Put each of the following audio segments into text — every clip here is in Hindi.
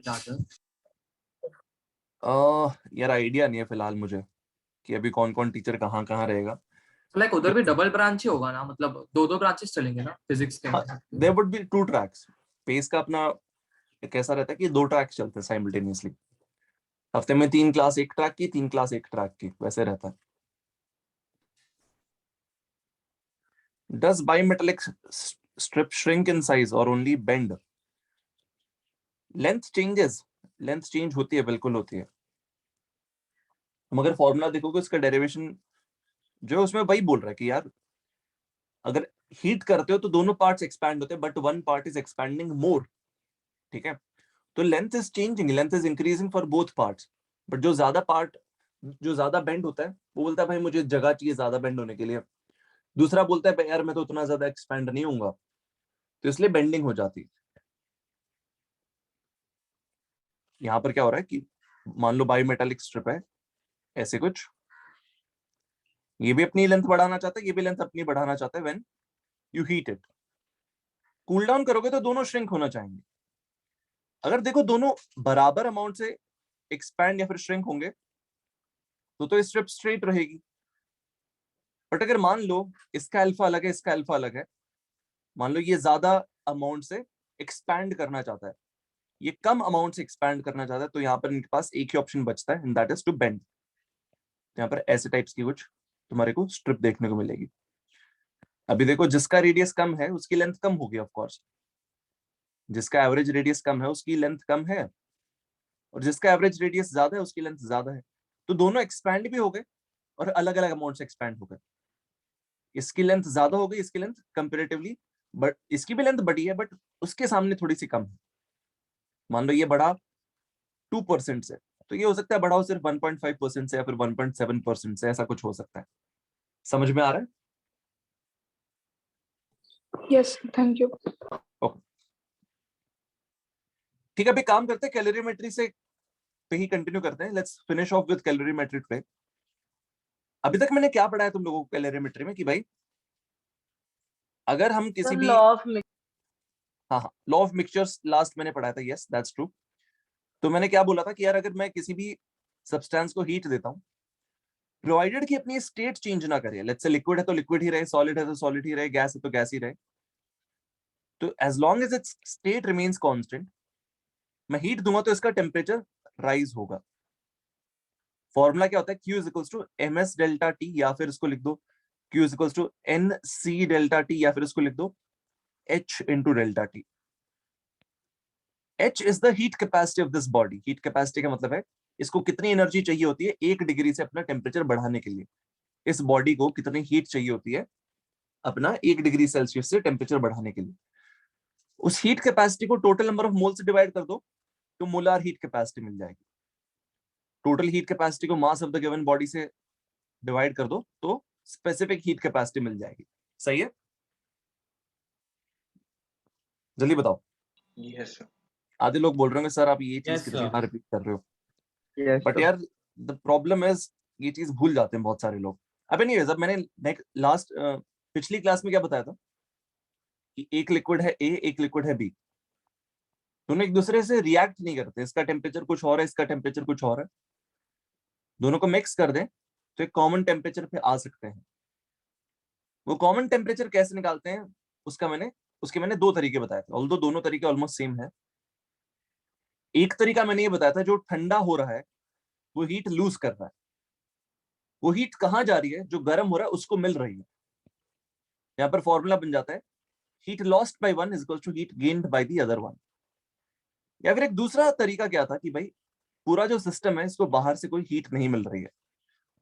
ज्यादा? यार आइडिया नहीं है फिलहाल मुझे कि अभी कौन कौन टीचर कहाँ कहाँ रहेगा। लाइक उधर भी डबल ब्रांच ही होगा ना, मतलब दो दो ब्रांचेस चलेंगे ना फिजिक्स के? There would be 2 tracks. Pace का अपना कैसा रहता है कि 2 ट्रैक्स चलते हैं साइमल्टेनियसली। हफ्ते में 3 क्लास एक ट्रैक की, 3 क्लास एक ट्रैक की, वैसे रहता है। Does bimetallic strip shrink in size और only bend? Length changes, length change होती है, बिल्कुल होती है। हम अगर फॉर्मूला देखोगे उसका डेरिवेशन जो है उसमें वही बोल रहा है कि यार अगर हीट करते हो तो दोनों पार्ट्स एक्सपैंड होते हैं but one part is expanding more. ठीक है, तो length is changing, length is increasing for both parts. But जो ज्यादा बेंड होता है वो बोलता है भाई मुझे जगह चाहिए ज्यादा बेंड होने के लिए। दूसरा बोलता है यार मैं तो उतना ज्यादा एक्सपैंड नहीं होऊंगा, तो इसलिए बेंडिंग हो जाती है। यहां पर क्या हो रहा है कि मान लो बायोमेटालिक स्ट्रिप है ऐसे कुछ, ये भी अपनी लेंथ बढ़ाना चाहता है, ये भी लेंथ अपनी बढ़ाना चाहता है। When you heat it, cool down करोगे तो दोनों श्रिंक होना चाहेंगे। अगर देखो दोनों बराबर अमाउंट से एक्सपैंड या फिर श्रिंक होंगे तो स्ट्रिप स्ट्रेट रहेगी। बट अगर मान लो इसका अल्फा अलग है, इसका अल्फा अलग है, मान लो ये ज्यादा अमाउंट से एक्सपैंड करना चाहता है, ये कम अमाउंट से एक्सपैंड करना चाहता है, तो यहाँ पर इनके पास एक ही ऑप्शन बचता है and that is to bend. यहाँ पर ऐसे टाइप्स की कुछ तुम्हारे को स्ट्रिप देखने को मिलेगी। अभी देखो जिसका रेडियस कम है उसकी लेंथ कम होगी ऑफ कोर्स, जिसका एवरेज रेडियस कम है उसकी लेंथ कम है, और जिसका एवरेज रेडियस ज्यादा है उसकी लेंथ ज्यादा है। तो दोनों एक्सपैंड भी हो गए और अलग अलग अमाउंट से एक्सपैंड हो गए। इसकी लेंथ ज्यादा हो गई, इसकी लेंथ कंपेरेटिवली, बट इसकी भी लेंथ बड़ी है बट उसके सामने थोड़ी सी कम है। मान लो ये बढ़ा 2% से, तो ये हो सकता है बढ़ाओ सिर्फ 1.5% से या फिर 1.7% से, ऐसा कुछ हो सकता है। समझ में आ रहा है? Yes thank you. ओके ठीक है, अभी काम करते हैं कैलोरीमेट्री से पे ही कंटिन्यू करते हैं। Let's finish off with calorimetry today. अभी तक मैंने क्या पढ़ाया तुम लोगों को कैलोरीमेट्री में कि भाई अगर हम किसी भी लॉ ऑफ हाँ हाँ लॉ ऑफ मिक्सचर्स लास्ट मैंने पढ़ाया था, यस दैट्स ट्रू। तो मैंने क्या बोला था कि यार अगर मैं किसी भी सब्सटेंस को हीट देता हूँ, प्रोवाइडेड कि अपनी स्टेट चेंज ना करे, लेट्स से लिक्विड है तो लिक्विड ही रहे, सॉलिड है तो सॉलिड ही रहे, गैस है तो गैस ही रहे, तो as long as its state remains constant, मैं हीट दूंगा तो इसका टेम्परेचर राइज होगा। फॉर्मूला क्या होता है, Q is equals to MS delta T, या फिर इसको लिख दो Q is equals to N C delta T, या फिर इसको लिख दो H into delta T. H is the heat capacity of this body. Heat capacity का मतलब है इसको कितनी एनर्जी चाहिए होती है 1 डिग्री से अपना टेम्परेचर बढ़ाने के लिए। इस बॉडी को कितनी हीट चाहिए होती है अपना 1 डिग्री सेल्सियस से टेम्परेचर बढ़ाने के लिए। उस हीट कैपेसिटी को टोटल नंबर ऑफ मोल से डिवाइड कर दो तो मोलार हीट कैपेसिटी मिल जाएगी। टोटल हीट कैपेसिटी को mass of the given body से डिवाइड कर दो तो स्पेसिफिक हीट कैपेसिटी मिल जाएगी। सही है? जल्दी बताओ। Yes sir. आधे लोग बोल रहे होंगे सर आप ये चीज Yes, कितनी sir. बार रिपीट कर रहे हो, यस बट यार द प्रॉब्लम इज ये चीज भूल जाते हैं बहुत सारे लोग। अब नहीं जब मैंने लास्ट पिछली क्लास में क्या बताया था कि एक लिक्विड है ए, एक लिक्विड है बी, दोनों एक दूसरे से रिएक्ट नहीं करते, इसका टेम्परेचर कुछ और है, इसका टेम्परेचर कुछ और है, दोनों को मिक्स कर दें तो एक कॉमन टेम्परेचर पे आ सकते हैं। वो कॉमन टेम्परेचर कैसे निकालते हैं उसके मैंने 2 तरीके बताए थे, ऑल्दो दोनों तरीके ऑलमोस्ट सेम है। एक तरीका मैंने ये बताया था जो ठंडा हो रहा है वो हीट लूज कर रहा है, वो हीट कहाँ जा रही है, जो गर्म हो रहा है उसको मिल रही है। यहाँ पर फॉर्मूला बन जाता है heat lost by one is equal to heat gained by the other one. या फिर एक दूसरा तरीका क्या था कि भाई पूरा जो सिस्टम है इसको बाहर से कोई हीट नहीं मिल रही है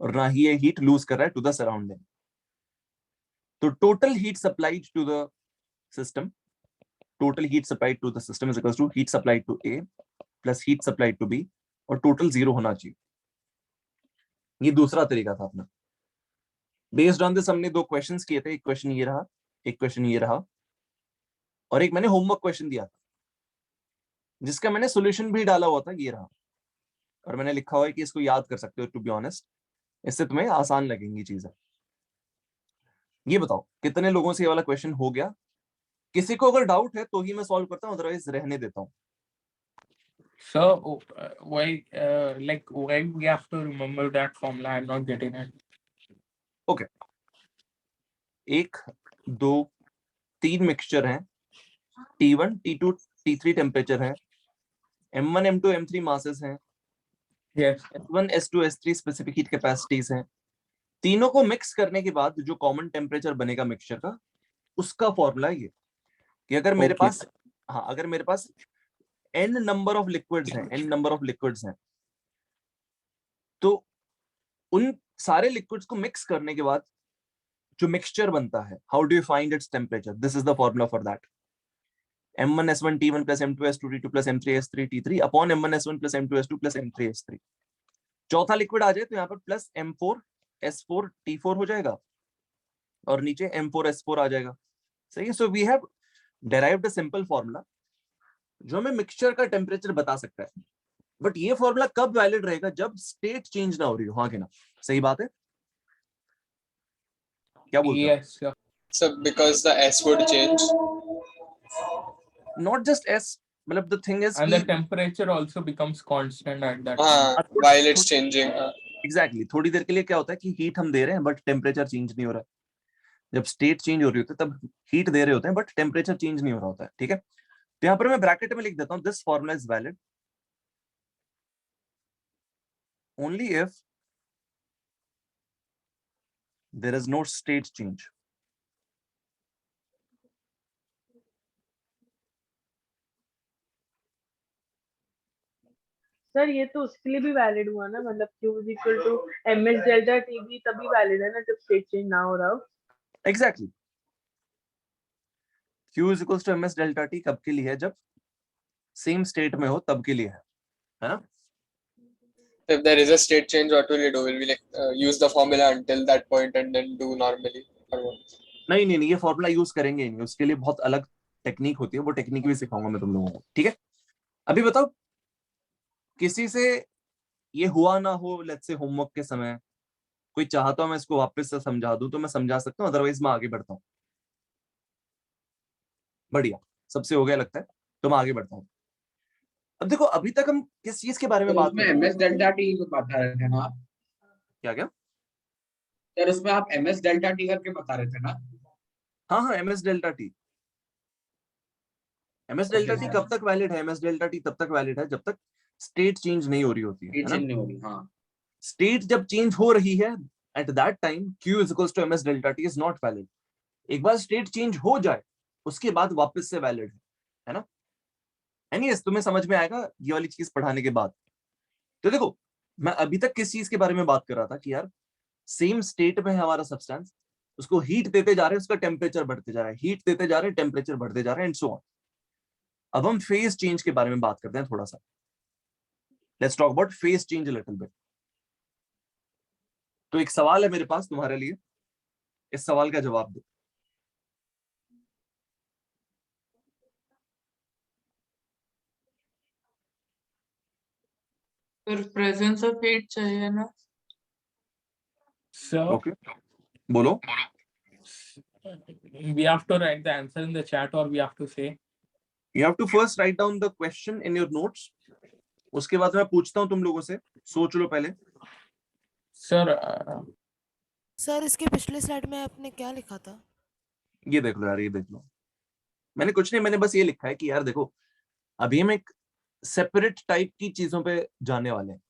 और ना ही ये हीट लूज कर रहा है टू द सराउंडिंग, तो total heat supplied to the system, total heat supplied to the system is equals to heat supplied to A plus heat supplied to B, और टोटल 0 होना चाहिए। ये दूसरा तरीका था अपना। बेस्ड ऑन दिस हमने 2 क्वेश्चंस किए थे, एक क्वेश्चन ये रहा, एक क्वेश्चन ये रहा, और एक मैंने होमवर्क क्वेश्चन दिया था जिसका मैंने सॉल्यूशन भी डाला हुआ था, ये रहा, और मैंने लिखा हुआ है कि इसको याद कर सकते हो टू बी ऑनेस्ट, इससे तुम्हें आसान लगेंगी चीजें। ये बताओ कितने लोगों से ये वाला क्वेश्चन हो गया? किसी को अगर डाउट है तो ही मैं सॉल्व करता हूं, अदरवाइज रहने देता हूं। So why we have to remember that formula? I'm not getting it. 1 2 3 mixture हैं, T1 T2 T3 टेम्परेचर है, M1 M2 M3 मासेस हैं, Yes. S1 S2 S3 specific heat capacities हैं। तीनों को मिक्स करने के बाद जो कॉमन टेम्परेचर बनेगा मिक्सचर का, उसका फॉर्मूला ये कि अगर मेरे Okay. पास अगर मेरे पास n नंबर ऑफ लिक्विड्स हैं, तो उन सारे लिक्विड्स को मिक्स करने के बाद जो मिक्सचर बनता है, how do you find its temperature? This is the formula for that. M1 S1 T1 plus M2 S2 T2 plus M3 S3 T3 upon M1 S1 plus M2 S2 plus M3 S3। चौथा लिक्विड आ जाए तो यहाँ पर प्लस M4 S4 T4 हो जाएगा और नीचे M4 S4 आ जाएगा। सही है। So we have derived a simple formula जो हमें मिक्सचर का टेम्परेचर बता सकता है। बट ये फॉर्मूला कब वैलिड रहेगा? जब स्टेट चेंज ना हो रही हो। हाँ कि ना? सही बात है, क्या बोलते हो? Yes, sir. So because the S would change. Not just S, मतलब the thing is And the temperature also becomes constant at that हाँ, time. while it's changing. Exactly थोड़ी देर के लिए क्या होता है कि हीट हम दे रहे हैं बट टेम्परेचर चेंज नहीं हो रहा है। जब स्टेट चेंज हो रही होती है तब हीट दे रहे होते हैं बट टेम्परेचर चेंज नहीं हो रहा होता है। ठीक है, तो यहाँ पर मैं ब्रैकेट में लिख देता हूँ, this formula is valid only if there is no state change. Sir ये तो उसके लिए भी वैलिड हुआ ना, मतलब Q is equal to ms delta T भी तभी वैलिड है ना जब स्टेट चेंज ना हो रहा हो। Exactly. Q is equals to ms delta T कब के लिए है? जब सेम स्टेट में हो तब के लिए है ना? If there is a state change, what will we do? Will we use the formula until that point and then do normally? Or what? नहीं, ये फॉर्मूला यूज करेंगे ही नहीं, उसके लिए बहुत अलग टेक्निक होती है, वो टेक्निक भी सिखाऊंगा मैं तुम लोगों को। ठीक है, अभी बताओ किसी से ये हुआ ना हो, लेट्स से होमवर्क के समय कोई चाहता हो मैं इसको वापस से समझा दूं तो मैं समझा सकता हूँ, अदरवाइज मैं आगे बढ़ता हूँ। बढ़िया, सबसे हो गया लगता है, तो मैं आगे बढ़ता हूँ। अब देखो अभी तक हम किस चीज के बारे में बात कर रहे हैं? MS डेल्टा टी बता रहे थे ना आप? क्या? सर उसमें आप MS डेल्टा टी करके बता रहे थे ना? हाँ, MS delta T. MS delta T कब तक वैलिड है? MS डेल्टा टी तब तक वैलिड है जब तक स्टेट चेंज नहीं हो रही होती है ना? हाँ। स्टेट जब चेंज हो रही है at that time Q is equals to MS delta T is not valid. एक बार स्टेट चेंज हो जाए उसके बाद वापस से वैलिड है ना? एनीवेज तुम्हें समझ में आएगा ये वाली चीज पढ़ाने के बाद। तो देखो मैं अभी तक किस चीज के बारे में बात कर रहा था कि यार सेम स्टेट में है हमारा सब्सटेंस, उसको हीट देते जा रहे हैं, उसका टेम्परेचर बढ़ते जा रहा है, हीट देते जा रहे हैं, टेम्परेचर बढ़ते जा रहे हैं एंड सो ऑन। अब हम फेज चेंज के बारे में बात करते हैं थोड़ा सा। Let's talk about phase change little bit. तो एक सवाल है मेरे पास तुम्हारे लिए, इस सवाल का जवाब दो। फिर प्रेजेंस ऑफ हीट चाहिए ना? So ओके, बोलो। we have to write the answer in the chat or we have to say? You have to first write down the question in your notes. उसके बाद मैं पूछता हूं तुम लोगों से, सोच लो पहले। सर इसके पिछले स्लाइड में आपने क्या लिखा था? ये देख लो यार, ये देख लो। मैंने कुछ नहीं, मैंने बस ये लिखा है कि यार देखो अभी हम एक सेपरेट टाइप की चीजों पे जाने वाले हैं।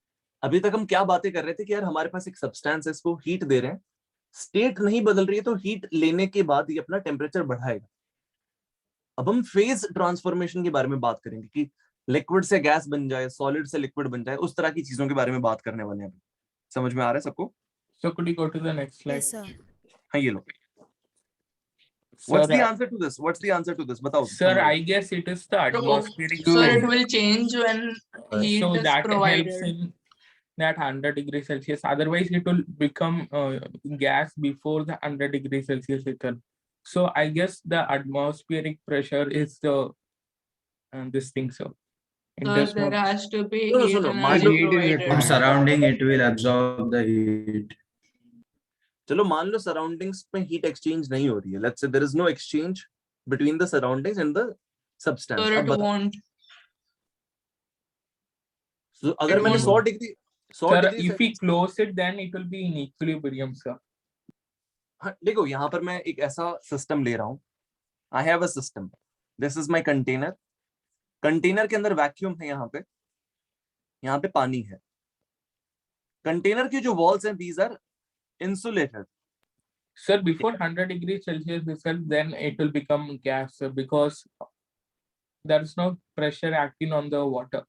अभी तक हम क्या बातें कर रहे थे कि यार हमारे पास एक सब्सटेंस है, इसको हीट दे रहे हैं, स्टेट नहीं बदल रही है, तो हीट लेने के बाद ये अपना टेम्परेचर बढ़ाएगा। अब हम फेज ट्रांसफॉर्मेशन के बारे में बात करेंगे कि लिक्विड से गैस बन जाए, सॉलिड से लिक्विड बन जाए, उस तरह की चीजों के बारे में बात करने वाले हैं। समझ में आ रहा है सबको? So could you go to the next slide? Yes, sir. हाँ, ये लो। Sir, What's the answer to this? What's the answer to this? बताओ। sir, I guess it is the atmospheric. So it will change when heat So is that helps provided. in that 100 degrees Celsius. Otherwise, it will become gas before the 100 degrees Celsius return. So I guess the atmospheric pressure is the this thing. So it So does there not. has to be No, heat no, energy heat provided. From surrounding, it will absorb the heat. चलो मान लो सराउंडिंग्स में हीट एक्सचेंज नहीं हो रही है, let's say there is no exchange between the surroundings and the substance. So it won't. So, अगर मैंने won't- 100 degree Sir, if we close it, then it will be in equilibrium, sir. हाँ, देखो यहाँ पर मैं एक ऐसा सिस्टम ले रहा हूँ. I have a system. This is my container. Container के अंदर वैक्यूम है, यहाँ पे पानी है. कंटेनर की जो वॉल्स हैं, these are insulated. Sir, before 100 degrees Celsius itself, then it will become gas, sir, because there is no pressure acting on the water.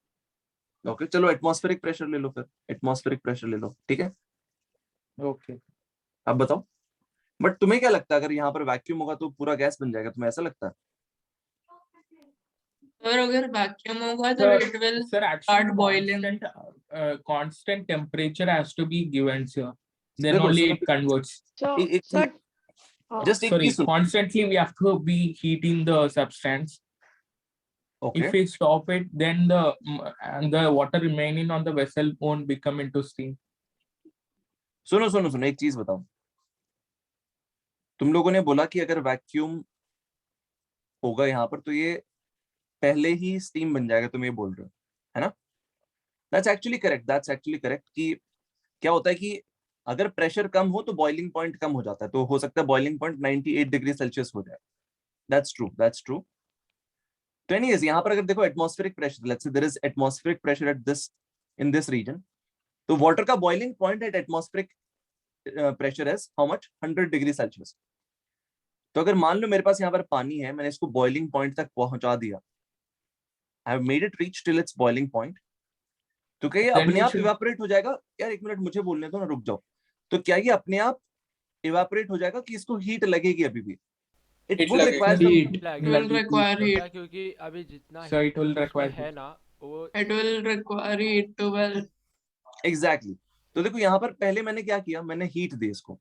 Okay, चलो एटमॉस्फेरिक प्रेशर ले लो फिर. एटमॉस्फेरिक प्रेशर ले लो, ठीक है. Okay. अब बताओ. बट तुम्हें क्या लगता है अगर यहाँ पर वैक्यूम होगा तो पूरा गैस बन जाएगा? तुम्हें ऐसा लगता है? और अगर वैक्यूम होगा तो Sir, it will sir, actually, start boiling. constant temperature has to be given, sir. Then देखो, only सुनो, it converts. So, एक sir, जस्ट एक Sorry, चीज सुनो. constantly we have to be heating the substance. Okay, If we stop it, then the water remaining on the vessel won't become into steam. सुनो सुनो सुनो, एक चीज बताओ. तुम लोगों ने बोला कि अगर वैक्यूम होगा यहाँ पर तो ये पहले ही स्टीम बन जाएगा, तुम ये बोल रहे हो, है ना? That's actually correct. That's actually correct कि क्या होता है कि अगर प्रेशर कम हो तो बॉइलिंग पॉइंट कम हो जाता है, तो हो सकता है बॉइलिंग पॉइंट 98 डिग्री सेल्सियस हो जाए. That's true, that's true. तो एनीवेज यहाँ पर अगर देखो atmospheric pressure, let's say there is atmospheric pressure at this, in this region, तो वाटर का boiling point at atmospheric pressure is how much? 100 degree Celsius. तो अगर मान लो मेरे पास यहाँ पर पानी है, मैंने इसको बॉइलिंग पॉइंट तक पहुंचा दिया, I have made it reach till it's boiling point, तो क्या ये Then अपने we आप should- इवेपोरेट हो जाएगा? यार एक मिनट मुझे बोलने दो ना, रुक जाओ. तो क्या ये अपने आप इवेपोरेट हो जाएगा कि इसको हीट लगेगी अभी भी? इट Heat वुड लगेगी. Require Heat Like will require heat. क्योंकि अभी जितना So heat it will उसमें require है heat. ना वो It will require heat to well. Exactly. तो देखो यहाँ पर पहले मैंने क्या किया, मैंने हीट दी इसको,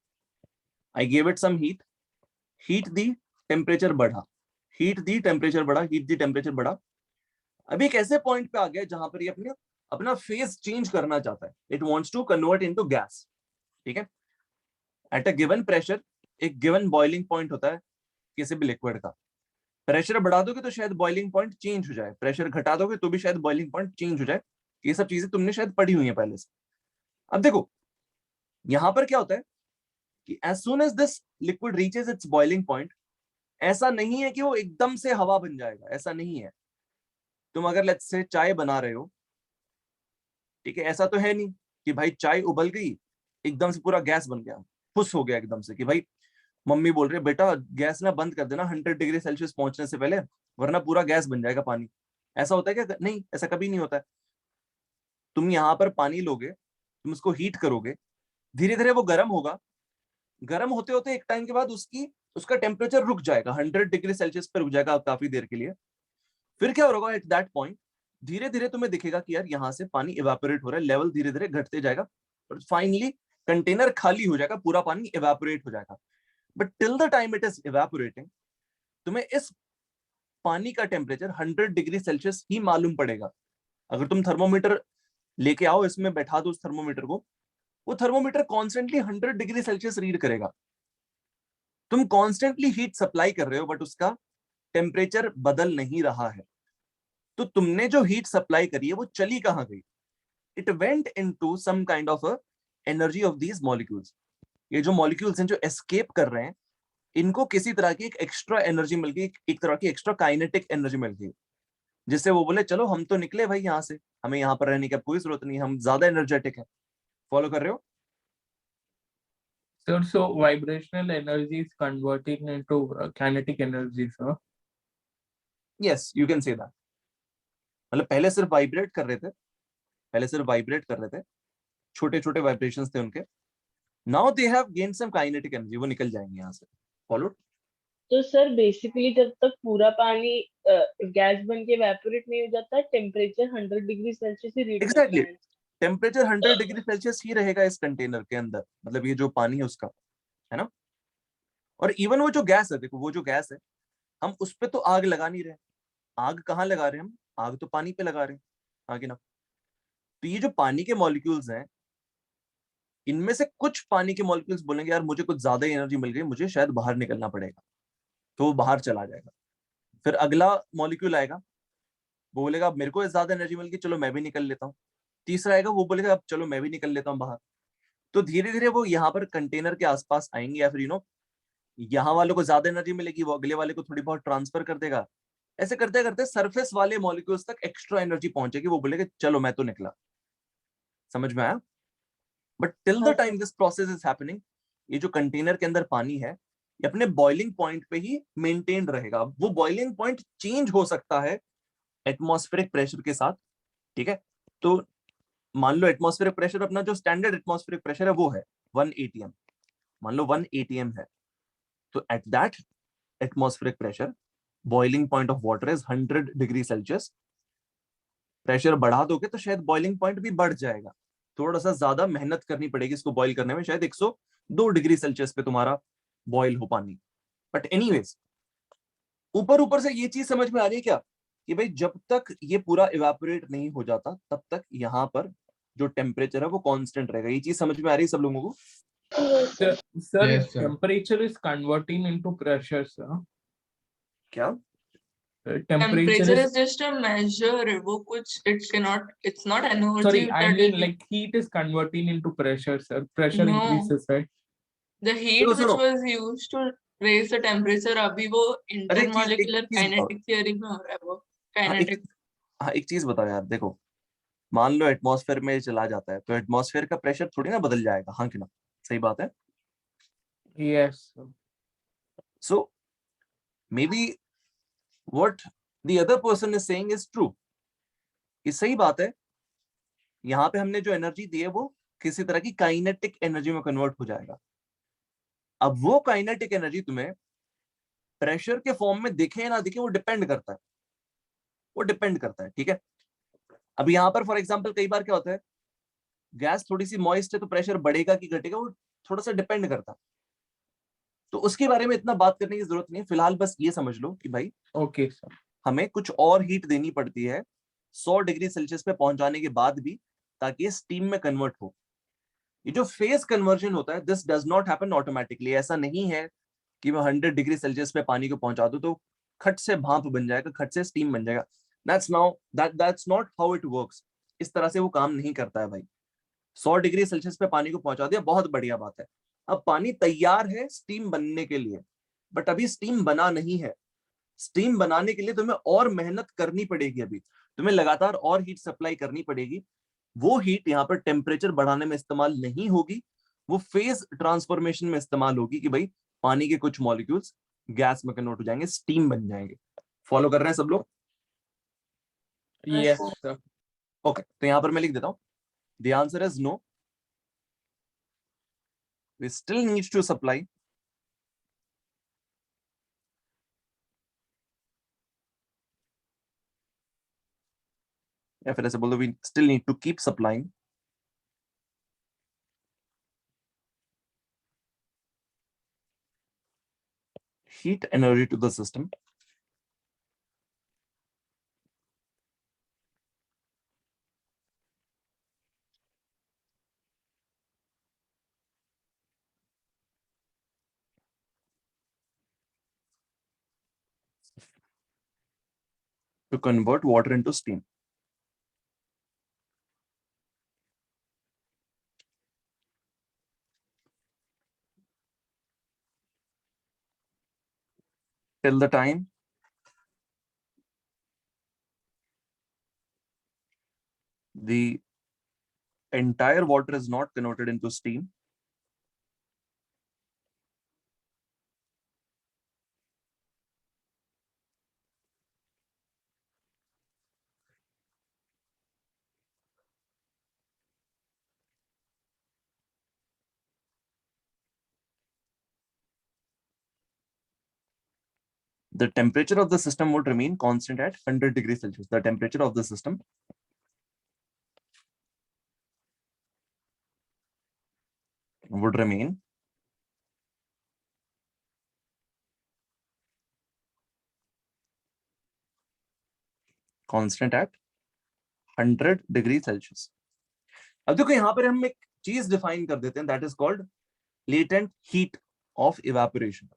I gave it some heat. Heat दी, टेम्परेचर बढ़ा, हीट दी, टेम्परेचर बढ़ा, हीट दी, टेम्परेचर बढ़ा. अभी एक ऐसे पॉइंट पे आ गया जहां पर ये अपने अपना फेज चेंज करना चाहता है. It wants to convert into gas, ठीक है. एट अ गिवन प्रेशर एक गिवन बॉइलिंग पॉइंट होता है किसी भी लिक्विड का. प्रेशर बढ़ा दोगे तो शायद बॉइलिंग पॉइंट चेंज हो जाए, प्रेशर घटा दोगे तो भी शायद बॉइलिंग पॉइंट चेंज हो जाए. ये सब चीजें तुमने शायद पढ़ी हुई है पहले से. अब देखो यहां पर क्या होता है कि as soon as this liquid reaches its boiling point, ऐसा नहीं है कि वो एकदम से हवा बन जाएगा, ऐसा नहीं है. तुम अगर लेट्स से चाय बना रहे हो, ठीक है, ऐसा तो है नहीं कि भाई चाय उबल गई एकदम से पूरा गैस बन गया, फुस हो गया एकदम से कि भाई मम्मी बोल रही है बेटा गैस ना बंद कर देना 100 डिग्री सेल्सियस पहुंचने से पहले, वरना पूरा गैस बन जाएगा पानी. ऐसा होता है क्या? नहीं, ऐसा कभी नहीं होता है. तुम यहाँ पर पानी लोगे, तुम उसको हीट करोगे, धीरे धीरे वो गर्म होगा, गर्म होते होते एक टाइम के बाद उसका टेम्परेचर रुक जाएगा, 100 डिग्री सेल्सियस पर रुक जाएगा काफी देर के लिए. फिर क्या होगा? एट दैट पॉइंट धीरे धीरे तुम्हें दिखेगा कि यार यहाँ से पानी इवेपोरेट हो रहा है, लेवल धीरे धीरे घटते जाएगा और फाइनली कंटेनर खाली हो जाएगा, पूरा पानी इवेपोरेट हो जाएगा. But till the time it is evaporating, तुम्हें इस पानी का टेम्परेचर 100 डिग्री सेल्सियस ही मालूम पड़ेगा. अगर तुम थर्मोमीटर लेके आओ, इसमें बैठा दो उस थर्मोमीटर को, वो thermometer constantly 100 degree Celsius read करेगा. तुम कॉन्स्टेंटली हीट सप्लाई कर रहे हो बट उसका टेम्परेचर बदल नहीं रहा है. तो तुमने जो हीट सप्लाई करी है वो चली कहां गई? It went into some kind of a energy of these molecules. ये जो मॉलिक्यूल्स हैं जो एस्केप कर रहे हैं, इनको किसी तरह की एक एक्स्ट्रा एनर्जी मिल गई, एक तरह की एक्स्ट्रा काइनेटिक एनर्जी मिल गई, जिससे वो बोले चलो हम तो निकले भाई यहाँ से, हमें यहाँ पर रहने की कोई जरूरत नहीं, हम ज्यादा एनर्जेटिक है. फॉलो कर रहे हो? Sir, so vibrational energy is converting into kinetic energy, sir. Yes, you can say that. मतलब पहले सिर्फ वाइब्रेट कर रहे थे, छोटे छोटे वाइब्रेशंस थे उनके. Now they have gained some kinetic energy, वो निकल जाएंगे यहाँ से. फॉलो? तो सर बेसिकली जब तक पूरा पानी गैस बन के इवेपोरेट नहीं हो जाता, टेम्परेचर 100 डिग्री सेल्सियस ही रीड करता Exactly. है. टेम्परेचर 100 डिग्री सेल्सियस ही रहेगा इस कंटेनर के अंदर, मतलब ये जो पानी है उसका, है ना. और इवन वो जो गैस है, देखो वो जो गैस है, हम उस पे तो आग लगा नहीं रहे. आग कहाँ लगा रहे हैं हम? आग तो पानी पे लगा रहे हैं, आगे ना. तो ये जो पानी के मॉलिक्यूल्स हैं, इनमें से कुछ पानी के मॉलिक्यूल्स बोलेंगे यार मुझे कुछ ज्यादा एनर्जी मिल गई, मुझे शायद बाहर निकलना पड़ेगा, तो वो बाहर चला जाएगा. फिर अगला मॉलिक्यूल आएगा, वो बोलेगा मेरे को ज्यादा एनर्जी मिल गई, चलो मैं भी निकल लेता हूँ. तीसरा आएगा वो बोलेगा अब चलो मैं भी निकल लेता हूँ बाहर। तो धीरे धीरे वो यहाँ पर कंटेनर के आसपास आएंगे, या फिर यहाँ वालों को ज्यादा एनर्जी मिलेगी, वो अगले वाले को थोड़ी बहुत ट्रांसफर कर देगा। ऐसे करते करते सरफेस वाले मॉलिक्यूल्स तक एक्स्ट्रा एनर्जी पहुंचेगी, वो बोलेगा चलो मैं तो निकला। समझ में आया? But till the time this process is happening, ये जो कंटेनर के अंदर पानी है ये अपने बॉइलिंग पॉइंट पे ही मेंटेन रहेगा। वो बॉइलिंग पॉइंट चेंज हो सकता है एटमॉस्फेरिक प्रेशर के साथ, ठीक है? तो मान लो एटमॉस्फेरिक प्रेशर, अपना जो स्टैंडर्ड एटमॉस्फेरिक प्रेशर है वो है 1 atm, मान लो 1 atm है, तो at that atmospheric pressure boiling point of water is 100 degree Celsius. Pressure बढ़ा दोगे तो शायद बॉइलिंग पॉइंट भी बढ़ जाएगा, थोड़ा सा ज्यादा मेहनत करनी पड़ेगी इसको बॉईल करने में, शायद 102 डिग्री सेल्सियस पे तुम्हारा बॉईल हो पानी। बट एनीवेज, ऊपर ऊपर से ये चीज समझ में आ रही है क्या कि भाई जब तक ये पूरा इवेपोरेट नहीं हो जाता तब तक यहाँ पर जो टेम्परेचर है वो कांस्टेंट रहेगा। ये चीज समझ में आ रही है सब लोगों को? Sir, Yes, sir. temperature is converting into pressure, sir. क्या? Temperature is just a measure. वो कुछ it's not energy. sorry, I that mean will- like heat is converting into pressure, sir. Pressure No. increases, right? the heat सुनो, which सुनो। was used to raise the temperature अभी वो intermolecular एक चीज बताओ। kinetic theory में हो रहा है वो हाँ, kinetic. एक चीज बताओ यार, देखो मान लो एटमॉस्फेयर में चला जाता है तो एटमॉस्फेयर का प्रेशर थोड़ी ना बदल जाएगा, हाँ कि ना? सही बात है। Yes, sir. So may be what the other person is saying is true, ये सही बात है। यहाँ पे हमने जो एनर्जी दी है वो किसी तरह की काइनेटिक एनर्जी में कन्वर्ट हो जाएगा। अब वो काइनेटिक एनर्जी तुम्हें प्रेशर के फॉर्म में दिखे या ना दिखे वो डिपेंड करता है, वो डिपेंड करता है, ठीक है? अब यहाँ पर फॉर एग्जांपल कई बार क्या होता है, गैस थोड़ी सी मॉइस्ट है तो प्रेशर बढ़ेगा कि घटेगा वो थोड़ा सा डिपेंड करता है। तो उसके बारे में इतना बात करने की जरूरत नहीं है, फिलहाल बस ये समझ लो कि भाई Okay, sir. हमें कुछ और हीट देनी पड़ती है 100 डिग्री सेल्सियस पे पहुंचाने के बाद भी, ताकि ये स्टीम में कन्वर्ट हो। ये जो फेज कन्वर्जन होता है this does not happen automatically. ऐसा नहीं है कि मैं 100 डिग्री सेल्सियस पे पानी को पहुंचा दूं तो खट से भाप बन जाएगा, खट से स्टीम बन जाएगा। that's not how it works। इस तरह से वो काम नहीं करता है भाई। 100 डिग्री सेल्सियस पे पानी को पहुंचा दिया, बहुत बढ़िया बात है, अब पानी तैयार है स्टीम बनने के लिए, बट अभी स्टीम बना नहीं है। स्टीम बनाने के लिए तुम्हें और मेहनत करनी पड़ेगी, अभी तुम्हें लगातार और हीट सप्लाई करनी पड़ेगी। वो हीट यहाँ पर टेम्परेचर बढ़ाने में इस्तेमाल नहीं होगी, वो फेज ट्रांसफॉर्मेशन में इस्तेमाल होगी कि भाई पानी के कुछ मॉलिक्यूल्स गैस में कन्वर्ट हो जाएंगे, स्टीम बन जाएंगे। फॉलो कर रहे हैं सब लोग? Yes, sir. ओके, तो यहाँ पर मैं लिख देता हूँ the answer is no, we still need to supply या फिर ऐसे बोल दो we still need to keep supplying heat energy to the system to convert water into steam. Till the time the entire water is not converted into steam, the temperature of the system would remain constant at 100 degrees Celsius. The temperature of the system would remain constant at 100 degree Celsius. अब देखो यहाँ पर हम एक चीज डिफाइन कर देते हैं, that is called latent heat of evaporation.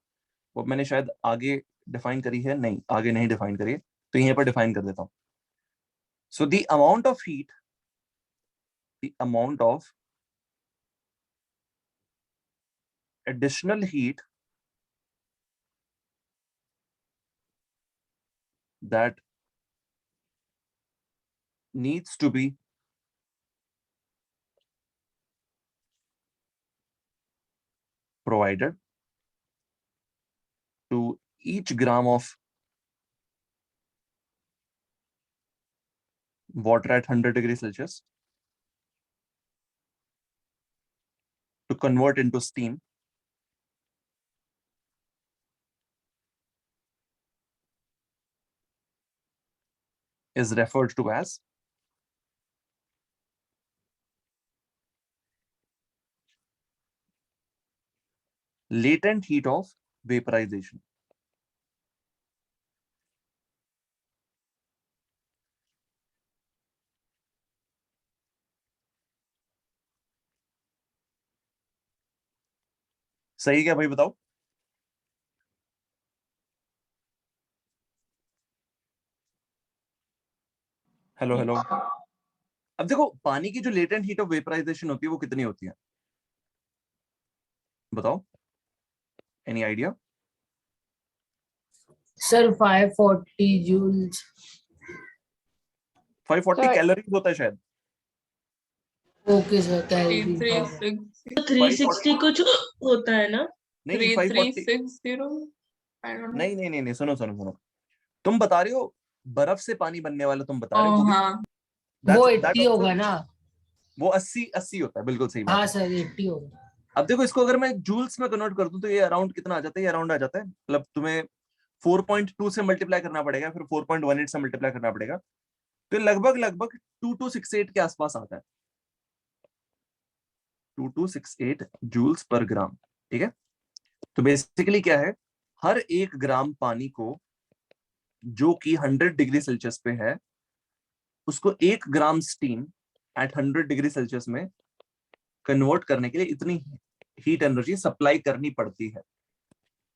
वो मैंने शायद आगे डिफाइन करी है, नहीं आगे नहीं डिफाइन करी है, तो यहीं पर डिफाइन कर देता हूं। So the amount of heat the amount of additional heat that needs to be provided to each gram of water at 100 degrees Celsius to convert into steam is referred to as latent heat of vaporization. सही क्या भाई बताओ? Hello hello. अब देखो पानी की जो लेटेंट हीट ऑफ वेपराइजेशन होती है वो कितनी होती है बताओ? Any idea? Sir 540 joules. 540 calories होता है शायद। ओके सर, कैलोरी 3360 360 कुछ होता है ना? नहीं 540 3360 I don't know. नहीं सुनो सुनो सुनो, तुम बता रहे हो बर्फ से पानी बनने वाला, तुम बता रहे हो Oh, हाँ वो 80 होगा ना? वो 80 होता है, बिल्कुल सही बात हाँ है। सर 80 होगा। अब देखो इसको अगर मैं जूल्स में कन्वर्ट कर दूं तो ये अराउंड कितना आ जाता है? ये अराउंड आ जाता है, मतलब तुम्हें 4.2 से मल्टीप्लाई करना पड़ेगा, फिर 4.18 से मल्टीप्लाई करना पड़ेगा, तो लगभग 2268 के आसपास आता है। 2268 जूल्स पर ग्राम। ठीक है, तो बेसिकली क्या है, हर 1 ग्राम पानी को जो कि 100 डिग्री सेल्सियस पे है, उसको 1 ग्राम स्टीम एट 100 डिग्री सेल्सियस में कन्वर्ट करने के लिए इतनी हीट एनर्जी सप्लाई करनी पड़ती है।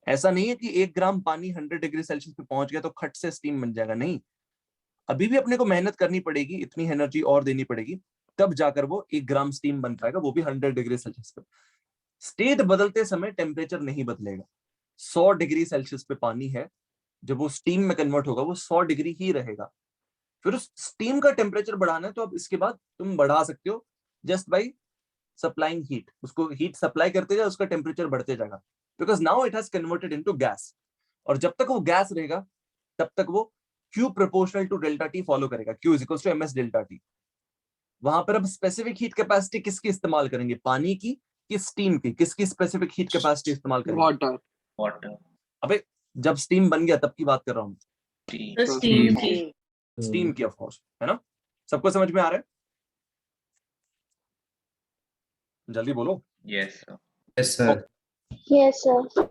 ऐसा नहीं है कि 1 ग्राम पानी 100 डिग्री सेल्सियस पे पहुंच गया तो खट से स्टीम बन जाएगा, नहीं, अभी भी अपने को मेहनत करनी पड़ेगी, इतनी एनर्जी और देनी पड़ेगी, तब जाकर वो 1 ग्राम स्टीम बन पाएगा, वो भी 100 डिग्री सेल्सियस पे। स्टेट बदलते समय टेम्परेचर नहीं बदलेगा। 100 डिग्री सेल्सियस पे पानी है, जब वो स्टीम में कन्वर्ट होगा वो 100 डिग्री ही रहेगा। फिर उस स्टीम का टेम्परेचर बढ़ाना है तो अब इसके बाद तुम बढ़ा सकते हो जस्ट बाई सप्लाइंग हीट, उसको हीट सप्लाई करते जाओ, उसका टेम्परेचर बढ़ते जाएगा, because now it has converted into gas. और जब तक वो गैस रहेगा तब तक वो Q proportional to delta T follow करेगा, Q is equals to MS delta T. वहां पर अब स्पेसिफिक हीट कैपेसिटी किसकी इस्तेमाल करेंगे, पानी की कि स्टीम की? किसकी स्पेसिफिक हीट कैपेसिटी इस्तेमाल करेंगे? वाटर। अबे जब स्टीम बन गया तब की बात कर रहा हूँ, स्टीम की। स्टीम की ऑफ कोर्स, है ना? सबको समझ में आ रहा है? जल्दी बोलो। Yes, sir. Yes, sir.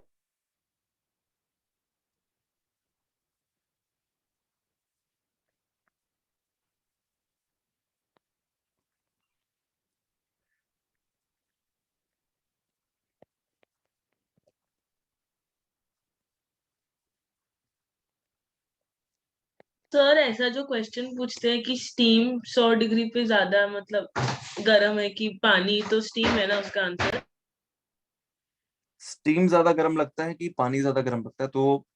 Sir ऐसा जो क्वेश्चन पूछते हैं कि स्टीम 100 डिग्री पे ज्यादा मतलब गर्म है कि पानी, तो स्टीम है ना उसका आंसर? स्टीम ज्यादा गर्म लगता है कि पानी ज्यादा गर्म लगता है? तो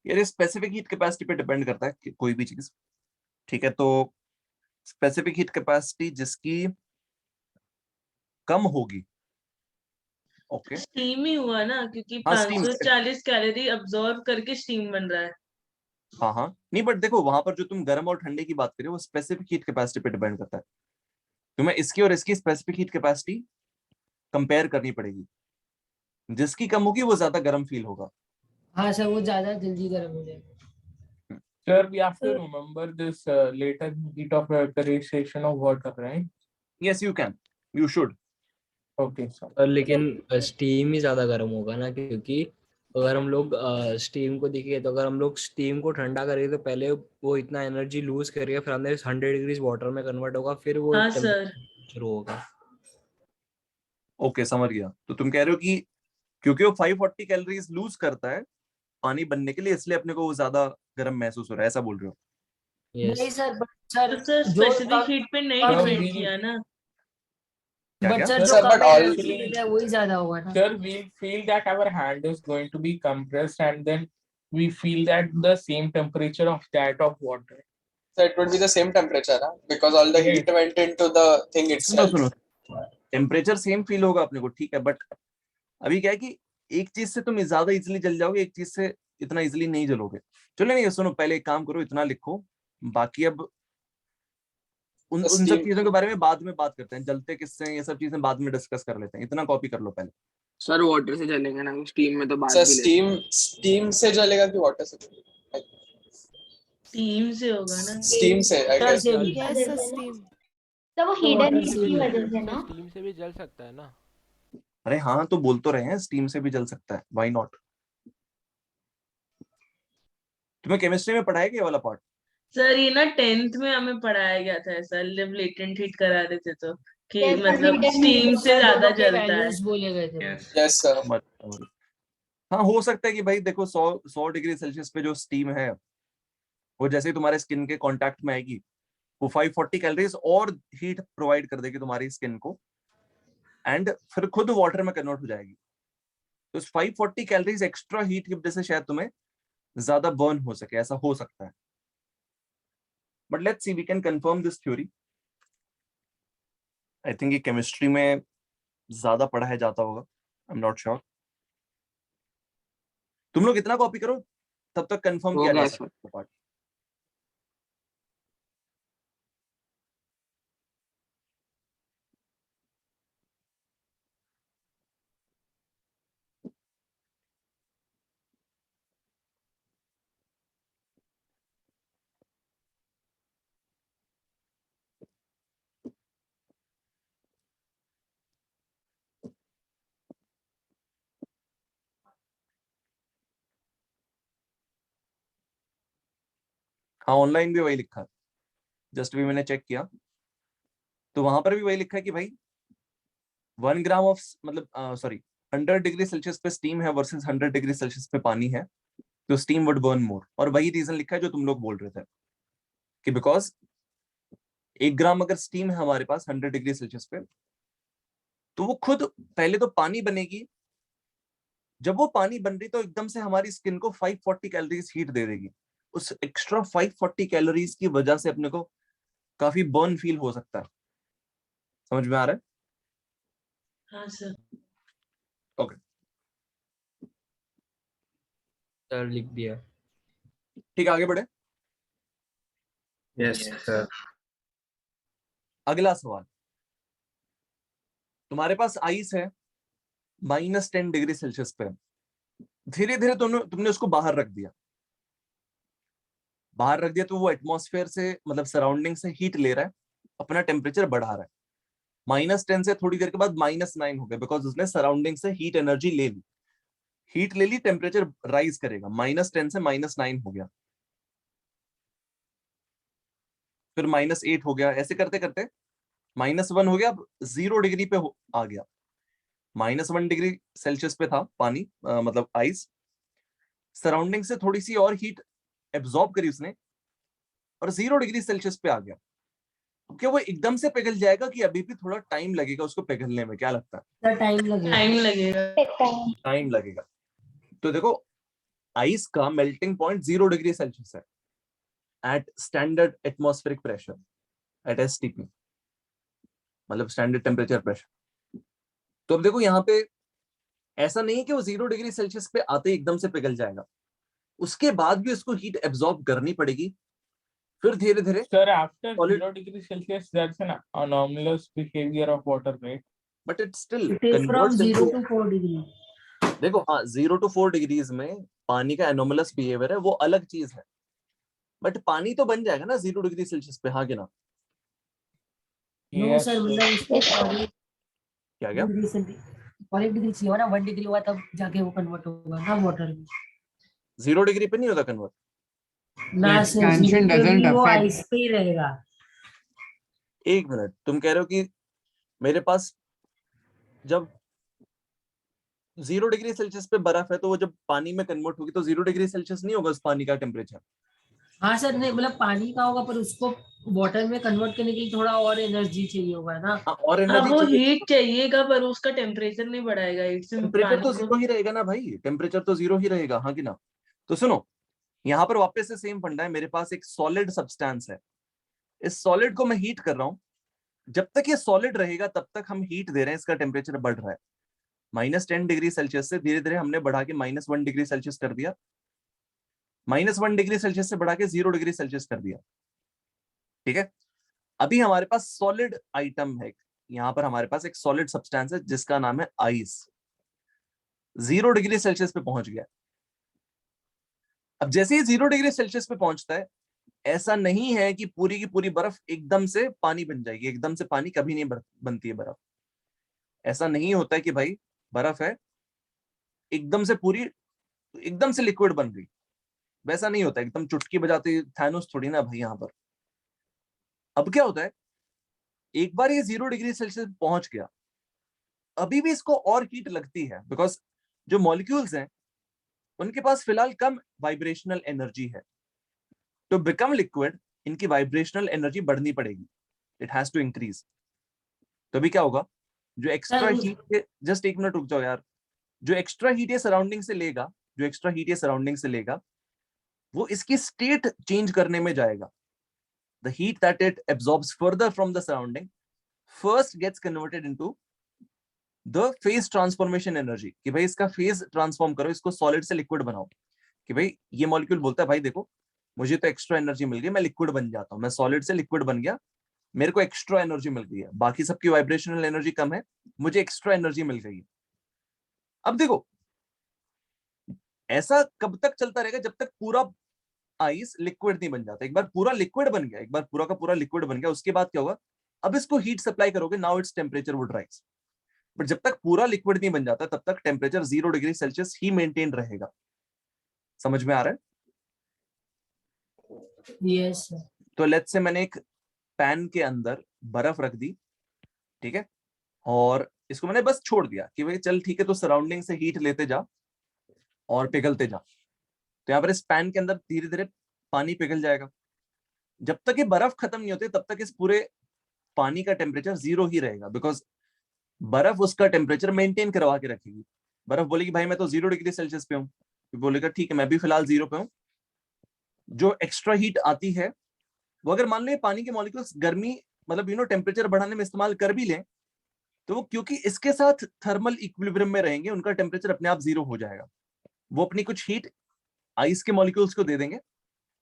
यार स्पेसिफिक हीट कैपेसिटी पे डिपेंड करता है कि कोई भी चीज, ठीक है? तो स्पेसिफिक हीट कैपेसिटी जिसकी कम होगी, ओके, स्टीम ही हुआ ना, क्योंकि हाँ स्टीम, 540 कैलोरी अब्सॉर्ब करके स्टीम बन रहा है। हाँ नहीं, बट देखो वहां पर जो तुम गर्म और ठंडे की बात करें वो स्पेसिफिक हीट कैपेसिटी पे डिपेंड करता है। तुम्हें इसकी और इसकी स्पेसिफिक हीट कैपेसिटी कंपेयर करनी पड़ेगी, जिसकी कम होगी वो ज्यादा गर्म फील होगा। हाँ सर, वो ज्यादा जल्दी गर्म हो जाएगा। Sir, we have to remember this latent heat of vaporization of water, right? Yes, you can, you should. Okay, sir. लेकिन स्टीम ही ज्यादा गर्म होगा ना, क्योंकि अगर हम लोग स्टीम को देखें तो अगर हम लोग स्टीम को ठंडा करेंगे तो पहले वो इतना एनर्जी लूज करेगा, फिर अंदर 100 डिग्री वाटर में कन्वर्ट होगा, फिर वो हाँ सर। शुरू होगा। ओके, समझ गया। तो तुम कह रहे हो कि क्योंकि वो 540 कैलोरीज लूज करता है पानी बनने के लिए, इसलिए अपने को वो ज्यादा गर्म महसूस हो रहा है, ऐसा बोल रहे हो? नहीं sir, but sir specific heat पे नहीं डिपेंड किया ना। क्या? सर Sir, but all वही ज्यादा होगा ना Sir, we feel that our hand is going to be compressed, and then we feel that the same temperature of that of water. so it would be the same temperature, huh? Because all the Yes. heat went into the thing सुनो itself. सुनो, टेम्परेचर सेम फील होगा अपने को, ठीक है, बट अभी क्या है कि एक चीज से तुम ज्यादा इजिली जल जाओगे, एक चीज से इतना इजिली नहीं जलोगे। चलो नहीं, सुनो, पहले एक काम करो, इतना लिखो, बाकी अब उन सब Steam- चीजों के बारे में बाद में बात करते हैं, जलते किससे हैं, ये सब चीजें बाद में डिस्कस कर लेते हैं। इतना कॉपी कर लो पहले। सर वाटर से जलेंगे ना, स्टीम में तो बाद Sir, भी लेते steam से जलेगा कि water से? टीम से होगा ना Steam से, I guess. Yes sir steam तो वो हिडन water हीट से की भी वजह से ना। स्टीम से भी जल सकता है ना। अरे हाँ, तो बोल तो रहे हैं स्टीम से भी जल सकता है, व्हाई नॉट। तुम्हें केमिस्ट्री में पढ़ाया गया ये वाला पार्ट? सर ये ना 10th में हमें पढ़ाया गया था ऐसा, जब लेटेंट हीट करा रहे थे तो कि Yes, sir, मतलब latent स्टीम heat से ज्यादा जलता है। वैल्यूज बोले गए थे यस Yes, sir. हाँ, हो सकता है कि भाई देखो 100 डिग्री सेल्सियस पे जो स्टीम है वो जैसे ही तुम्हारे स्किन के कांटेक्ट में आएगी, वो 540 कैलोरीज और हीट प्रोवाइड कर देगी तुम्हारी स्किन को, एंड फिर खुद वाटर में कन्वर्ट हो जाएगी। तो उस 540 कैलोरीज एक्स्ट्रा हीट की वजह से शायद तुम्हें ज्यादा बर्न हो सके, ऐसा हो सकता है। But let's see, we can confirm this theory. I think ये केमिस्ट्री में ज्यादा पढ़ाया जाता होगा, आई एम नॉट श्योर। तुम लोग इतना कॉपी करो, तब तक कंफर्म किया जा होगा सकता है पार्ट। हाँ, ऑनलाइन भी वही लिखा है, जस्ट भी मैंने चेक किया तो वहां पर भी वही लिखा है कि भाई 1 ग्राम ऑफ, मतलब सॉरी, 100 डिग्री सेल्सियस पे स्टीम है वर्सेस 100 डिग्री सेल्सियस पे पानी है, तो स्टीम वुड बर्न मोर। और वही रीजन लिखा है जो तुम लोग बोल रहे थे कि बिकॉज 1 ग्राम अगर स्टीम है हमारे पास 100 डिग्री सेल्सियस पे, तो वो खुद पहले तो पानी बनेगी, जब वो पानी बन रही तो एकदम से हमारी स्किन को 540 कैलोरीज हीट दे देगी। उस एक्स्ट्रा 540 कैलोरीज की वजह से अपने को काफी बर्न फील हो सकता है। समझ में आ रहा है? हाँ सर। ओके, सर लिख दिया। ठीक, आगे बढ़े। Yes sir. अगला सवाल, तुम्हारे पास आइस है -10 डिग्री सेल्सियस पे, धीरे धीरे तुमने उसको बाहर रख दिया। तो वो एटमॉस्फेयर से, मतलब सराउंडिंग से हीट ले रहा है, अपना टेम्परेचर बढ़ा रहा है। -10 से थोड़ी देर के बाद -9 हो गया, बिकॉज उसने सराउंडिंग से हीट एनर्जी ले ली, टेम्परेचर राइज करेगा, -10 से -9 हो गया, फिर -8 हो गया, ऐसे करते करते -1 हो गया, अब 0 डिग्री पे आ गया। -1 डिग्री सेल्सियस पे था पानी, मतलब आइस, सराउंडिंग से थोड़ी सी और हीट एब्जॉर्ब करी उसने और 0 डिग्री सेल्सियस पे आ गया। अब क्या वो एकदम से पिघल जाएगा कि अभी भी थोड़ा टाइम लगेगा उसको पिघलने में? क्या लगता है? टाइम लगेगा। टाइम लगेगा। तो देखो, आइस का मेल्टिंग पॉइंट 0 डिग्री सेल्सियस है at standard atmospheric pressure, at STP, मतलब स्टैंडर्ड टेम्परेचर प्रेशर। तो अब देखो यहाँ पे ऐसा नहीं है कि वो 0 डिग्री सेल्सियस पे आते ही एकदम से पिघल जाएगा, उसके बाद भी उसको हीट एब्जॉर्ब करनी पड़ेगी, फिर धीरे धीरे। Sir, after 0 degrees Celsius, there's an anomalous behavior of water, right? But it still It is from 0 to 4 degree. देखो, हाँ, 0 to 4 डिग्रीज में पानी का एनोमलस बिहेवियर है, वो अलग चीज है, बट पानी तो बन जाएगा ना 0 डिग्री सेल्सियस पे, हाँ कि ना? No Yes, sir, sir. मतलब उसको क्या क्या? 1 डिग्री चाहिए ना, 1 डिग्री हुआ तब जाके वो कन्वर्ट होगा ना वाटर में। 0 डिग्री पे नहीं होता कन्वर्ट। ना The सर, expansion doesn't वो affect- आइस पे ही रहेगा। एक मिनट, तुम कह रहे हो कि मेरे पास जब 0 डिग्री सेल्सियस पे बर्फ है तो वो जब पानी में कन्वर्ट होगी तो 0 डिग्री सेल्सियस नहीं होगा उस पानी का टेम्परेचर? हाँ सर, नहीं मतलब पानी का होगा पर उसको वाटर में कन्वर्ट करने के लिए थोड़ा और एनर्जी चाहिए होगा ना। हाँ, और हाँ एनर्जी वो चाहिए। हीट चाहिएगा पर उसका टेम्परेचर नहीं बढ़ाएगा, इससे टेम्परेचर पानी तो को। जीरो ही रहेगा ना भाई, टेम्परेचर तो जीरो ही रहेगा, हाँ कि ना। तो सुनो, यहाँ पर वापस से सेम फंडा है, मेरे पास एक सॉलिड सब्सटेंस है, इस सॉलिड को मैं हीट कर रहा हूँ। जब तक ये सॉलिड रहेगा तब तक हम हीट दे रहे हैं, इसका टेम्परेचर बढ़ रहा है। -10 डिग्री सेल्सियस से धीरे धीरे हमने बढ़ा के -1 डिग्री सेल्सियस कर दिया, -1 डिग्री सेल्सियस से बढ़ा के 0 डिग्री सेल्सियस कर दिया। ठीक है, अभी हमारे पास सॉलिड आइटम है, यहाँ पर हमारे पास एक सॉलिड सब्सटेंस है जिसका नाम है आइस, 0 डिग्री सेल्सियस पे पहुंच गया। अब जैसे ही 0 डिग्री सेल्सियस पे पहुंचता है, ऐसा नहीं है कि पूरी की पूरी बर्फ एकदम से पानी बन जाएगी, एकदम से पानी कभी नहीं बनती है बर्फ। ऐसा नहीं होता है कि भाई बर्फ है एकदम से पूरी एकदम से लिक्विड बन गई, वैसा नहीं होता, एकदम चुटकी बजाते थैनोस थोड़ी ना भाई यहाँ पर। अब क्या होता है, एक बार ये 0 डिग्री सेल्सियस पहुंच गया, अभी भी इसको और हीट लगती है, बिकॉज जो मॉलिक्यूल्स हैं उनके पास फिलहाल कम वाइब्रेशनल एनर्जी है। टू बिकम लिक्विड इनकी वाइब्रेशनल एनर्जी बढ़नी पड़ेगी, इट हैज टू इंक्रीज। तो अभी क्या होगा, जो एक्स्ट्रा हीट, जस्ट एक मिनट रुक जाओ यार, जो एक्स्ट्रा हीट ये सराउंडिंग से लेगा, जो एक्स्ट्रा हीट ये सराउंडिंग से लेगा, वो इसकी स्टेट चेंज करने में जाएगा। The heat that it absorbs further from the surrounding first gets converted into the phase transformation energy, कि भाई इसका फेज ट्रांसफॉर्म करो, इसको सॉलिड से लिक्विड बनाओ। कि भाई ये मॉलिक्यूल बोलता है भाई देखो मुझे तो एक्स्ट्रा एनर्जी मिल गई, मैं लिक्विड बन जाता हूँ, मैं सॉलिड से लिक्विड बन गया, मेरे को एक्स्ट्रा एनर्जी मिल गई है, बाकी सबकी वाइब्रेशनल एनर्जी कम है, मुझे एक्स्ट्रा एनर्जी मिल गई है। अब देखो ऐसा कब तक चलता रहेगा, जब तक पूरा आइस लिक्विड नहीं बन जाता। एक बार पूरा लिक्विड बन गया, एक बार पूरा का पूरा लिक्विड बन गया, उसके बाद क्या होगा, अब इसको हीट सप्लाई करोगे, now its temperature would rise. But जब तक पूरा लिक्विड नहीं बन जाता तब तक टेम्परेचर 0 डिग्री सेल्सियस ही मेंटेन रहेगा। समझ में आ रहा है? Yes sir. तो लेट्स से मैंने एक पैन के अंदर बर्फ रख दी, ठीक है, और इसको मैंने बस छोड़ दिया कि भाई चल ठीक है, तो सराउंडिंग से हीट लेते जा और पिघलते जा। तो यहाँ पर इस पैन के अंदर धीरे धीरे पानी पिघल जाएगा। जब तक ये बर्फ खत्म नहीं होती तब तक इस पूरे पानी का टेम्परेचर 0 ही रहेगा, बिकॉज बर्फ उसका टेम्परेचर मेंटेन करवा के रखेगी। बर्फ बोलेगी भाई मैं तो 0 डिग्री सेल्सियस पे हूँ, बोलेगा ठीक है मैं भी फिलहाल 0 पे हूँ। जो एक्स्ट्रा हीट आती है वो अगर मान लो पानी के मॉलिक्यूल्स गर्मी मतलब टेम्परेचर बढ़ाने में इस्तेमाल कर भी लें, तो वो क्योंकि इसके साथ थर्मल इक्विलिब्रियम में रहेंगे, उनका टेम्परेचर अपने आप 0 हो जाएगा। वो अपनी कुछ हीट आइस के मॉलिक्यूल्स को दे देंगे,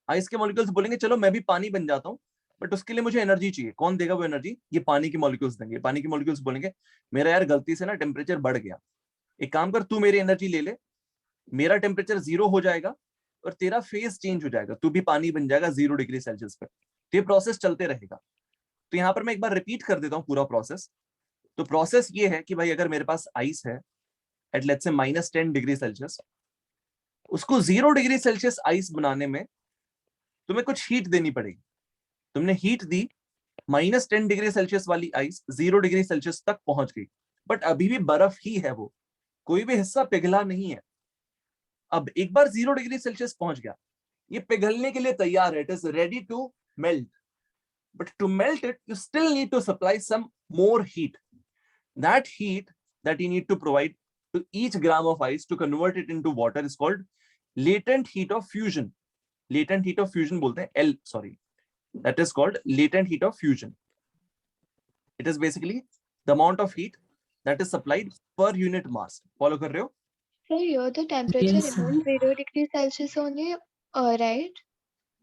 आइस के मॉलिक्यूल्स बोलेंगे चलो मैं भी पानी बन जाता हूँ, बट उसके लिए मुझे एनर्जी चाहिए। कौन देगा वो एनर्जी? ये पानी के मॉलिक्यूल्स देंगे। पानी के मॉलिक्यूल्स बोलेंगे मेरा यार गलती से ना टेम्परेचर बढ़ गया, एक काम कर तू मेरी एनर्जी ले ले, मेरा टेम्परेचर 0 हो जाएगा और तेरा फेज चेंज हो जाएगा, तू भी पानी बन जाएगा 0 डिग्री सेल्सियस पे। तो ये प्रोसेस चलते रहेगा। तो यहाँ पर मैं एक बार रिपीट कर देता हूँ पूरा प्रोसेस। तो प्रोसेस ये है कि भाई अगर मेरे पास आइस है eight let's say -10 degree Celsius, उसको 0 डिग्री सेल्सियस आइस बनाने में तुम्हें कुछ हीट देनी पड़ेगी। तुमने हीट दी, -10 डिग्री सेल्सियस वाली आइस 0 डिग्री सेल्सियस तक पहुंच गई, बट अभी भी बर्फ ही है, वो कोई भी हिस्सा पिघला नहीं है। अब एक बार 0 डिग्री सेल्सियस पहुंच गया, ये पिघलने के लिए तैयार है, it is ready to melt. But to melt it, you still need to supply some more heat. That heat that you need to provide to each gram of ice to convert it into water is called latent heat of fusion. Latent heat of fusion बोलते हैं that is called latent heat of fusion. It is basically the amount of heat that is supplied per unit mass. Follow कर रहे हो? So here the temperature Yes, sir. remains 0 degrees Celsius only, right?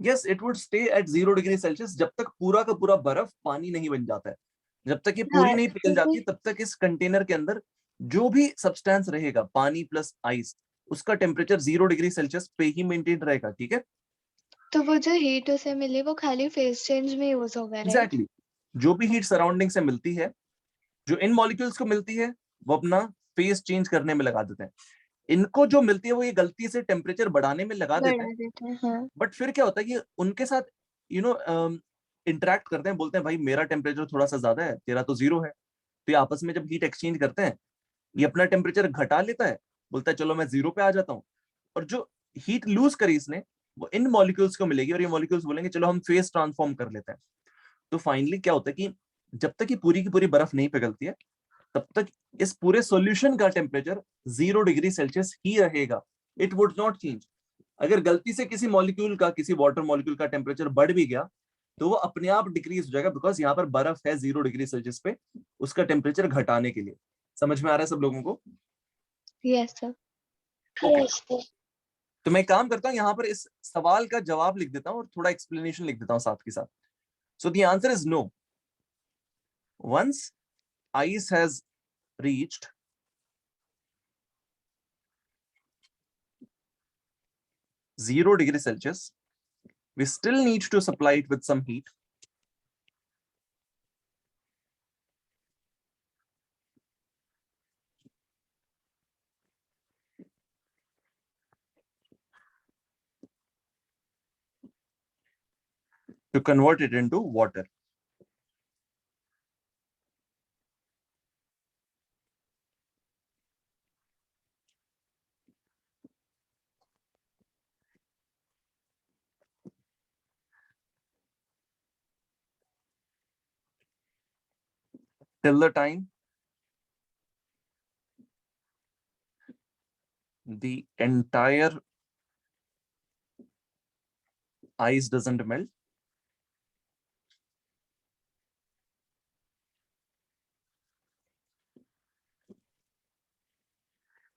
Yes, it would stay at 0 degree Celsius जब तक पूरा का पूरा बर्फ पानी नहीं बन जाता है। जब तक ये पूरी नहीं पिघल जाती तब तक इस कंटेनर के अंदर जो भी सब्सटेंस रहेगा, पानी प्लस आइस, उसका टेम्परेचर 0 डिग्री सेल्सियस पे ही मेंटेन रहेगा। ठीक है, तो वो जो हीट उसे मिली वो खाली फेज चेंज में यूज होगा, राइट? एग्जैक्टली। जो भी हीट सराउंडिंग से मिलती है, जो इन मॉलिक्यूल्स को मिलती है, वो अपना फेज चेंज करने में लगा देते हैं। इनको जो मिलती है वो ये गलती से टेम्परेचर बढ़ाने में लगा देते हैं, हाँ। बट फिर क्या होता है कि उनके साथ इंटरेक्ट करते हैं, बोलते हैं भाई मेरा टेम्परेचर थोड़ा सा ज्यादा है, तेरा तो 0 है। तो ये आपस में जब हीट एक्सचेंज करते हैं, ये अपना टेम्परेचर घटा लेता है, बोलता है चलो मैं 0 पे आ जाता हूँ, और जो हीट लूज करी इसने वो इन मॉलिक्यूल्स को मिलेगी और ये मॉलिक्यूल्स बोलेंगे चलो हम फेस ट्रांसफॉर्म कर लेते हैं। तो फाइनली क्या होता है कि जब तक ये पूरी की पूरी बर्फ नहीं पिघलती है तब तक इस पूरे सॉल्यूशन का टेम्परेचर 0 डिग्री सेल्सियस ही रहेगा, इट वुड नॉट चेंज। अगर गलती से किसी मॉलिक्यूल का, किसी वाटर मॉलिक्यूल का टेम्परेचर बढ़ भी गया तो वो अपने आप डिक्रीज हो जाएगा, बिकॉज यहाँ पर बर्फ है 0 डिग्री सेल्सियस पे उसका टेम्परेचर घटाने के लिए। समझ में आ रहा है सब लोगों को? Yes sir. Okay. तो मैं काम करता हूँ यहाँ पर इस सवाल का जवाब लिख देता हूँ और थोड़ा एक्सप्लेनेशन लिख देता हूँ साथ के साथ। So the answer is no. Once ice has reached zero degree Celsius, we still need to supply it with some heat. To convert it into water. Till the time the entire ice doesn't melt,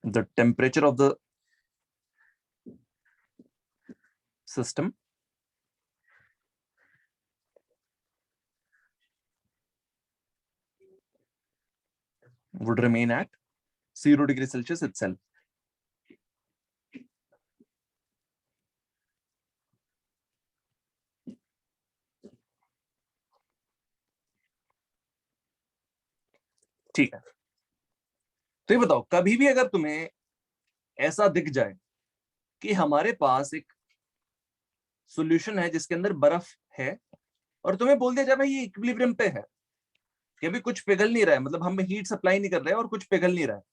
the temperature of the system would remain at 0 degree Celsius itself. ठीक है, तो ये बताओ कभी भी अगर तुम्हें ऐसा दिख जाए कि हमारे पास एक सॉल्यूशन है जिसके अंदर बर्फ है और तुम्हें बोल दिया जाए भाई ये इक्विलिब्रियम पे है, कि अभी कुछ पिघल नहीं रहा है, मतलब हम हीट सप्लाई नहीं कर रहे हैं और कुछ पिघल नहीं रहा है,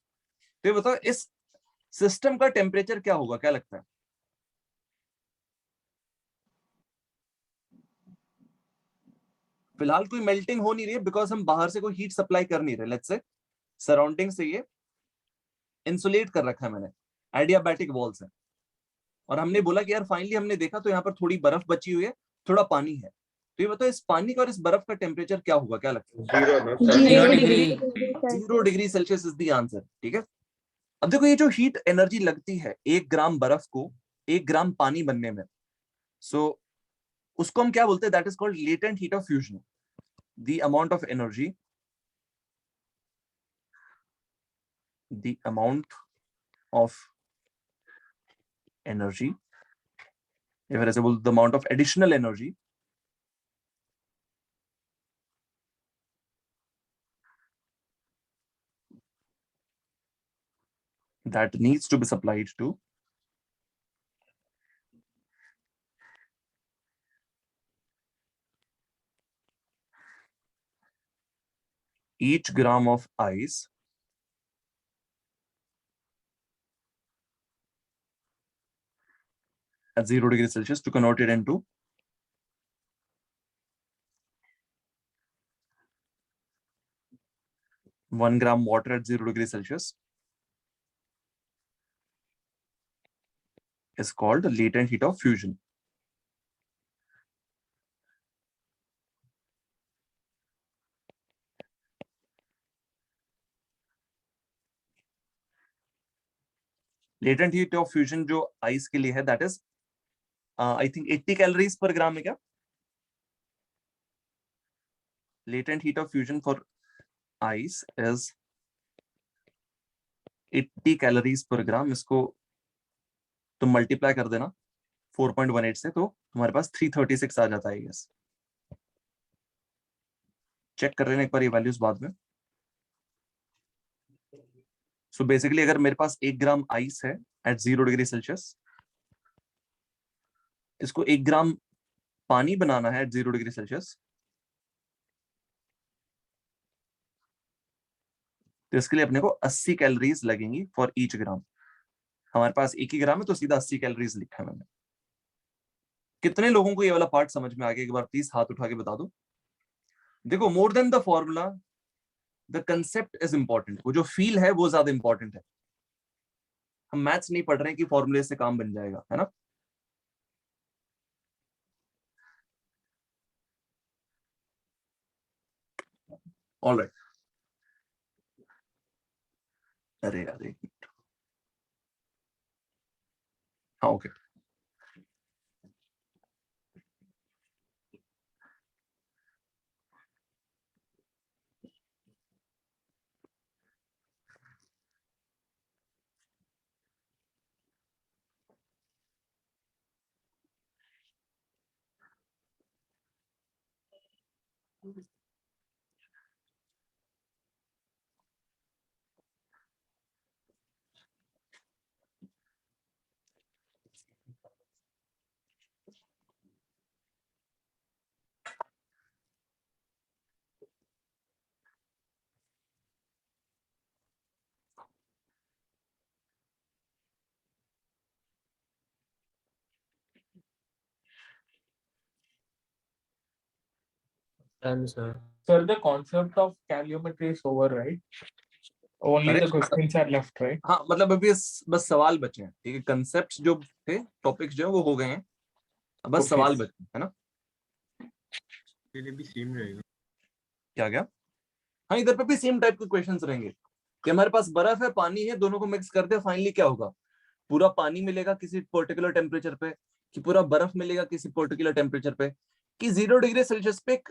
तो ये बताओ इस सिस्टम का टेम्परेचर क्या होगा, क्या लगता है? फिलहाल कोई मेल्टिंग हो नहीं रही है बिकॉज हम बाहर से कोई हीट सप्लाई कर नहीं रहे। लेट्स से सराउंडिंग से ये इंसुलेट कर रखा है मैंने, एडियाबैटिक वॉल्स है, और हमने बोला कि यार फाइनली हमने देखा तो यहाँ पर थोड़ी बर्फ बची हुई है, थोड़ा पानी है, तो ये बताओ इस पानी का और इस बर्फ का टेम्परेचर क्या होगा, क्या लगता है? 0 degree. 0 degree Celsius is the answer. ठीक है, अब देखो ये जो हीट एनर्जी लगती है 1 ग्राम बर्फ को 1 ग्राम पानी बनने में, सो उसको हम क्या बोलते हैं? That is called latent heat of fusion. The amount of energy, the amount of energy, if I say the amount of additional energy that needs to be supplied to each gram of ice at 0 degree Celsius, to convert it into 1 gram water at 0 degree Celsius, is called latent heat of fusion. Latent heat of fusion जो ice के लिए है, that is I think 80 calories per gram है क्या? Latent heat of fusion for ice is 80 calories per gram। इसको तुम मल्टीप्लाई कर देना 4.18 से, तो तुम्हारे पास 336 आ जाता है। यस, चेक कर लेना एक बार ये वैल्यूज बाद में। सो बेसिकली अगर मेरे पास 1 ग्राम आइस है एट 0 डिग्री सेल्सियस, इसको 1 ग्राम पानी बनाना है एट 0 डिग्री सेल्सियस, तो इसके लिए अपने को 80 कैलोरीज लगेंगी फॉर ईच ग्राम। हमारे पास 1 ही ग्राम है तो सीधा 80 कैलोरीज लिखा है मैंने। कितने लोगों को ये वाला पार्ट समझ में आ गया? एक बार प्लीज हाथ उठा के बता दो। देखो, more than the formula the concept is important. वो जो फील है वो ज्यादा इंपॉर्टेंट है। हम मैथ्स नहीं पढ़ रहे हैं कि फॉर्मूले से काम बन जाएगा, है ना? ऑलराइट। अरे यार एक मिनट। हाँ okay. Done, sir. Sir, the concept of calorimetry is over, right? Only अरे the questions are left, right? हाँ, मतलब अभी बस सवाल बचे हैं, ठीक है? कंसेप्ट जो थे, टॉपिक्स जो है वो हो गए हैं, अब बस Okay. सवाल बचे हैं, है ना? भी सेम रहेगा। क्या क्या? हाँ, इधर पे भी सेम टाइप के क्वेश्चंस रहेंगे कि हमारे पास बर्फ है, पानी है, दोनों को मिक्स कर दे, फाइनली क्या होगा? पूरा पानी मिलेगा किसी पर्टिकुलर टेम्परेचर पे, कि पूरा बर्फ मिलेगा किसी पर्टिकुलर टेम्परेचर पे, कि 0 डिग्री सेल्सियस पे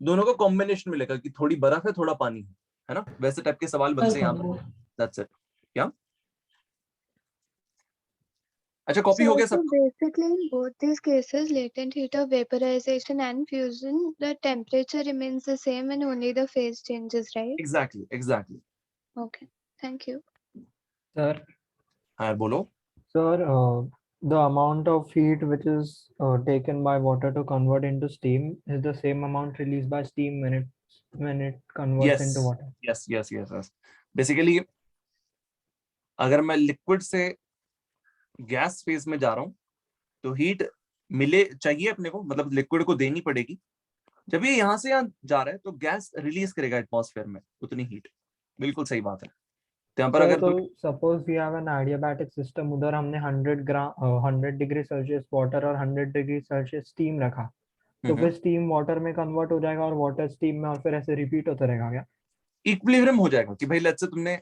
दोनों का कॉम्बिनेशन मिलेगा, कि थोड़ी बर्फ है थोड़ा पानी है ना? वैसे टाइप के सवाल बनते हैं यहाँ पर। That's it. क्या? अच्छा, कॉपी हो गया So सब? basically in both these cases, latent heat of vaporization and fusion, the temperature remains the same and only the phase changes, right? Exactly. Okay, thank you. Sir, हाँ बोलो। sir, the amount of heat which is taken by water to convert into steam is the same amount released by steam when it converts into water. Yes. Basically अगर मैं लिक्विड से गैस फेज में जा रहा हूं तो हीट मिले चाहिए अपने को, मतलब लिक्विड को देनी पड़ेगी। जब ये यहाँ से यहाँ जा रहा है तो गैस रिलीज करेगा एटमॉस्फेयर में उतनी हीट। बिल्कुल सही बात है। तो यहाँ पर अगर तो suppose we have an adiabatic system, उधर हमने 100 डिग्री सेल्सियस वाटर और 100 डिग्री सेल्सियस स्टीम रखा, तो फिर स्टीम वाटर में कन्वर्ट हो जाएगा और वाटर स्टीम में, और फिर ऐसे रिपीट होता रहेगा क्या? इक्विलिब्रियम हो जाएगा कि भाई लेट्स से तुमने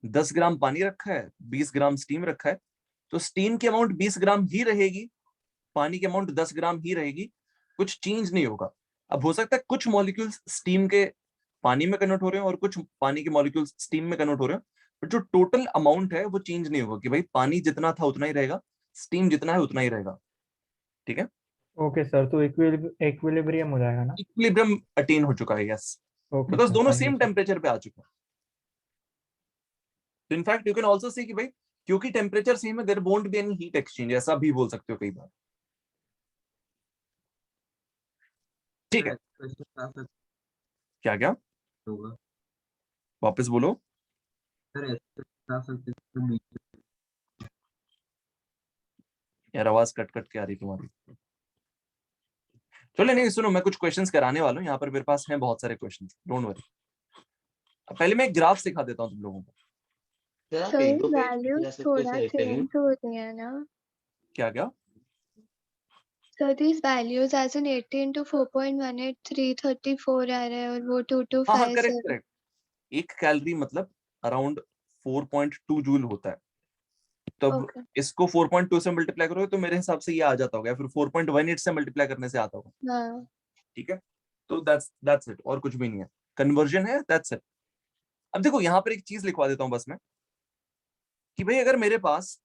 10 ग्राम पानी रखा है, 20 ग्राम स्टीम रखा है, तो स्टीम की अमाउंट 20 ग्राम ही रहेगी, पानी की अमाउंट 10 ग्राम ही रहेगी, कुछ चेंज नहीं होगा। अब हो सकता है कुछ मॉलिक्यूल्स स्टीम के पानी में कन्वर्ट हो रहे हैं और कुछ पानी के मॉलिक्यूल्स स्टीम में कन्वर्ट हो रहे हैं, बट जो टोटल अमाउंट है वो चेंज नहीं होगा, कि भाई पानी जितना था उतना ही रहेगा, स्टीम जितना है उतना ही रहेगा। ठीक है? ओके सर, तो इक्विलिब्रियम हो जाएगा ना? इक्विलिब्रियम अटेन हो चुका है, यस, ओके बिकॉज सर, दोनों thank you, same sir. Temperature पे आ चुके हैं। तो in fact you can also see कि भाई क्योंकि टेम्परेचर सेम है, there won't be any heat exchange, ऐसा भी बोल सकते हो कई बार। ठीक है? क्या क्या? होगा वापस बोलो। सर, यार आवाज कट कट के आ रही तुम्हारी। चलो नहीं, सुनो, मैं कुछ क्वेश्चंस कराने वाला हूँ यहाँ पर, मेरे पास हैं बहुत सारे क्वेश्चंस, डोंट वरी। पहले मैं एक ग्राफ सिखा देता हूँ तुम लोगों को। सर वैल्यूज थोड़ा चेंज हो रही है ना? क्या क्या? So these values as in 80 into 4.18 334 आ रहा है और वो 2257। हाँ, करेक्ट। एक कैलोरी मतलब अराउंड 4.2 जूल होता है। तो अब इसको 4.2 से मल्टीप्लाई करोगे तो मेरे हिसाब से ये आ जाता होगा, फिर 4.18 से मल्टीप्लाई करने से आता होगा। हाँ। ठीक है? तो दैट्स इट, और कुछ भी नहीं है, कन्वर्जन है, दैट्स इट। अब देखो यहाँ पर एक चीज लिखवा देता हूँ बस मैं, कि भाई अगर मेरे पास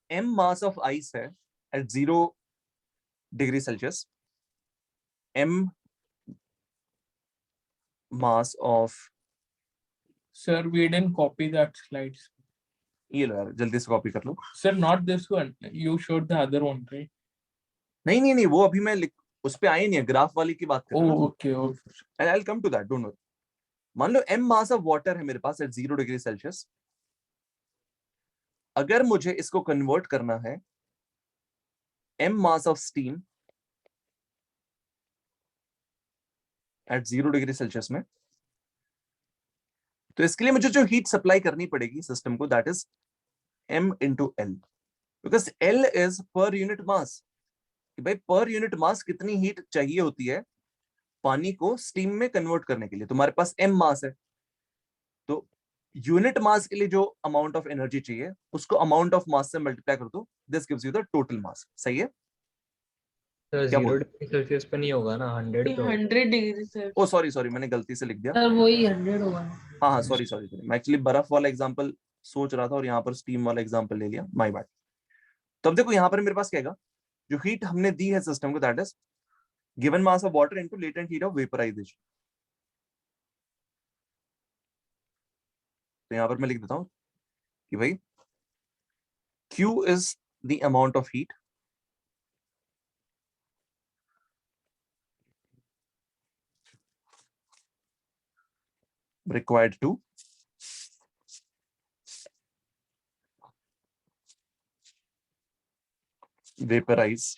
m मास ऑफ आइस है at 0 degree Celsius, m mass of, Sir, we didn't copy that slides. ये लो यार जल्दी से कॉपी कर लो। Sir, not this one. You showed the other one, right? नहीं, वो अभी मैं उस पे आए नहीं है, ग्राफ वाली की बात कर रहा हूँ। Okay. I will come to that, don't worry. मान लो m मास ऑफ वाटर है मेरे पास एट 0 डिग्री सेल्सियस। अगर मुझे इसको कन्वर्ट करना है m mass of steam at 0 degree Celsius में, तो इसके लिए मुझे जो हीट सप्लाई करनी पड़ेगी सिस्टम को, that is m into L, because L is per unit mass. भाई पर यूनिट मास कितनी हीट चाहिए होती है पानी को स्टीम में कन्वर्ट करने के लिए? तुम्हारे पास m मास है, तो यूनिट मास के लिए जो अमाउंट ऑफ एनर्जी चाहिए उसको अमाउंट ऑफ मास से मल्टीप्लाई कर दो, this gives you the total mass. सही है? सर क्या 0 बोल डिग्री सेल्सियस पे नहीं होगा ना, 100 पे होगा। 100 डिग्री सेल्सियस। ओ सॉरी मैंने गलती से लिख दिया। सर वही 100 होगा। हाँ सॉरी मैं एक्चुअली बर्फ वाला एग्जांपल सोच रहा था और यहाँ पर स्टीम वाला एग्जांपल ले लिया, माय बैड। तो अब देखो यहाँ पर मेरे पास क्या है, जो हीट हमने दी है सिस्टम को, that is given mass of water into latent heat of vaporization. तो यहाँ पर मैं लिख देता हूँ कि भाई Q is the amount of heat required to vaporize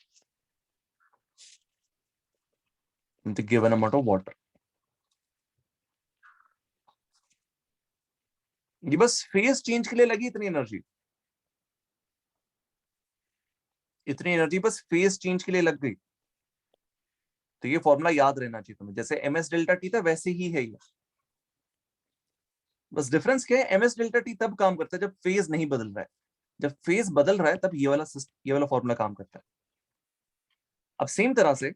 the given amount of water। ये बस फेज चेंज के लिए लगी इतनी एनर्जी, बस फेज चेंज के लिए लग गई। तो ये फॉर्मूला याद रहना चाहिए तुम्हें, जैसे ms डेल्टा टी था वैसे ही है ये। बस डिफरेंस क्या है, ms डेल्टा टी तब काम करता है जब फेज नहीं बदल रहा है, जब फेज बदल रहा है तब ये वाला फॉर्मूला काम करता है। अब सेम तरह से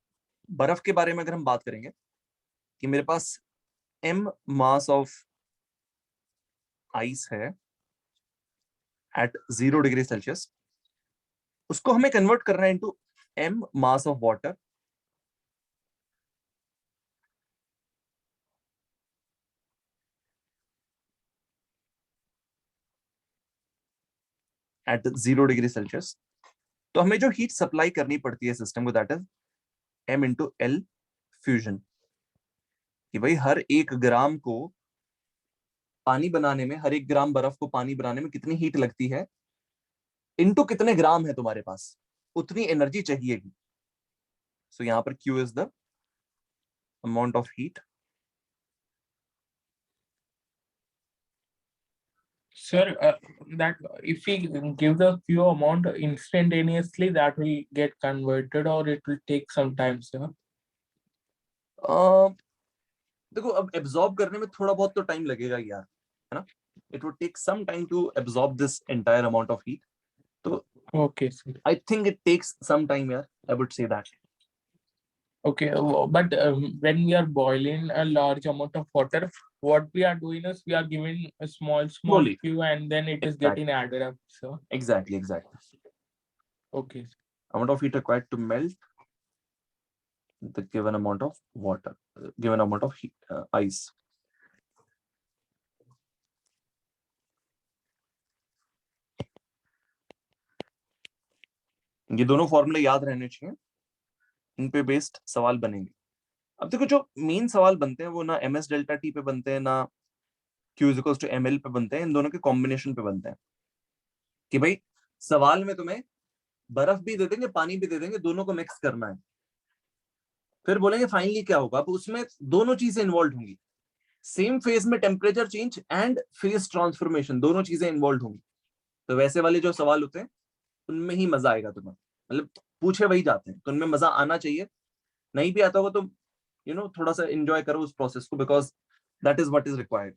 बर्फ के बारे में अगर हम बात करेंगे कि मेरे पास m मास ऑफ आइस है एट 0 डिग्री सेल्सियस, उसको हमें कन्वर्ट करना है into m mass of water at 0 degree Celsius. तो हमें जो हीट सप्लाई करनी पड़ती है सिस्टम को, that is m into L fusion. कि भाई हर 1 ग्राम को पानी बनाने में, हर 1 ग्राम बर्फ को पानी बनाने में कितनी हीट लगती है, इनटू कितने ग्राम है तुम्हारे पास, उतनी एनर्जी चाहिएगी। सो यहां पर Q is the amount of heat. Sir, that if we give the Q amount instantaneously, that will get converted, or it will take some time, sir? देखो अब एब्जॉर्ब करने में थोड़ा बहुत तो टाइम लगेगा यार, है ना? It would take some time to absorb this entire amount of heat. तो Okay, sir. I think it takes some time यार, I would say that. Okay, but when we are boiling a large amount of water, what we are doing is we are giving a small Slowly. Q, and then it is Exactly. getting added up, sir. Exactly. Okay. Amount of heat required to melt the given amount of water, given amount of heat, ice. ये दोनों फॉर्मूले याद रहने चाहिए, इन पे बेस्ड सवाल बनेंगे। अब देखो जो मेन सवाल बनते हैं वो ना ms डेल्टा टी पे बनते हैं, ना Q is equals to ml पे बनते हैं, इन दोनों के कॉम्बिनेशन पे बनते हैं। कि भाई सवाल में तुम्हें बर्फ भी दे देंगे, पानी भी दे देंगे, दोनों को मिक्स करना है, फिर बोलेंगे फाइनली क्या होगा। अब उसमें दोनों चीजें इन्वॉल्व होंगी, सेम फेज में temperature change and phase transformation, दोनों चीजें इन्वॉल्व होंगी। तो वैसे वाले जो सवाल होते हैं उनमें ही मजा आएगा तुम्हें, मतलब पूछे वही जाते हैं, तो उनमें मजा आना चाहिए। नहीं भी आता होगा तो थोड़ा सा एंजॉय करो उस प्रोसेस को, because that is what is required.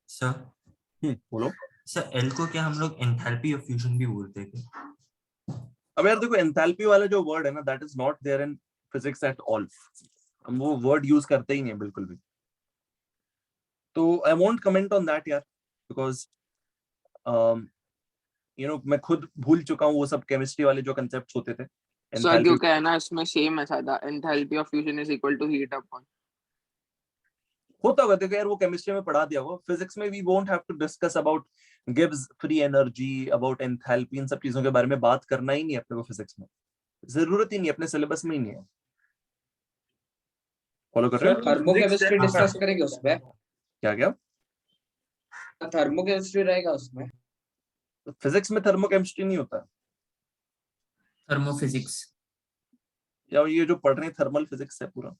Sir बोलो सर, एल को क्या हम लोग एंथैल्पी ऑफ फ्यूजन भी बोलते हैं क्या? अब यार देखो एंथैल्पी वाला जो वर्ड है ना, that is not there in physics at all. हम वो वर्ड यूज करते ही नहीं है बिल्कुल भी, तो I won't comment on that यार, बिकॉज मैं खुद भूल चुका हूँ वो सब केमिस्ट्री वाले जो कंसेप्ट्स होते थे। सर क्यों कहना इसमें सेम है सादा, enthalpy of fusion is equal to heat upon. होता होगा, देखो यार वो केमिस्ट्री में पढ़ा दिया हुआ, फिजिक्स में we won't have to discuss about गिव्स फ्री एनर्जी, अबाउट एंथैल्पी, इन सब चीजों के बारे में बात करना ही नहीं अपने को फिजिक्स में, जरूरत ही नहीं, अपने सिलेबस में ही नहीं है। फॉलो कर रहे हो? थर्मोकेमिस्ट्री डिस्कस करेंगे उस पे। क्या थर्मोकेमिस्ट्री रहेगा उसमें। फिजिक्स में थर्मोकेमिस्ट्री नहीं होता है, थर्मोफिजिक्स। या ये जो पढ़ रहे हैं थर्मल फिजिक्स है पूरा।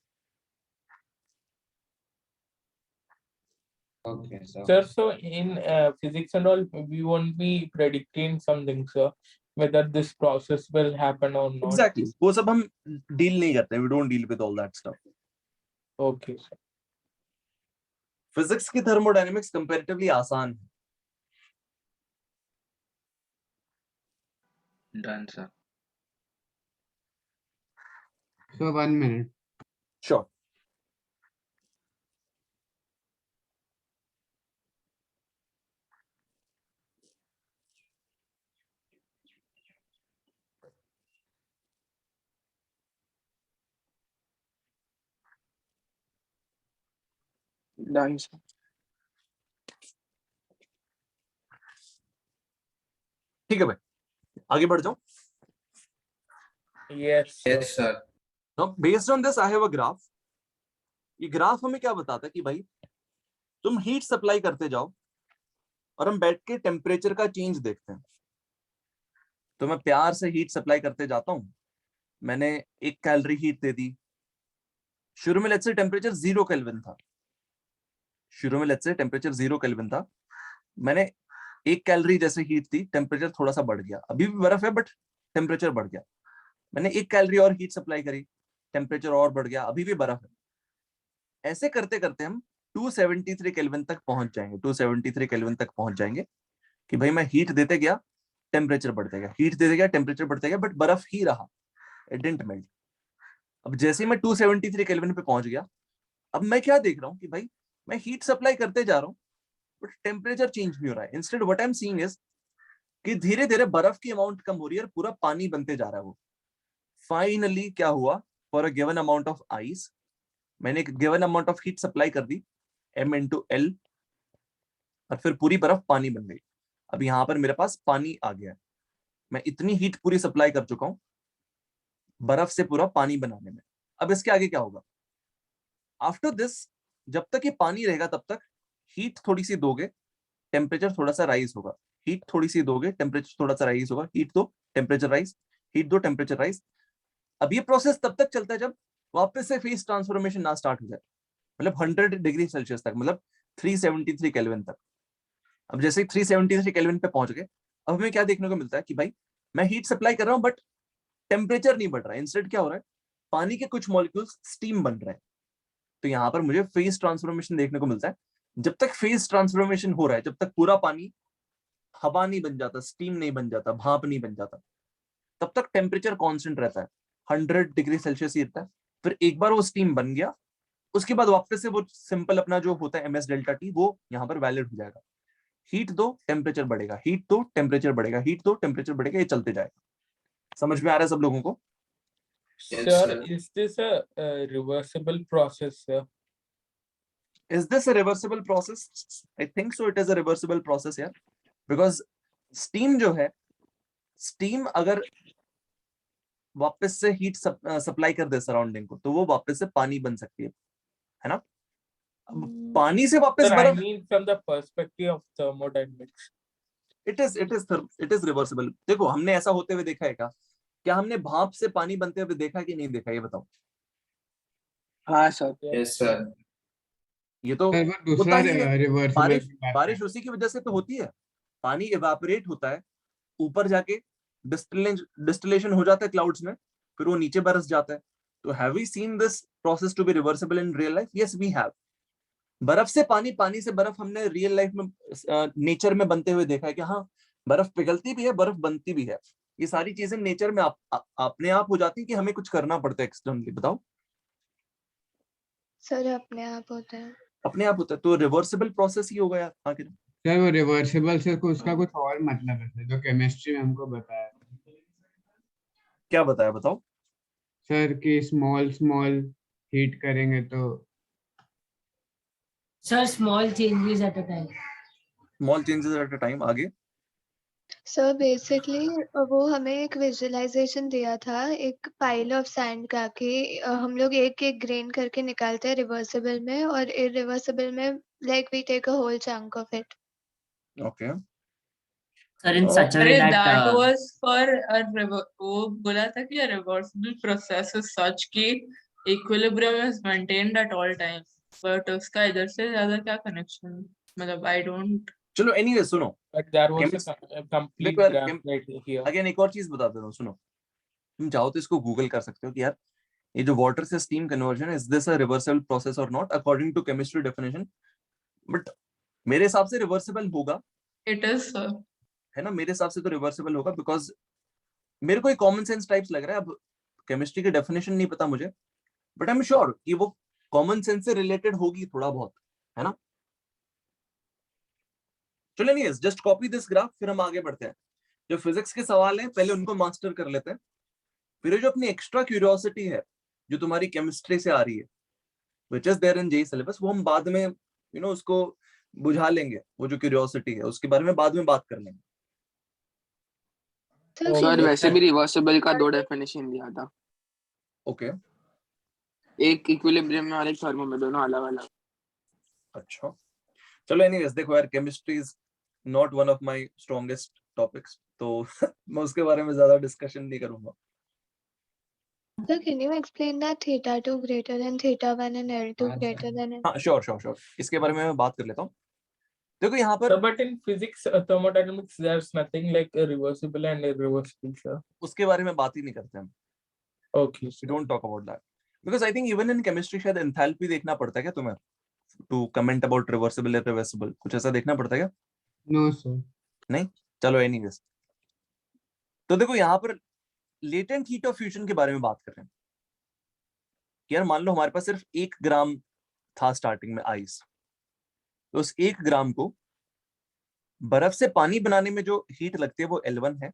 Okay, so Sir, so in physics and all, we won't be predicting something, sir, whether this process will happen or not. Exactly वो सब हम डील नहीं करते, we don't deal with all that stuff. Okay, sir. Physics की थर्मोडायनेमिक्स कंपैरेटिवली आसान है। Done, sir. So 1 minute. Sure. Done, sir. ठीक है भाई, आगे बढ़ जाओ। Yes, sir. yes sir. Now based on this I have a graph। ये ग्राफ हमें क्या बताता है कि भाई तुम हीट सप्लाई करते जाओ और हम बैठ के टेम्परेचर का चेंज देखते हैं। तो मैं प्यार से हीट सप्लाई करते जाता हूं, मैंने 1 कैलोरी हीट दे दी। शुरू में लेट्स से टेम्परेचर 0 केल्विन था, शुरू में लेट्स से टेम्परेचर 0 केल्विन था, मैंने 1 कैलोरी जैसे हीट दी, टेम्परेचर थोड़ा सा बढ़ गया, अभी भी बर्फ है बट टेम्परेचर बढ़ गया। मैंने 1 कैलोरी और हीट सप्लाई करी, टेम्परेचर और बढ़ गया, अभी भी बर्फ है। ऐसे करते करते हम 273 केल्विन तक पहुंच जाएंगे, 273 केल्विन तक पहुंच जाएंगे कि भाई मैं हीट देते गया, टेम्परेचर बढ़ते गया, हीट देते गया, टेम्परेचर बढ़ते गया, बट बर्फ ही रहा, इट डिडंट मेल्ट। अब जैसे ही मैं 273 केल्विन पे पहुंच गया, अब मैं क्या देख रहा हूँ कि भाई मैं हीट सप्लाई करते जा रहा हूँ बट टेम्परेचर चेंज नहीं हो रहा है। Instead what I am seeing is कि धीरे धीरे बर्फ की अमाउंट कम हो रही है और पूरा पानी बनते जा रहा है। वो फाइनली क्या हुआ, for a given amount of ice मैंने एक given amount of heat supply कर दी, m into L, और फिर पूरी बर्फ पानी बन गई। अब यहाँ पर मेरे पास पानी आ गया है, मैं इतनी हीट पूरी सप्लाई कर चुका हूं बर्फ से पूरा पानी बनाने में। अब इसके आगे क्या होगा, आफ्टर दिस जब तक ये पानी रहेगा तब तक हीट थोड़ी सी दोगे, टेम्परेचर थोड़ा सा राइज होगा, हीट थोड़ी सी दोगे, टेम्परेचर थोड़ा सा राइज होगा, हीट दो, टेम्परेचर राइज, हीट दो, टेम्परेचर राइज। अब ये प्रोसेस तब तक चलता है जब वापस से फेज ट्रांसफॉर्मेशन ना स्टार्ट हो जाए, मतलब 100 डिग्री सेल्सियस तक, मतलब 373 केल्विन तक। अब जैसे 373 केल्विन पे पहुंच गए, अब हमें क्या देखने को मिलता है कि भाई मैं हीट सप्लाई कर रहा हूं बट टेम्परेचर नहीं बढ़ रहा है, इंस्टेड क्या हो रहा है, पानी के कुछ मॉलिक्यूल्स स्टीम बन रहे हैं। तो यहाँ पर मुझे फेज ट्रांसफॉर्मेशन देखने को मिलता है। जब तक फेज ट्रांसफॉर्मेशन हो रहा है, जब तक पूरा पानी हवा नहीं बन जाता, स्टीम नहीं बन जाता, भाप नहीं बन जाता, तब तक टेम्परेचर कांस्टेंट रहता है, 100 डिग्री सेल्सियस ही रहता है। फिर एक बार वो स्टीम बन गया, उसके बाद वापस से वो सिंपल अपना जो होता है ms डेल्टा टी, वो यहाँ पर वैलिड हो जाएगा। हीट दो, टेम्परेचर बढ़ेगा, हीट दो, टेम्परेचर बढ़ेगा, हीट दो, टेम्परेचर बढ़ेगा, ये चलते जाएगा। समझ में आ रहा है सब लोगों को? Sir, is this a reversible process, sir? Is this a reversible process? I think so. It is a reversible process, yeah. Because steam जो है, steam अगर वापस से हीट सप्लाई कर दे सराउंडिंग को, तो वो वापस से पानी बन सकती है ना? पानी से वापस Sir, I बर्फ, mean from the perspective of thermodynamics. it is reversible। देखो हमने ऐसा होते हुए देखा है क्या हमने भाप से पानी बनते हुए देखा कि नहीं देखा, ये बताओ। हाँ सर। yes sir। ये तो सर, वो होता दूसरा ही है, रिवर्सिबल बारिश उसी की वजह से तो होती है, पानी इवेपोरेट होता है, ऊपर जाके डिस्टिलेशन हो जाता है क्लाउड्स में, फिर वो नीचे बरस जाता है। तो have we seen this process to be reversible in real life? Yes we have. बर्फ से पानी, पानी से बर्फ हमने रियल लाइफ में नेचर में बनते हुए देखा है कि हाँ बर्फ पिघलती भी है, बर्फ बनती भी है। ये सारी चीजें नेचर में अपने आप हो जाती है कि हमें कुछ करना पड़ता है एक्सटर्नली। बताओ। सर अपने आप होता है, अपने आप होता है, तो रिवर्सिबल प्रोसेस ही होगा यार आखिर। सर वो रिवर्सिबल से उसका कुछ और मतलब है जो केमिस्ट्री में हमको बताया। क्या बताया बताओ। सर कि स्मॉल हीट करेंगे तो sir small changes at a time. Small changes at a time, आगे। सर बेसिकली वो हमें एक विजुअलाइजेशन दिया था, एक पाइल ऑफ सैंड का, कि हम लोग एक एक ग्रेन करके निकालते हैं रिवर्सिबल में, और इरिवर्सिबल में like we take a whole chunk of it. Okay. Sir, in such a अरे way that that was for a वो बोला था कि a reversible process is such कि equilibrium is maintained at all times, but उसका इधर से ज्यादा क्या connection, मतलब I don't. चलो anyway सुनो, But there was Chemist- a complete देखो यार, graph right here. अगेन एक और चीज बता देता हूँ, सुनो, तुम चाहो तो इसको गूगल कर सकते हो कि यार ये जो वाटर से स्टीम कन्वर्जन है, is this a reversible process और not according to chemistry definition, but मेरे हिसाब से रिवर्सिबल होगा, It is sir. है ना, मेरे हिसाब से तो रिवर्सिबल होगा, बिकॉज मेरे को एक कॉमन सेंस टाइप्स लग रहा है, अब केमिस्ट्री की डेफिनेशन नहीं पता मुझे, बट आई एम श्योर कि वो कॉमन सेंस से रिलेटेड होगी थोड़ा बहुत, है ना। चलो नहीं, जस्ट कॉपी दिस ग्राफ, फिर हम आगे बढ़ते हैं। जो फिजिक्स के सवाल हैं पहले उनको मास्टर कर लेते हैं, फिर जो अपनी एक्स्ट्रा क्यूरियोसिटी है जो तुम्हारी केमिस्ट्री से आ रही है, which is there in JEE syllabus, वो हम बाद में उसको बुझा लेंगे, वो जो क्यूरियोसिटी है उसके बारे में बाद में बात कर लेंगे। सर वैसे भी रिवर्सिबल का 2 डेफिनेशन दिया था, ओके, एक इक्विलिब्रियम में और एक थर्मो में, दोनों अलग अलग। अच्छा चलो एनीवेज, देखो यार chemistry is not one of my strongest topics, तो मैं उसके बारे में ज्यादा डिस्कशन नहीं करूंगा। Sir, can you explain that theta 2 greater than theta 1 and L2 greater than L2? हाँ श्योर, इसके बारे में मैं बात कर लेता हूँ। देखो यहाँ पर So, but in physics, thermodynamics, there's nothing like a reversible and irreversible, sir. उसके बारे में बात ही नहीं करते हम। Okay. We don't talk about that because I think even in chemistry शायद enthalpy देखना पड़ता है क्या तुम्हें to comment about reversible irreversible, कुछ ऐसा देखना पड़ता है क्या? No sir. नहीं, चलो एनीवेज, तो देखो यहाँ पर लेटेंट हीट ऑफ फ्यूजन के बारे में बात कर रहे हैं। यार मान लो हमारे पास सिर्फ 1 ग्राम था स्टार्टिंग में आइस, तो उस 1 ग्राम को बर्फ से पानी बनाने में जो हीट लगती है वो L1 है,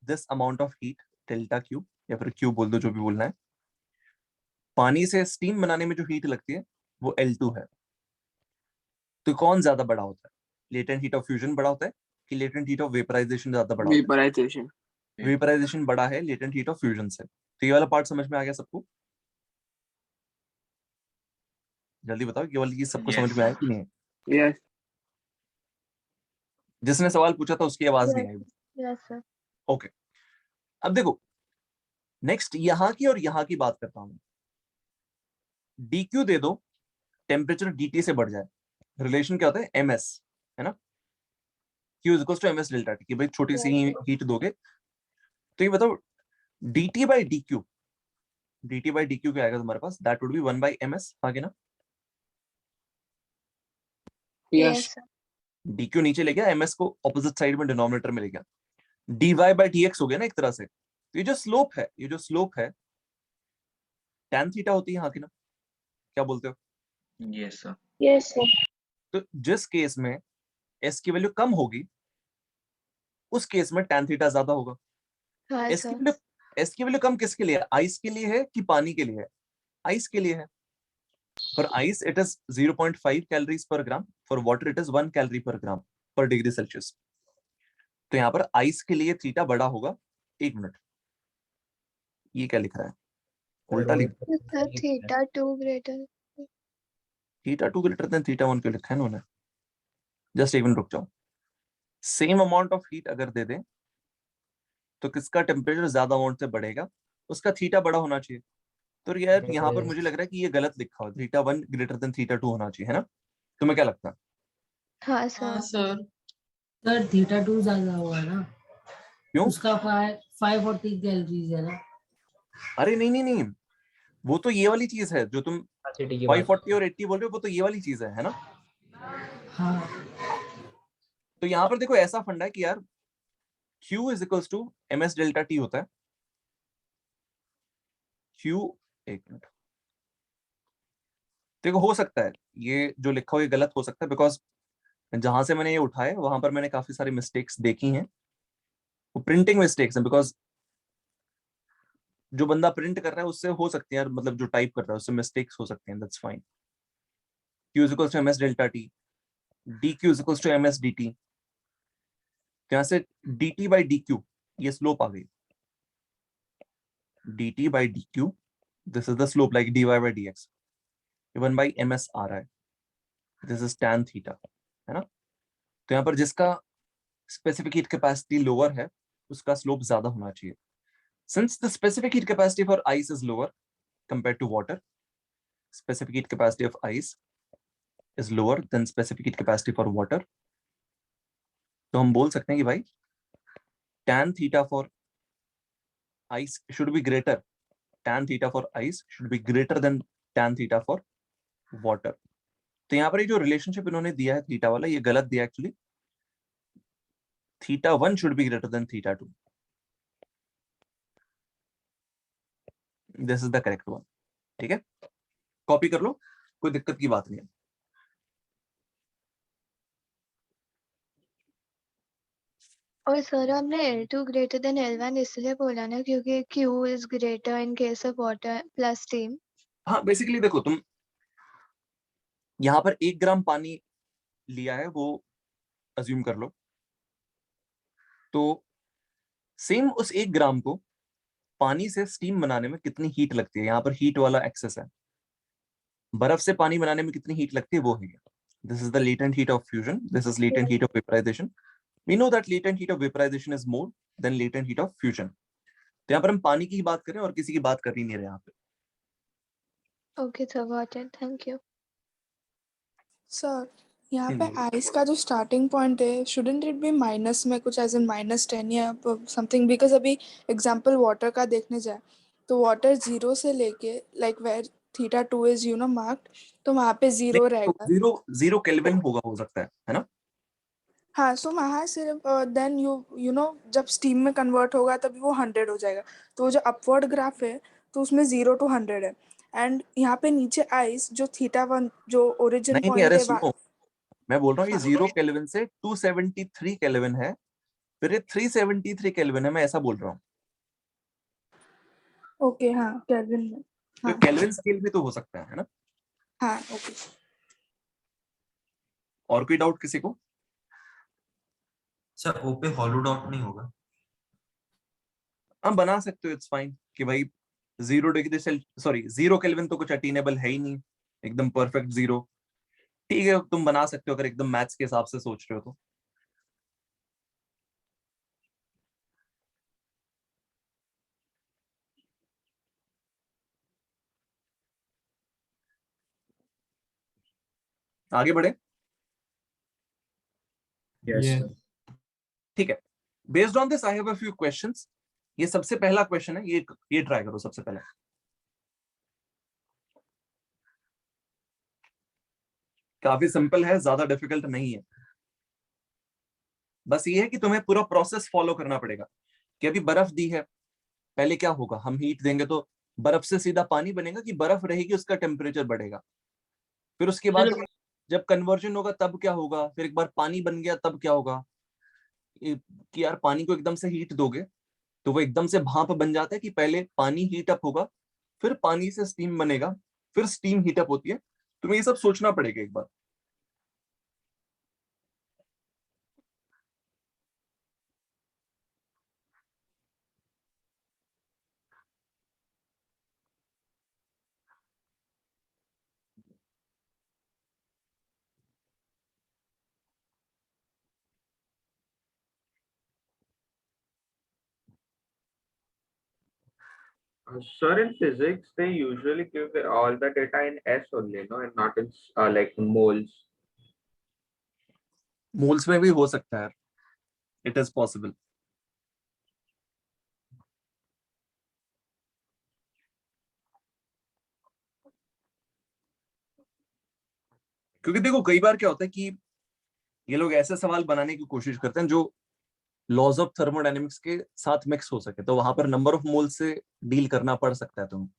this amount of heat delta Q, या फिर क्यू बोल दो, जो भी बोलना है। पानी से स्टीम बनाने में जो हीट लगती है वो L2 है। तो कौन ज्यादा बड़ा होता है, लेटेंट हीट ऑफ फ्यूजन बड़ा होता है कि लेटेंट हीट ऑफ वेपराइजेशन ज्यादा बड़ा होता है? वेपराइजेशन। वेपराइजेशन बड़ा है लेटेंट हीट ऑफ फ्यूजन से। तो ये वाला पार्ट समझ में आ गया सबको? जल्दी बताओ, ये वाली चीज सबको समझ में आया कि नहीं? यस। जिसने सवाल पूछा था उसकी आवाज नहीं आई। Yes, sir. ओके, अब देखो नेक्स्ट यहाँ की और यहाँ की बात करता हूँ। dq दे दो, टेम्परेचर dt से बढ़ जाए, रिलेशन क्या होता है? ms, है ना, q is equal to ms delta T, कि भाई छोटी सी हीट दोगे। तो ये बताओ dt by dq, dt by dq क्या आएगा तुम्हारे पास? That would be 1 by ms, आगे ना? यस। dq नीचे ले गया, ms को ऑपोजिट साइड में डिनोमिनेटर में ले गया, dy बाई dx हो गया ना एक तरह से। तो ये जो स्लोप है tan थीटा होती है यहाँ की ना, क्या बोलते हो? Yes sir. Yes sir. तो जिस केस में s की वैल्यू कम होगी उस केस में tan थीटा ज्यादा होगा। हाँ s की वैल्यू कम किसके लिए है? आइस के लिए है कि पानी के लिए है? आइस के लिए है। For ice it is 0.5 calories per gram, for water it is 1 calorie पर ग्राम पर डिग्री सेल्सियस। तो यहाँ पर आइस के लिए थीटा बड़ा होगा। 1 मिनट, ये क्या लिख रहा है? उल्टा लिख, Sir, theta 2 greater. Theta 2 greater than theta 1 क्यों लिखा है उन्होंने? जस्ट 1 मिनट रुक जाओ। सेम अमाउंट ऑफ हीट अगर दे दें तो किसका टेम्परेचर ज्यादा अमाउंट से बढ़ेगा? उसका थीटा बड़ा होना चाहिए। तो यार यहाँ पर मुझे लग रहा है कि ये गलत लिखा हो, थीटा 1 ग्रेटर देन थीटा 2 होना चाहिए, है ना? तुम्हें क्या लगता है? हाँ हाँ सर। सर थीटा 2 ज्यादा होगा ना, क्यों? उसका 540 कैलोरीज है ना। अरे नहीं, वो तो ये वाली चीज है जो तुम 540 और 80 बोल रहे हो, वो तो ये वाली चीज है ना? हाँ। तो यहाँ पर देखो ऐसा फंडा है कि यार Q is equals to ms delta t होता है। Q, 1 मिनट, देखो हो सकता है ये जो लिखा हो ये गलत हो सकता है, बिकॉज जहां से मैंने ये उठाया वहां पर मैंने काफी सारी मिस्टेक्स देखी हैं, वो प्रिंटिंग मिस्टेक्स हैं, बिकॉज जो बंदा प्रिंट कर रहा है उससे हो सकती है, मतलब जो टाइप कर रहा है उससे मिस्टेक्स हो सकते हैं, that's fine. Q is equals to ms delta t, dq is equals to ms dt। यहाँ से dt बाई dq, ये स्लोप आ गई, dt by dq, this is the slope like dy by dx, 1 by ms आ रहा है, दिस इज tan थीटा, है ना? तो यहाँ पर जिसका स्पेसिफिक हीट कैपेसिटी लोअर है उसका स्लोप ज्यादा होना चाहिए. Since the specific heat capacity for ice is lower compared to water, specific heat capacity of ice is lower than specific heat capacity for water. तो हम बोल सकते हैं कि भाई tan theta for ice should be greater. Tan theta for ice should be greater than tan theta for water. तो यहाँ पर ये जो रिलेशनशिप इन्होंने दिया है थीटा वाला ये गलत दिया actually. θ1 should be greater than θ2. This is the correct one. ठीक है, कॉपी कर लो, कोई दिक्कत की बात नहीं है. और सर हमने L2 ग्रेटर देन L1 इसलिए बोला ना क्योंकि Q is greater in case of water plus steam. हाँ बेसिकली देखो तुम यहाँ पर 1 ग्राम पानी लिया है वो अज्यूम कर लो, तो सेम उस 1 ग्राम को पानी से स्टीम बनाने में कितनी हीट लगती है, यहाँ पर हीट वाला एक्सेस है. बर्फ से पानी बनाने में कितनी हीट लगती है वो है. This is the latent heat of fusion, this is latent heat of vaporization. We know that latent heat of vaporization is more than latent heat of fusion. तो यहाँ पर हम पानी की बात करें और किसी की बात कर ही नहीं रहे यहाँ पे. Okay sir, got it, thank you. Sir यहाँ हम्म, पे बोलो. आइस का जो स्टार्टिंग पॉइंट है शुडंट इट बी माइनस में कुछ एज इन -10 या समथिंग, बिकॉज अभी एग्जांपल वाटर का देखने जाए तो वाटर 0 से लेके लाइक वेयर θ2 इज मार्क्ड, तो वहाँ पे 0 रहेगा. जीरो केल्विन होगा, हो सकता है ना. हाँ, सो वहाँ सिर्फ देन यू नो जब स्टीम में कन्वर्ट होगा तभी वो 100 हो जाएगा. तो वो जो अपवर्ड ग्राफ है तो उसमें 0 to 100 है. एंड यहाँ पे नीचे आइस जो θ1 जो ओरिजिन नहीं पॉइंट अरे है सुनो, मैं बोल रहा हूँ ये हाँ 0 केल्विन से 273 केल्विन है, फिर ये 373 केल्विन है, मैं ऐसा बोल रहा हूँ. ओके, हाँ केल्विन में, तो हाँ केल्विन स्केल भी तो हो सकता है ना. हाँ ओके. और कोई डाउट किसी को? सर ओ पे हॉलो डॉट नहीं होगा? हम बना सकते हो, इट्स फाइन कि भाई 0 केल्विन तो कुछ अटेनेबल है ही नहीं, एकदम परफेक्ट 0. ठीक है, तुम बना सकते हो अगर एकदम मैथ्स के हिसाब से सोच रहे हो तो. आगे बढ़े. Yes. ठीक है, based on this I have a few questions. ये सबसे पहला क्वेश्चन है, ये ट्राई करो सबसे पहले. काफी सिंपल है, ज्यादा डिफिकल्ट नहीं है. बस ये है कि तुम्हें पूरा प्रोसेस फॉलो करना पड़ेगा. कि अभी बर्फ दी है, पहले क्या होगा, हम हीट देंगे तो बर्फ से सीधा पानी बनेगा कि बर्फ रहेगी उसका टेम्परेचर बढ़ेगा. फिर उसके बाद जब कन्वर्जन होगा तब क्या होगा, फिर एक बार पानी बन गया तब क्या होगा. कि यार पानी को एकदम से हीट दोगे तो वो एकदम से भाप बन जाता है कि पहले पानी हीट अप होगा, फिर पानी से स्टीम बनेगा, फिर स्टीम हीट अप होती है. तुम्हें ये सब सोचना पड़ेगा एक बार. Sir, in physics, they usually give all the data in S only, no, and not in like moles. Moles में भी हो सकता है, इट इज पॉसिबल. क्योंकि देखो कई बार क्या होता है कि ये लोग ऐसे सवाल बनाने की कोशिश करते हैं जो लॉज ऑफ थर्मोडायनेमिक्स के साथ मिक्स हो सके, तो वहां पर नंबर ऑफ मोल से डील करना पड़ सकता है तुम्हें.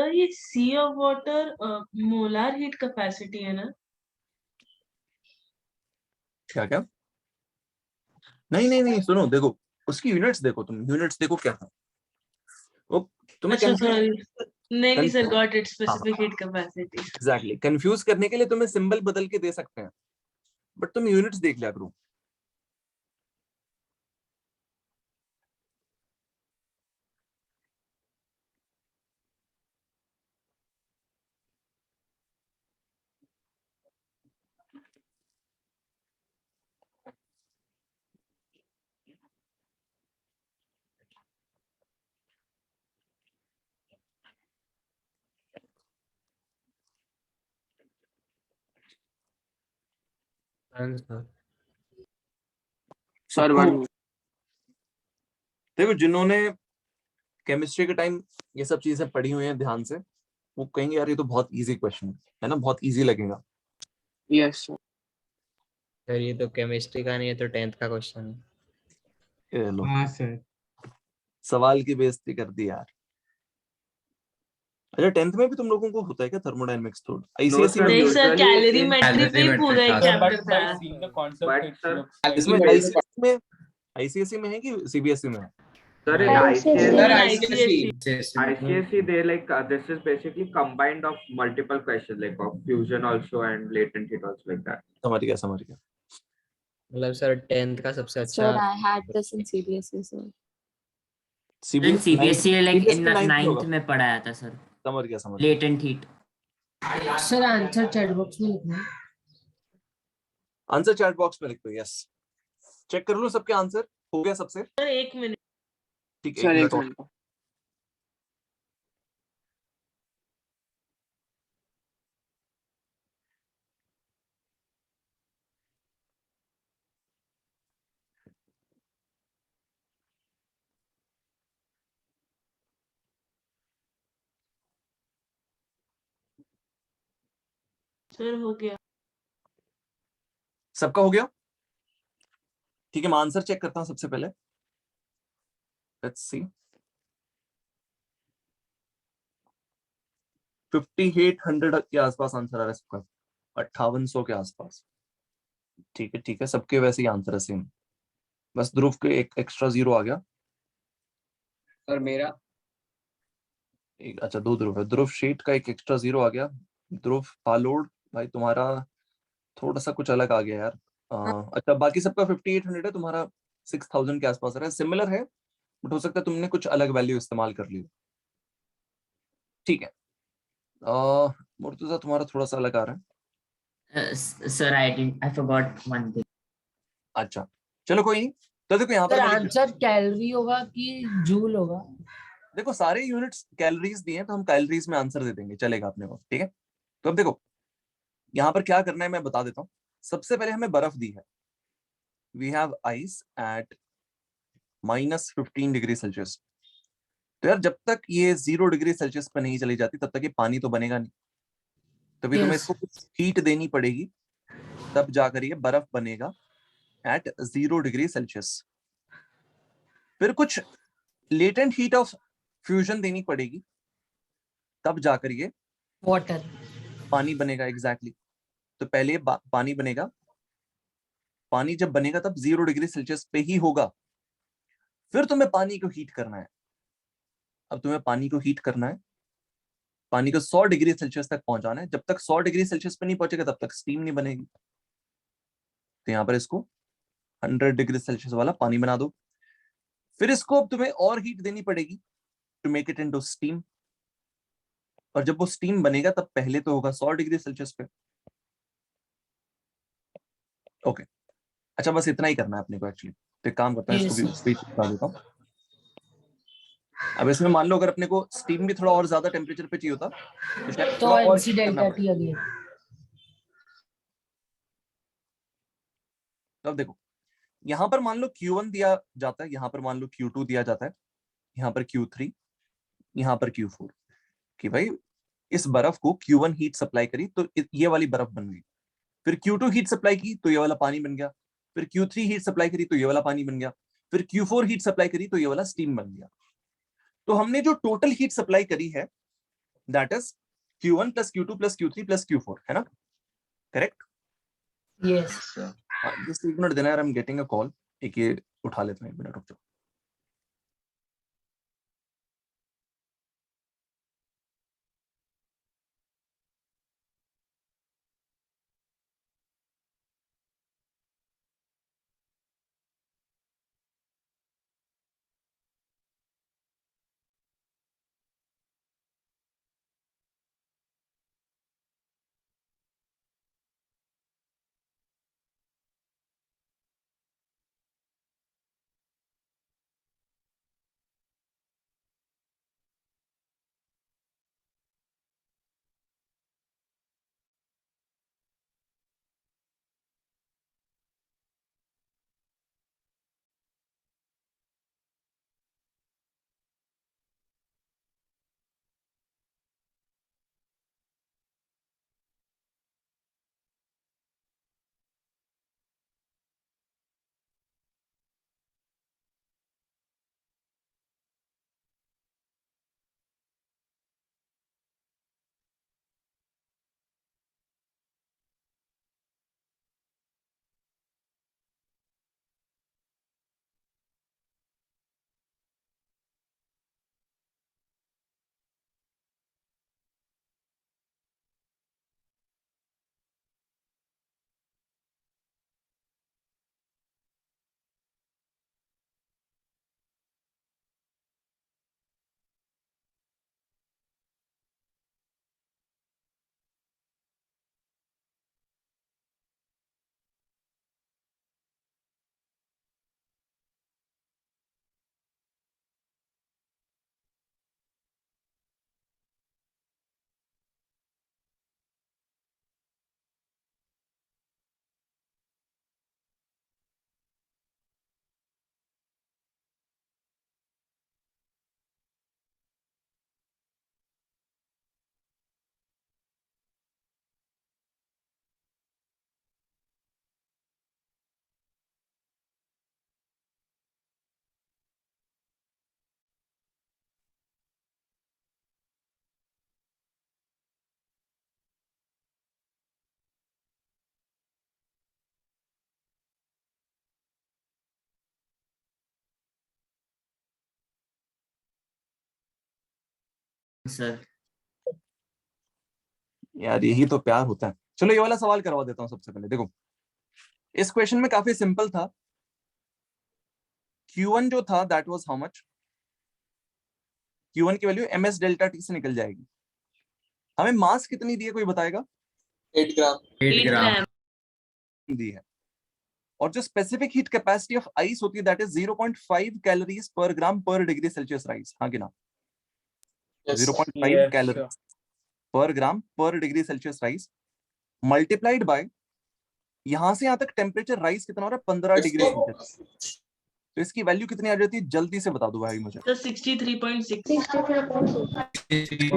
सर ये C of water molar heat capacity है ना? क्या क्या? नहीं नहीं नहीं, सुनो, देखो उसकी यूनिट्स देखो, तुम यूनिट्स देखो क्या था वो तुम्हें अच्छा confuse- सॉरी, नहीं सर, गॉट इट, हाँ, specific heat capacity. Exactly, confuse करने के लिए तुम्हें सिंबल बदल के दे सकते हैं, बट तुम यूनिट्स देख लिया करो। सर सबको 1 देखो, जिन्होंने केमिस्ट्री के टाइम ये सब चीजें पढ़ी हुई हैं ध्यान से, वो कहेंगे यार ये तो बहुत इजी क्वेश्चन है ना, बहुत इजी लगेगा। Yes sir. सर ये तो केमिस्ट्री का नहीं है, तो 10th का क्वेश्चन है। ये लो, हाँ सर। सवाल की बेइज्जती कर दी यार। अच्छा, 10th में भी तुम लोगों को होता है क्या थर्मोडायनेमिक्स? तो आईसीएसई में नहीं सर, usually कैलोरीमेट्री in पे ही पूरा एक Sir, चैप्टर but by था। seeing the concept, But it sir, looks like इसमें Category आईसीएसई में है कि सीबीएसई में है? sir in ICSE. ICSE they like this is basically combined of multiple questions like of fusion also and latent heat also like that. समझ गया। मतलब सर 10th का सबसे अच्छा Sir, I had this in CBSE, sir. CBSE CBSE like CBSE में 9th 9th होगा। में पढ़ाया था सर, समझ गया। Latent heat. Sir answer chat box में लिखना है। आंसर चैट बॉक्स में लिख दो। यस, चेक कर लो सबके आंसर हो गया सबसे। Sir 1 minute. ठीक, सर 1 1 मिनट और। मिनट। सर हो गया। सबका हो गया? ठीक है, मैं आंसर चेक करता हूं सबसे पहले। Let's see. 5800 के आसपास आंसर आ रहा है सबका, 5800 के आसपास। ठीक है, सबके वैसे ही आंसर है सेम, बस ध्रुव के एक एक्स्ट्रा 0 आ गया। सर मेरा अच्छा, 2 ध्रुव है। ध्रुव शेट का एक एक्स्ट्रा 0 आ गया। ध्रुव पालोड भाई तुम्हारा थोड़ा सा कुछ अलग आ गया यार। अच्छा, बाकी सबका 5800 है, तुम्हारा 6000 के आसपास आ रहा है। सिमिलर है, बट हो सकता है तुमने कुछ अलग वैल्यू इस्तेमाल कर ली। ठीक है, मुर्तजा तुम्हारा थोड़ा सा अलग आ रहा है। Sir I forgot one thing. अच्छा चलो कोई नहीं। तो देखो यहाँ पर सर मैं लिख देता आंसर कैलोरी होगा कि जूल होगा? हूं। देखो सारे यूनिट्स कैलोरीज दिए हैं, तो हम कैलोरीज में आंसर दे देंगे, चलेगा अपने को। ठीक है, तो अब देखो यहाँ पर क्या करना है मैं बता देता हूँ। सबसे पहले हमें बर्फ दी है, we have ice at -15 degree Celsius. तो यार जब तक ये 0 डिग्री सेल्सियस पर नहीं चली जाती तब तक ये पानी तो बनेगा नहीं, तभी तुम्हें इसको कुछ हीट देनी पड़ेगी, तब जाकर ये बर्फ बनेगा एट 0 डिग्री सेल्सियस। फिर कुछ लेटेंट हीट ऑफ फ्यूजन देनी पड़ेगी, तब जाकर ये वाटर पानी बनेगा। एग्जैक्टली तो पहले पानी बनेगा। पानी जब बनेगा तब 0 डिग्री सेल्सियस पे ही होगा। फिर तुम्हें पानी को हीट करना है। अब तुम्हें पानी को हीट करना है, पानी को 100 डिग्री सेल्सियस तक पहुंचाना है। जब तक 100 डिग्री सेल्सियस पे नहीं पहुंचेगा तब तक स्टीम नहीं बनेगी। तो यहाँ पर इसको 100 डिग्री सेल्सियस वाला पानी बना दो। फिर इसको अब तुम्हें और हीट देनी पड़ेगी to make it into steam. और जब वो स्टीम बनेगा तब पहले तो होगा 100 डिग्री सेल्सियस पे। ओके, अच्छा बस इतना ही करना है अपने को एक्चुअली। तो एक काम करता हूँ, इसको भी स्पीच बता देता हूँ। अब इसमें मान लो अगर अपने को स्टीम भी थोड़ा और ज्यादा टेम्परेचर पे चाहिए होता तो शायद तो थोड़ा और NC heat करना डेल्टा पड़ेगा। T again. तो अब देखो यहाँ पर मान लो Q1 दिया जाता है, यहाँ पर मान लो Q2 दिया जाता है, यहाँ पर Q3, यहाँ पर Q4, कि भाई इस बर्फ को Q1 हीट सप्लाई करी तो ये वाली बर्फ बन गई। फिर Q2 हीट सप्लाई की तो ये वाला पानी बन गया। फिर Q3 हीट सप्लाई करी तो ये वाला पानी बन गया। फिर Q4 हीट सप्लाई करी तो ये वाला स्टीम बन गया। तो हमने जो टोटल हीट सप्लाई करी है that is Q1 plus Q2 plus Q3 plus Q4, है ना? करेक्ट? Yes. जस्ट एक मिनट देना यार, I am getting a call. एक ये उठा लेते हैं, एक मिनट रुक जाओ। सर यार यही तो प्यार होता है। चलो ये वाला सवाल करवा देता हूँ सबसे पहले। देखो इस क्वेश्चन में काफी सिंपल था। Q1 जो था that was how much? Q1 की वैल्यू ms डेल्टा टी से निकल जाएगी। हमें मास कितनी दी है, कोई बताएगा? 8 ग्राम। 8 ग्राम दी है। और जो specific heat capacity of ice होती है दैट इज 0.5 कैलोरीज पर ग्राम पर डिग्री सेल्सियस राइज। हाँ कि ना? 0.5 कैलोरीज पर ग्राम पर degree Celsius rise multiplied by यहां से यहां तक टेम्परेचर राइज कितना हो रहा है? 15 डिग्री सेल्सियस। तो इसकी वैल्यू कितनी आ जाती है? जल्दी से बता दो भाई मुझे। तो 63.6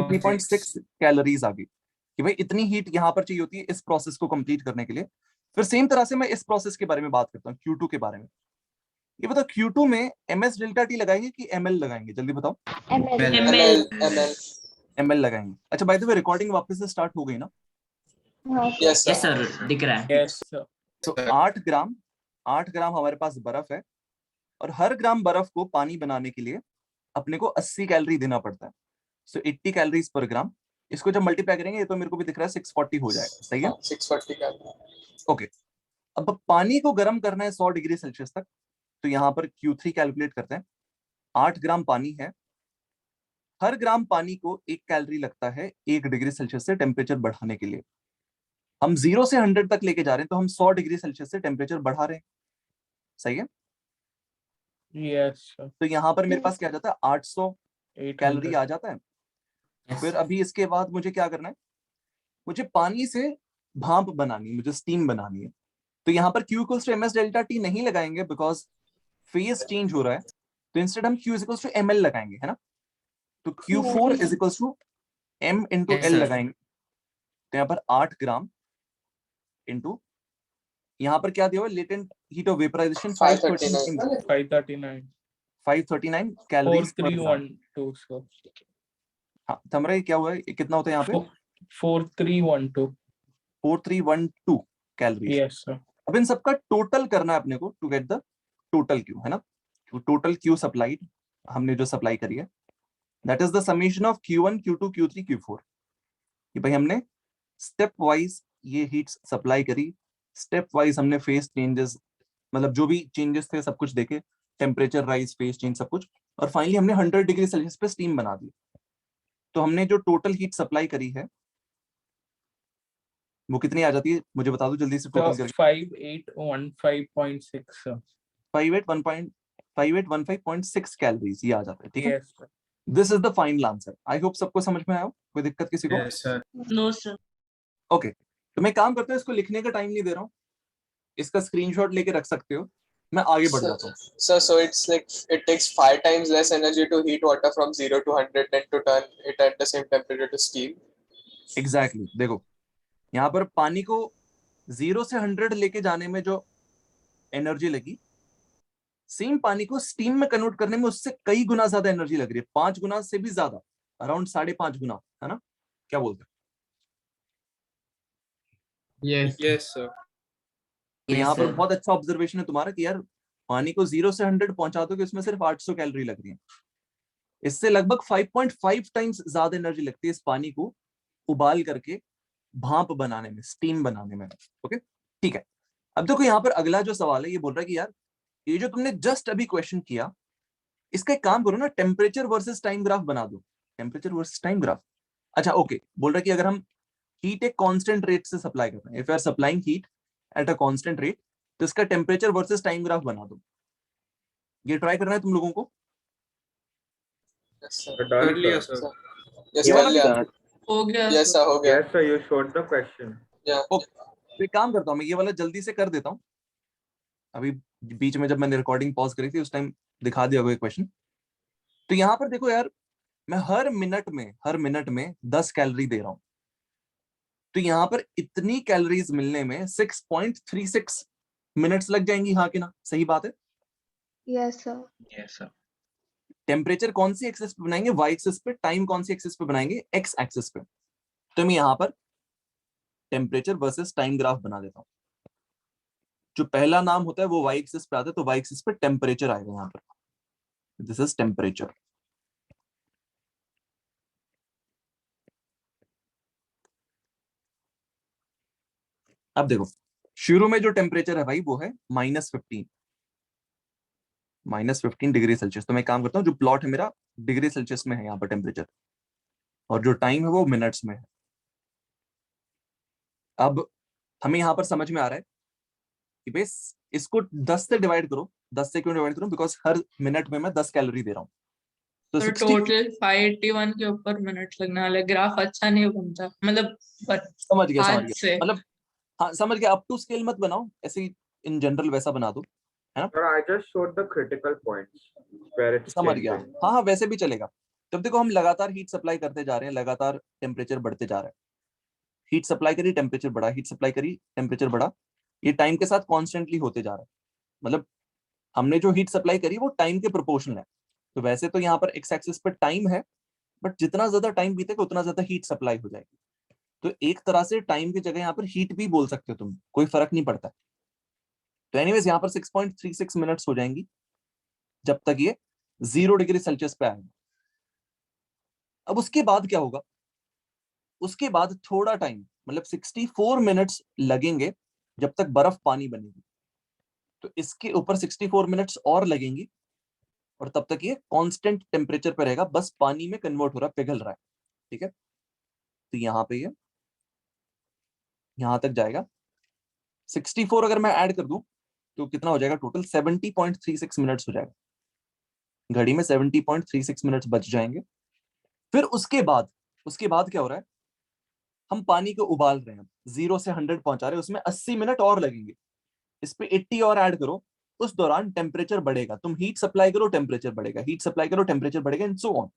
3.6 कैलोरीज आ गई कि भाई इतनी हीट यहाँ पर चाहिए होती है इस प्रोसेस को कंप्लीट करने के लिए। फिर सेम तरह से मैं इस प्रोसेस के बारे में बात करता हूँ, Q2 के बारे में। ये बताओ Q2 में ms डेल्टा टी लगाएंगे कि ml लगाएंगे? जल्दी बताओ। ml लगाएंगे। अच्छा बाय द वे रिकॉर्डिंग वापस से स्टार्ट हो गई ना? यस सर दिख रहा है। तो 8 ग्राम हमारे पास बर्फ है और हर ग्राम बर्फ को पानी बनाने के लिए अपने को 80 कैलोरी देना पड़ता है। सो 80 कैलोरीज पर ग्राम। इसको जब मल्टीप्लाई करेंगे तो मेरे को भी दिख रहा है 640 हो जाएगा। सही है? 640 कैलोरी। ओके। अब पानी को गर्म करना है 100 डिग्री सेल्सियस तक, तो यहाँ पर Q3 कैलकुलेट करते हैं। 8 ग्राम पानी है, हर ग्राम पानी को 1 कैलोरी लगता है 1 डिग्री सेल्सियस से टेम्परेचर बढ़ाने के लिए। हम 0 से 100 तक लेके जा रहे हैं तो हम 100 डिग्री सेल्सियस से टेम्परेचर बढ़ा रहे हैं। सही है? यस। तो यहाँ पर मेरे पास क्या आ जाता है? 800 कैलोरी आ जाता है। फिर अभी इसके बाद मुझे क्या करना है? मुझे पानी से भाप बनानी है, मुझे स्टीम बनानी है। तो यहाँ पर Q equals to ms delta T नहीं लगाएंगे बिकॉज फेज चेंज हो रहा है। तो इंस्टेड हम Q इक्वल्स टू ml लगाएंगे, है ना? तो Q4 is equals to m into Yes, l sir. लगाएंगे। तो यहाँ पर 8 ग्राम इंटू यहाँ पर क्या दिया हुआ? Latent heat of vaporization 539 calories per gram. 4312 sir. हाँ थमरा ये क्या हुआ है, ये कितना होता है यहाँ पे 4312 4312 कैलोरीज। Yes sir. अब इन सबका टोटल करना है अपने को to get the total Q, है ना। टोटल क्यू सप्लाइड हमने जो सप्लाई करी है that is the summation of Q1 Q2 Q3 Q4। कि भाई हमने स्टेप वाइज ये हीट सप्लाई करी, स्टेप वाइज हमने फेस चेंजेस मतलब जो भी चेंजेस थे सब कुछ देखे, टेम्परेचर राइज, फेस चेंज सब कुछ, और फाइनली हमने 100 डिग्री सेल्सियस पे स्टीम बना दी। तो हमने जो टोटल हीट सप्लाई करी है वो कितनी आ जाती है मुझे बता दो जल्दी से टोटल करके। 5815.6 सर। 5815.6 कैलोरीज ये आ जाता है, ठीक है। Yes sir. This is the final answer. I hope सबको समझ में आया हो, कोई दिक्कत किसी को? Yes sir. No sir. Okay तो मैं काम करता हूँ, इसको लिखने का टाइम नहीं दे रहा हूँ, इसका स्क्रीनशॉट लेके रख सकते हो, मैं आगे बढ़ जाता हूँ। So it's like it takes 5 times less energy to heat water from 0 to 100 than to turn it at the same temperature to steam. Exactly. देखो यहाँ पर पानी को 0 से 100 लेके जाने में जो एनर्जी लगी, सेम पानी को स्टीम में कन्वर्ट करने में उससे कई गुना ज्यादा एनर्जी लग रही है, 5 गुना से भी ज्यादा, अराउंड 5.5 गुना, है ना। क्या बोलते हैं? Yes sir. तो यहाँ पर बहुत अच्छा ऑब्जर्वेशन है तुम्हारा कि यार पानी को 0 से 100 पहुंचा दो कि उसमें सिर्फ 800 कैलोरी लग रही है। इससे लगभग 5.5 टाइम्स ज्यादा एनर्जी लगती है इस पानी को उबाल करके भाप बनाने में, स्टीम बनाने में। ओके ठीक है। अब देखो यहाँ पर अगला जो सवाल है ये बोल रहा है कि यार ये जो तुमने जस्ट अभी क्वेश्चन किया इसका एक काम करो ना, टेम्परेचर वर्सेस टाइम ग्राफ बना दो। Temperature versus time graph. अच्छा ओके, बोल रहा है कि अगर हम हीट एक कांस्टेंट रेट से सप्लाई कर रहे हैं, if you are supplying heat at a constant rate, तो इसका टेम्परेचर वर्सेस टाइम ग्राफ बना दो। ये ट्राई करना है तुम लोगों को। Yes sir. कर लिया सर। Yes ये कर वाला लिया। हो गया Yes sir हो गया। Yes sir, you showed the question. Yeah. तो एक काम करता हूँ मैं ये वाला जल्दी से कर देता हूँ। अभी बीच में जब मैंने रिकॉर्डिंग पॉज करी थी उस टाइम दिखा दिया होगा क्वेश्चन। तो यहाँ पर देखो यार मैं हर मिनट में 10 कैलोरी दे रहा हूँ, तो यहाँ पर इतनी कैलोरीज मिलने में 6.36 मिनट्स लग जाएंगी, हाँ कि ना, सही बात है। Yes sir. Yes sir. Temperature कौन सी एक्सिस पे बनाएंगे? वाई एक्सिस पे। टाइम कौन सी एक्सिस पे बनाएंगे? एक्स एक्सिस पे। तो मैं यहाँ पर टेम्परेचर वर्सेस टाइम ग्राफ बना देता हूँ। जो पहला नाम होता है वो वाई एक्सिस पे आता है, तो वाई एक्सिस पे टेम्परेचर आएगा यहाँ पर। This is temperature. अब देखो शुरू में जो टेम्परेचर है भाई वो है -15 डिग्री सेल्सियस। तो मैं काम करता हूँ, जो प्लॉट है मेरा डिग्री सेल्सियस में है यहाँ पर टेम्परेचर, और जो टाइम है वो मिनट्स में है। अब हमें यहाँ पर समझ में आ रहा है कि बेस इसको 10 से डिवाइड करो। 10 से क्यों डिवाइड करूं? बिकॉज हर मिनट में मैं 10 कैलोरी दे रहा हूँ। तो 60 टोटल 581 के ऊपर मिनट लगने वाले। ग्राफ अच्छा नहीं बनता, मतलब समझ गया हाथ से। मतलब हाँ समझ गया। अप टू स्केल मत बनाओ, ऐसे इन जनरल वैसा बना दो, है ना। But I just showed the critical points where it's समझ गया। changing. हाँ वैसे भी चलेगा। तब देखो हम लगातार हीट सप्लाई करते जा रहे हैं, लगातार टेम्परेचर बढ़ते जा रहा है। हीट सप्लाई करी टेम्परेचर बढ़ा, हीट सप्लाई करी टेम्परेचर बढ़ा। ये टाइम के साथ कॉन्स्टेंटली होते जा रहा है। मतलब हमने जो हीट सप्लाई करी वो टाइम के प्रोपोर्शनल है। तो वैसे तो यहाँ पर एक्स एक्सिस पर टाइम है, बट जितना ज्यादा टाइम बीतेगा उतना ज्यादा हीट सप्लाई हो जाएगी। तो एक तरह से टाइम की जगह यहाँ पर हीट भी बोल सकते हो तुम, कोई फर्क नहीं पड़ता। तो एनीवेज यहाँ पर 6.36 मिनट्स हो जाएंगी जब तक ये 0 डिग्री सेल्सियस पे आएगा। अब उसके बाद क्या होगा? उसके बाद थोड़ा टाइम मतलब 64 मिनट्स लगेंगे जब तक बर्फ पानी बनेगी। तो इसके ऊपर 64 मिनट्स और लगेंगी और तब तक ये कांस्टेंट टेम्परेचर पे रहेगा, बस पानी में कन्वर्ट हो रहा है, पिघल रहा है। ठीक है, तो यहाँ पे ये यहां तक जाएगा। 64 अगर मैं ऐड कर दूं तो कितना हो जाएगा? टोटल 70.36 मिनट्स हो जाएगा। घड़ी में 70.36 मिनट्स बच जाएंगे। फिर उसके बाद क्या हो रहा है? हम पानी को उबाल रहे हैं, 0 से 100 पहुंचा रहे हैं, उसमें 80 मिनट और लगेंगे। इस पे 80 और ऐड करो, उस दौरान टेम्परेचर बढ़ेगा। तुम हीट सप्लाई करो टेम्परेचर बढ़ेगा, हीट सप्लाई करो टेम्परेचर बढ़ेगा, एंड सो ऑन।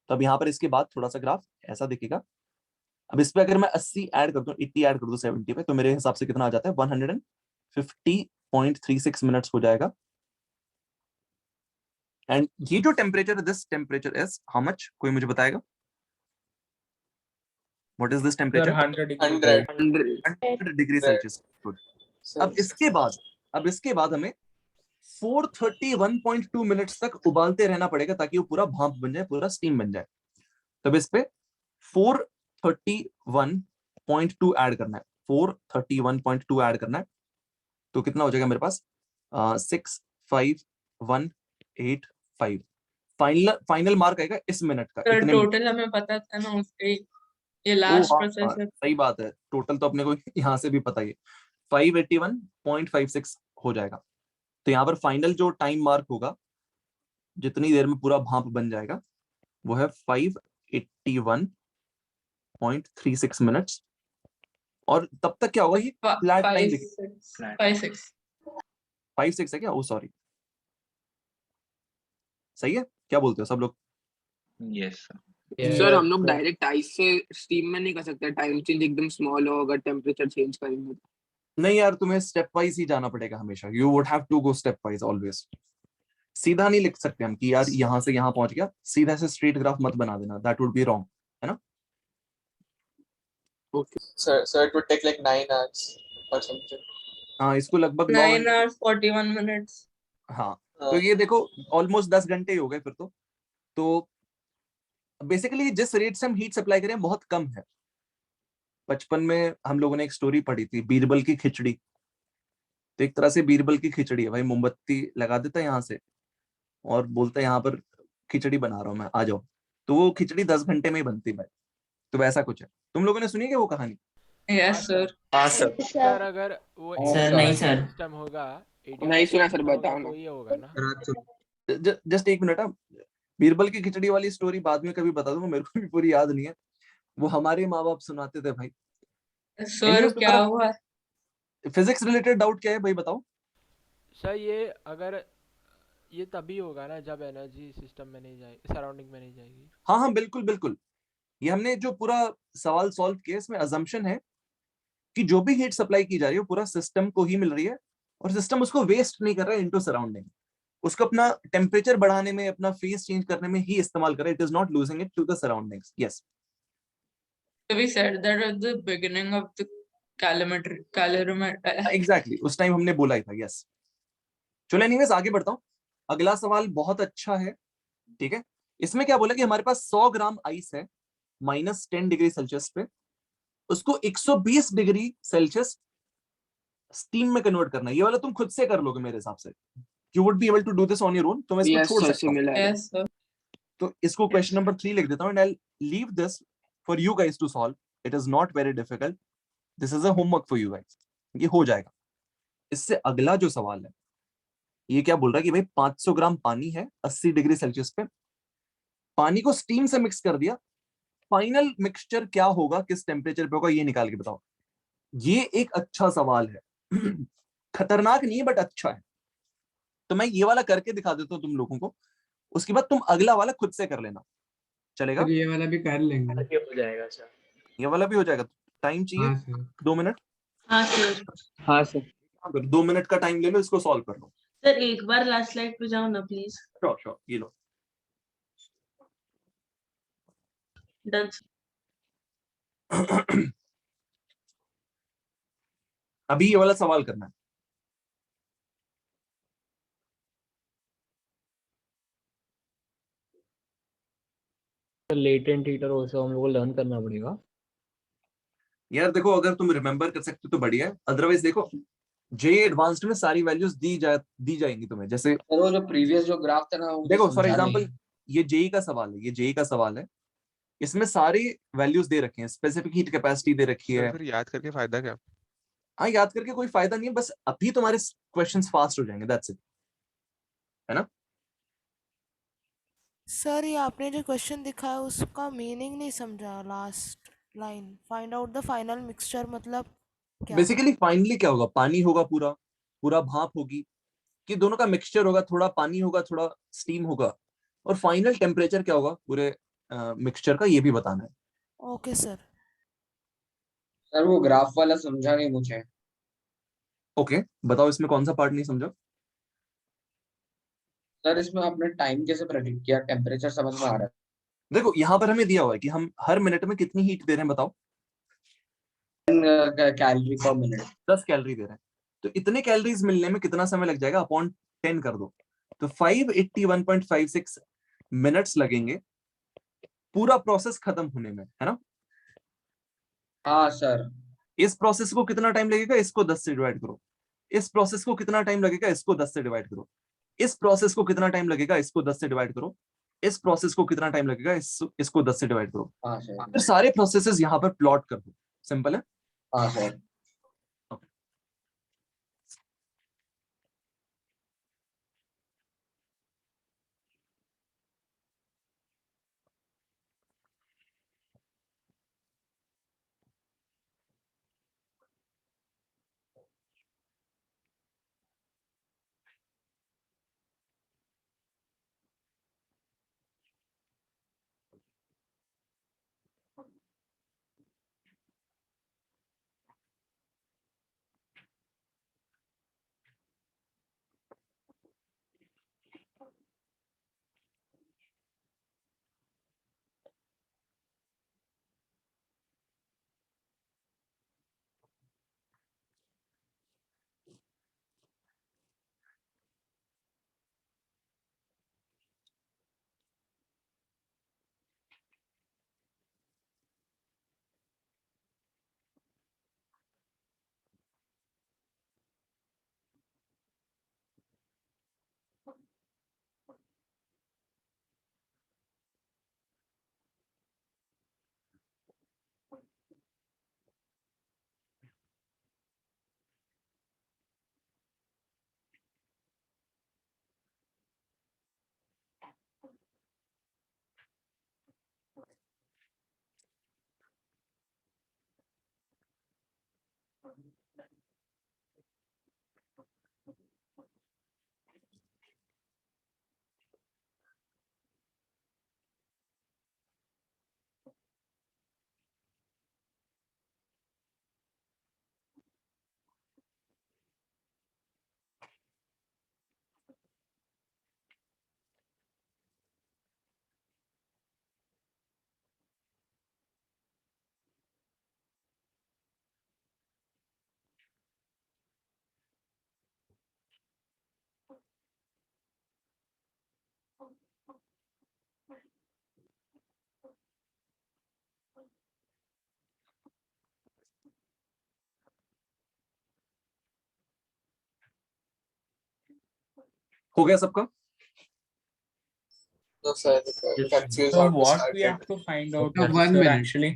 तो अब यहाँ पर इसके बाद थोड़ा सा ग्राफ ऐसा दिखेगा। अब इस पे अगर मैं 80 ऐड कर दूं, 80 ऐड कर दूं 70 पे, तो मेरे हिसाब से कितना आ जाता है? 150.36 मिनट्स हो जाएगा। एंड ये जो टेम्परेचर है, this temperature is how much? कोई मुझे बताएगा? What is this Sir, temperature? 100 degree 100. Celsius. 100 degree Celsius. Good. अब इसके बाद हमें 431.2 मिनट्स तक उबालते रहना पड़ेगा ताकि वो पूरा भाप बन जाए, पूरा स्टीम बन जाए। तब इस पे 431.2 ऐड करना है, 431.2 ऐड करना है। तो कितना हो जाएगा मेरे पास? 65185। फाइनल मार्क आएगा इस मिनट का। सर इतने टोटल हमें पता था ना उसके, ये लास्ट प्रोसेस है। सही बात है, टोटल तो अपने को यहाँ से भी पता ही है। 581.56 हो जाएगा। तो यहाँ पर फाइनल जो टाइम मार्क होगा, जितनी देर में पूरा भाप बन जाएगा, वो है 581.36 मिनट्स। और तब तक क्या होगा, ये फ्लैट टाइम 5-6 है क्या? ओ सॉरी, सही है। क्या बोलते हो सब लोग? Yes sir. सर हम लोग डायरेक्ट आइस से स्टीम में नहीं कर सकते, टाइम चेंज एकदम स्मॉल हो अगर टेम्परेचर चेंज करेंगे। नहीं यार, तुम्हें स्टेप वाइज ही जाना पड़ेगा हमेशा। You would have to go stepwise always. सीधा नहीं लिख सकते हम कि यार यहाँ से यहाँ पहुंच गया, सीधा से स्ट्रेट ग्राफ मत बना देना, दैट वुड बी रॉन्ग, है ना? Okay So it would take like 9 hours or something. हाँ, इसको लगभग 9 hours 41 minutes। हाँ, तो ये देखो ऑलमोस्ट 10 घंटे ही हो गए फिर तो बेसिकली जिस रेट से हम हीट सप्लाई करें बहुत कम है। बचपन में हम लोगों ने एक स्टोरी पढ़ी थी, बीरबल की खिचड़ी। तो एक तरह से बीरबल की खिचड़ी है भाई, मोमबत्ती लगा देता है यहाँ से और बोलता है यहाँ पर खिचड़ी बना रहा हूँ मैं, आ जाओ। तो वो खिचड़ी 10 घंटे में ही बनती भाई। तो वैसा कुछ है। तुम लोगों ने सुनी क्या वो कहानी? Yes sir. हाँ सर। सर अगर वो सर नहीं सर। सिस्टम होगा नहीं सुना सर, बताओ ना। तो ये होगा ना। जस्ट एक मिनट। बीरबल की खिचड़ी वाली स्टोरी बाद में कभी बता दूंगा, मेरे को भी पूरी याद नहीं है। वो हमारे माँ बाप सुनाते थे भाई। सर क्या हुआ? फिजिक्स रिलेटेड डाउट क्या है भाई, बताओ। सर ये अगर ये तभी होगा ना जब एनर्जी सिस्टम में नहीं जाएगी, सराउंडिंग में नहीं जाएगी। हाँ हाँ बिल्कुल बिल्कुल। ये हमने जो पूरा सवाल सॉल्व किया, इसमें अजम्पशन है कि जो भी हीट सप्लाई की जा रही है पूरा सिस्टम को ही मिल रही है और सिस्टम उसको वेस्ट नहीं कर रहा है इनटू सराउंडिंग। उसको अपना टेम्परेचर बढ़ाने में, अपना फेस चेंज करने में ही इस्तेमाल कर रहा है। It is not losing it to the surroundings. Yes, We said that at the beginning of the calorimeter. Exactly, उस टाइम हमने बोला ही था। यस, चलो एनीवेज आगे बढ़ता हूँ। अगला सवाल बहुत अच्छा है, ठीक है। इसमें क्या बोला कि हमारे पास 100 ग्राम आइस है -10 डिग्री सेल्सियस पे, उसको 120 डिग्री सेल्सियस स्टीम में कन्वर्ट करना है। ये वाला तुम खुद से कर लोगे मेरे हिसाब से। You would be able to do this on your own. तो मैं इसको छोड़ सकता हूँ। Yes sir. तो इसको क्वेश्चन नंबर 3 लिख देता हूँ and I leave this for you guys to solve. It is not very difficult, this is a homework for you guys. ये हो जाएगा। इससे अगला जो सवाल है, ये क्या बोल रहा है कि भाई 500 ग्राम पानी है 80 डिग्री सेल्सियस पे, पानी को स्टीम से मिक्स कर दिया, फाइनल मिक्सचर क्या होगा, किस टेम्परेचर पे होगा, ये निकाल के बताओ। ये एक अच्छा सवाल है। खतरनाक नहीं है बट अच्छा है। तो मैं ये वाला करके दिखा देता हूँ तुम लोगों को, उसके बाद तुम अगला वाला खुद से कर लेना, चलेगा? ये वाला भी कर लेंगे। हो जाएगा सर। ये वाला भी हो जाएगा। टाइम चाहिए? हाँ सर। 2 मिनट। हाँ सर। हाँ सर। 2 मिनट का टाइम ले लो, इसको सॉल्व कर लो। सर एक बार लास्ट स्लाइड पे जाओ ना प्लीज। श्योर, ये लो। डन। अभी ये वाला सवाल करना है। लेटेंट हीटर ऑल्सो हम लोग को लर्न करना पड़ेगा। यार देखो, अगर तुम रिमेंबर कर सकते हो तो बढ़िया है, अदरवाइज देखो जे एडवांस्ड में सारी वैल्यूज दी जाएंगी तुम्हें। जैसे वो जो प्रीवियस जो ग्राफ था ना, वो देखो फॉर समझा एग्जांपल नहीं। ये जेई का सवाल है, ये जेई का सवाल है। इसमें सारी वैल्यूज दे रखी हैं, स्पेसिफिक हीट कैपेसिटी दे रखी है। फिर याद करके फायदा क्या? हाँ, याद करके कोई फायदा नहीं है, बस अभी तुम्हारे क्वेश्चंस फास्ट हो जाएंगे, दैट्स इट, है ना? सर ये आपने जो क्वेश्चन दिखाया उसका मीनिंग नहीं समझा। Last line, find out the final mixture, मतलब क्या? बेसिकली फाइनली क्या होगा, पानी होगा, पूरा पूरा भाप होगी, कि दोनों का मिक्सचर होगा, थोड़ा पानी होगा थोड़ा स्टीम होगा, और फाइनल टेम्परेचर क्या होगा पूरे मिक्सचर का, ये भी बताना है। Okay sir. सर वो ग्राफ वाला समझा नहीं मुझे। ओके, बताओ इसमें कौन सा पार्ट नहीं समझा? सर इसमें आपने टाइम कैसे प्रेडिक्ट किया, टेम्परेचर समझ में आ रहा है। देखो यहाँ पर हमें दिया हुआ है कि हम हर मिनट में कितनी हीट दे रहे हैं, बताओ। कैलोरी पर मिनट, 10 कैलोरी दे रहे हैं, तो इतने कैलोरीज मिलने में कितना समय लग जाएगा, अपॉन 10 कर दो, तो 581.56 मिनट्स लगेंगे पूरा प्रोसेस खत्म होने में, है ना। हाँ सर। इस प्रोसेस को कितना टाइम लगेगा, इसको 10 से डिवाइड करो, इस प्रोसेस को कितना टाइम लगेगा, इसको 10 से डिवाइड करो, इस प्रोसेस को कितना टाइम लगेगा, इसको 10 से डिवाइड करो, इस प्रोसेस को कितना टाइम लगेगा, इसको 10 से डिवाइड करो। हाँ सर। फिर सारे प्रोसेसेस यहाँ पर प्लॉट कर दो, सिंपल है। हाँ सर। हो गया सबका? No, sir. Confused So how to what start we it. have to find out, So 1 sir, minute. actually,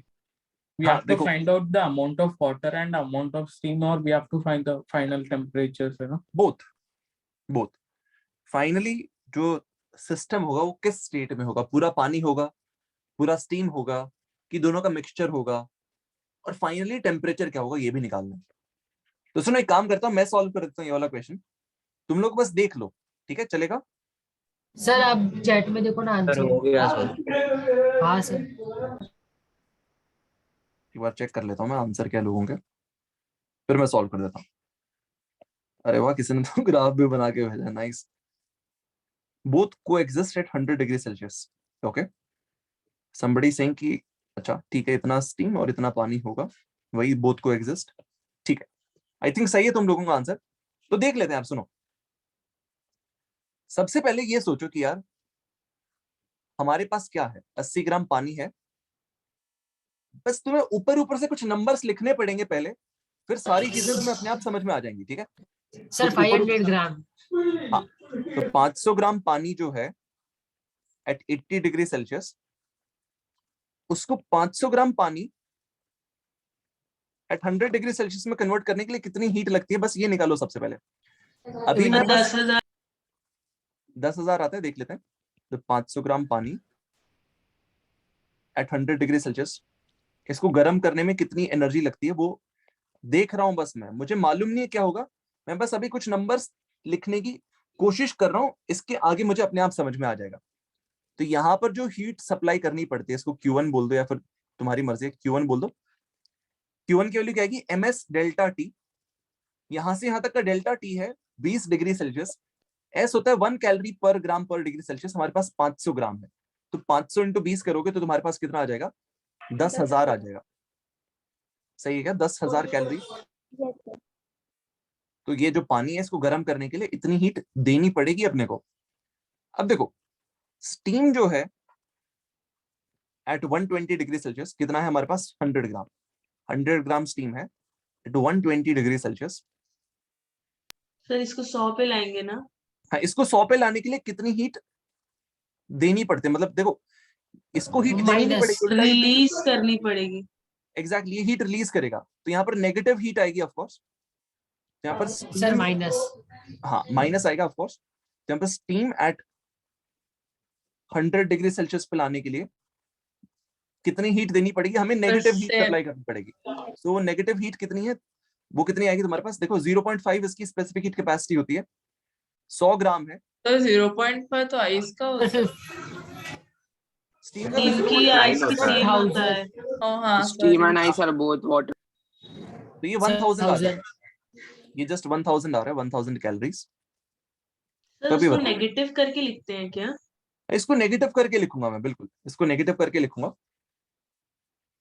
we हाँ, have to देखो find out the amount of water and amount of steam, or we have to find the final temperatures, you know. Both finally जो सिस्टम होगा वो किस स्टेट में होगा, पूरा पानी होगा, पूरा स्टीम होगा, कि दोनों का मिक्सचर होगा, और फाइनली टेम्परेचर क्या होगा ये भी निकालना है। तो सुनो एक काम करता हूँ, मैं सॉल्व कर देता हूँ ये वाला क्वेश्चन, तुम लोग बस देख लो, ठीक है, चलेगा? सर आप चैट में देखो ना सर आंसर। हो गया सर। हाँ सर। एक बार चेक कर लेता हूँ मैं आंसर क्या लोगों के, फिर मैं सॉल्व कर देता हूँ। अरे वाह, किसी ने तो ग्राफ भी बना के भेजा, nice. Both coexist at 100 degree Celsius, okay. Somebody saying कि अच्छा ठीक है, इतना स्टीम और इतना पानी होगा, वही बोथ कोएग्जिस्ट, ठीक है। आई थिंक सही है तुम लोगों का आंसर। तो देख लेते हैं, आप सुनो। सबसे पहले ये सोचो कि यार हमारे पास क्या है, 80 ग्राम पानी है, बस तुम्हें ऊपर ऊपर से कुछ नंबर्स लिखने पड़ेंगे पहले, फिर सारी चीजें तुम्हें अपने आप समझ में आ जाएंगी, ठीक है। सर 500 ग्राम। हाँ, तो 500 ग्राम पानी जो है एट 80 डिग्री सेल्सियस, उसको 500 ग्राम पानी एट 100 डिग्री सेल्सियस में कन्वर्ट करने के लिए कितनी हीट लगती है, बस ये निकालो सबसे पहले। अभी मेरे पास 10,000 आता है, देख लेते हैं। तो 500 ग्राम पानी एट 100 डिग्री सेल्सियस, इसको गर्म करने में कितनी एनर्जी लगती है वो देख रहा हूं बस मैं, मुझे मालूम नहीं है क्या होगा, मैं बस अभी कुछ नंबर्स लिखने की कोशिश कर रहा हूं, इसके आगे मुझे अपने आप समझ में आ जाएगा। तो यहाँ पर जो हीट सप्लाई करनी पड़ती है, इसको Q1 बोल दो या फिर तुम्हारी मर्जी है, Q1 बोल दो। Q1 की वैल्यू क्या आएगी, ms डेल्टा टी। यहां से यहां तक का डेल्टा टी है 20 डिग्री सेल्सियस, एस होता है 1 कैलोरी पर ग्राम पर डिग्री सेल्सियस, हमारे पास 500 ग्राम है, तो 500 इंटू 20 करोगे तो तुम्हारे पास कितना आ जाएगा, 10,000 आ जाएगा। सही है क्या? 10,000 कैलोरी। तो ये जो पानी है इसको गर्म करने के लिए इतनी हीट देनी पड़ेगी अपने को। अब देखो स्टीम जो है एट 120 डिग्री सेल्सियस कितना है हमारे पास? 100 ग्राम। 100 ग्राम स्टीम है एट 120 डिग्री सेल्सियस। सर इसको 100 पे लाएंगे ना? हाँ, इसको 100 पे लाने के लिए कितनी हीट देनी पड़ती है? मतलब देखो इसको हीट देनी नहीं पड़ेगी, रिलीज करनी पड़ेगी। एग्जैक्टली, हीट रिलीज करेगा। तो यहाँ पर नेगेटिव हीट आएगी ऑफ कोर्स, यहाँ पर सर माइनस। हाँ माइनस आएगा ऑफ कोर्स। यहाँ पर स्टीम एट 100 डिग्री सेल्सियस पे लाने के लिए कितनी हीट देनी पड़ेगी? हमें नेगेटिव हीट सप्लाई करनी पड़ेगी। तो वो नेगेटिव हीट कितनी है, वो कितनी आएगी तुम्हारे पास? देखो 0.5 इसकी स्पेसिफिक हीट कैपेसिटी होती है, 100 ग्राम है तो 0.5 तो आइस का होता है। स्टीम की आइस की सेम होता है। हाँ steam and ice are both water. तो ये 1000 आ रहा है, ये जस्ट 1000 आ रहा है, 1000 कैलोरीज। सर उसको नेगेटिव करके लिखते हैं क्या? इसको नेगेटिव करके लिखूंगा मैं, बिल्कुल इसको नेगेटिव करके लिखूंगा।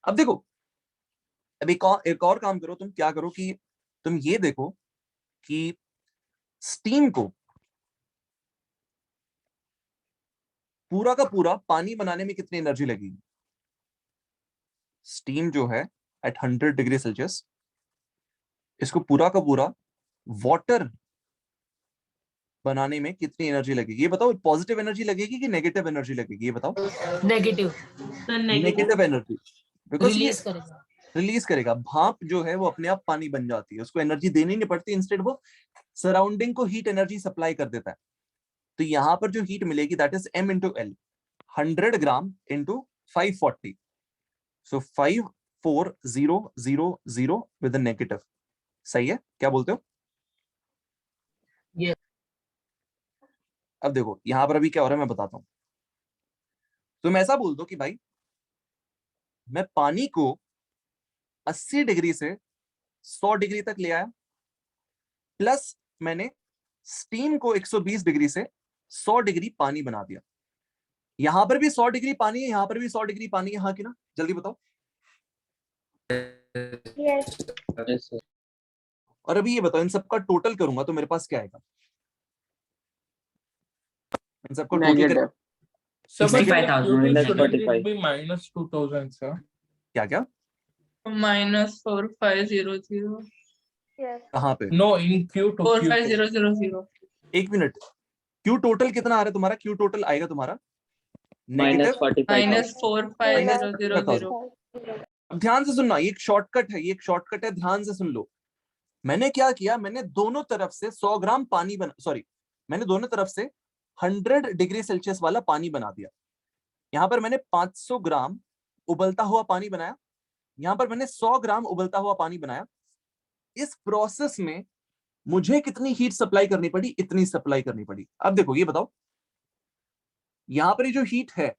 अब देखो अब एक और काम करो, तुम क्या करो कि तुम ये देखो कि स्टीम को पूरा का पूरा पानी बनाने में कितनी एनर्जी लगेगी? स्टीम जो है एट 100 डिग्री सेल्सियस, इसको पूरा का पूरा वाटर बनाने में कितनी एनर्जी लगेगी? ये बताओ, पॉजिटिव एनर्जी लगेगी कि नेगेटिव एनर्जी लगेगी? ये बताओ। Negative. Negative energy, because release करेगा। रिलीज करेगा। भाप जो है वो अपने आप पानी बन जाती है, उसको एनर्जी देनी नहीं पड़ती, इंस्टेड वो सराउंडिंग को हीट एनर्जी सप्लाई कर देता है। तो यहाँ पर जो हीट मिलेगी that is m into L, 100 gram into 540, so 54000 with negative. सही है? क्या बोलते हो? अब देखो यहां पर अभी क्या हो रहा है मैं बताता हूं। तुम ऐसा बोल दो कि भाई मैं पानी को 80 डिग्री से 100 डिग्री तक ले आया, प्लस मैंने स्टीम को 120 डिग्री से 100 डिग्री पानी बना दिया। यहां पर भी 100 डिग्री पानी है, यहां पर भी 100 डिग्री पानी है, हाँ कि ना? जल्दी बताओ। yes. और अभी ये बताओ, इन सबका टोटल करूंगा तो मेरे पास क्या आएगा? इन सबको टोटल कर -2000 सर। क्या क्या? -4500। कहाँ पे? नो इन Q2 45000। एक मिनट, क्यू टोटल कितना आ रहा है तुम्हारा? क्यू टोटल आएगा तुम्हारा -4500। अब ध्यान से सुनना, ये एक शॉर्टकट है, ये एक शॉर्टकट है, ध्यान से सुन लो। मैंने क्या किया, मैंने दोनों तरफ से 100 ग्राम पानी मैंने दोनों तरफ से 100 डिग्री सेल्सियस वाला पानी बना दिया। यहां पर मैंने 500 ग्राम उबलता हुआ पानी बनाया, यहां पर मैंने 100 ग्राम उबलता हुआ पानी बनाया। इस प्रोसेस में मुझे कितनी हीट सप्लाई करनी पड़ी? इतनी सप्लाई करनी पड़ी। अब देखो ये बताओ, यहां पर ये जो हीट है,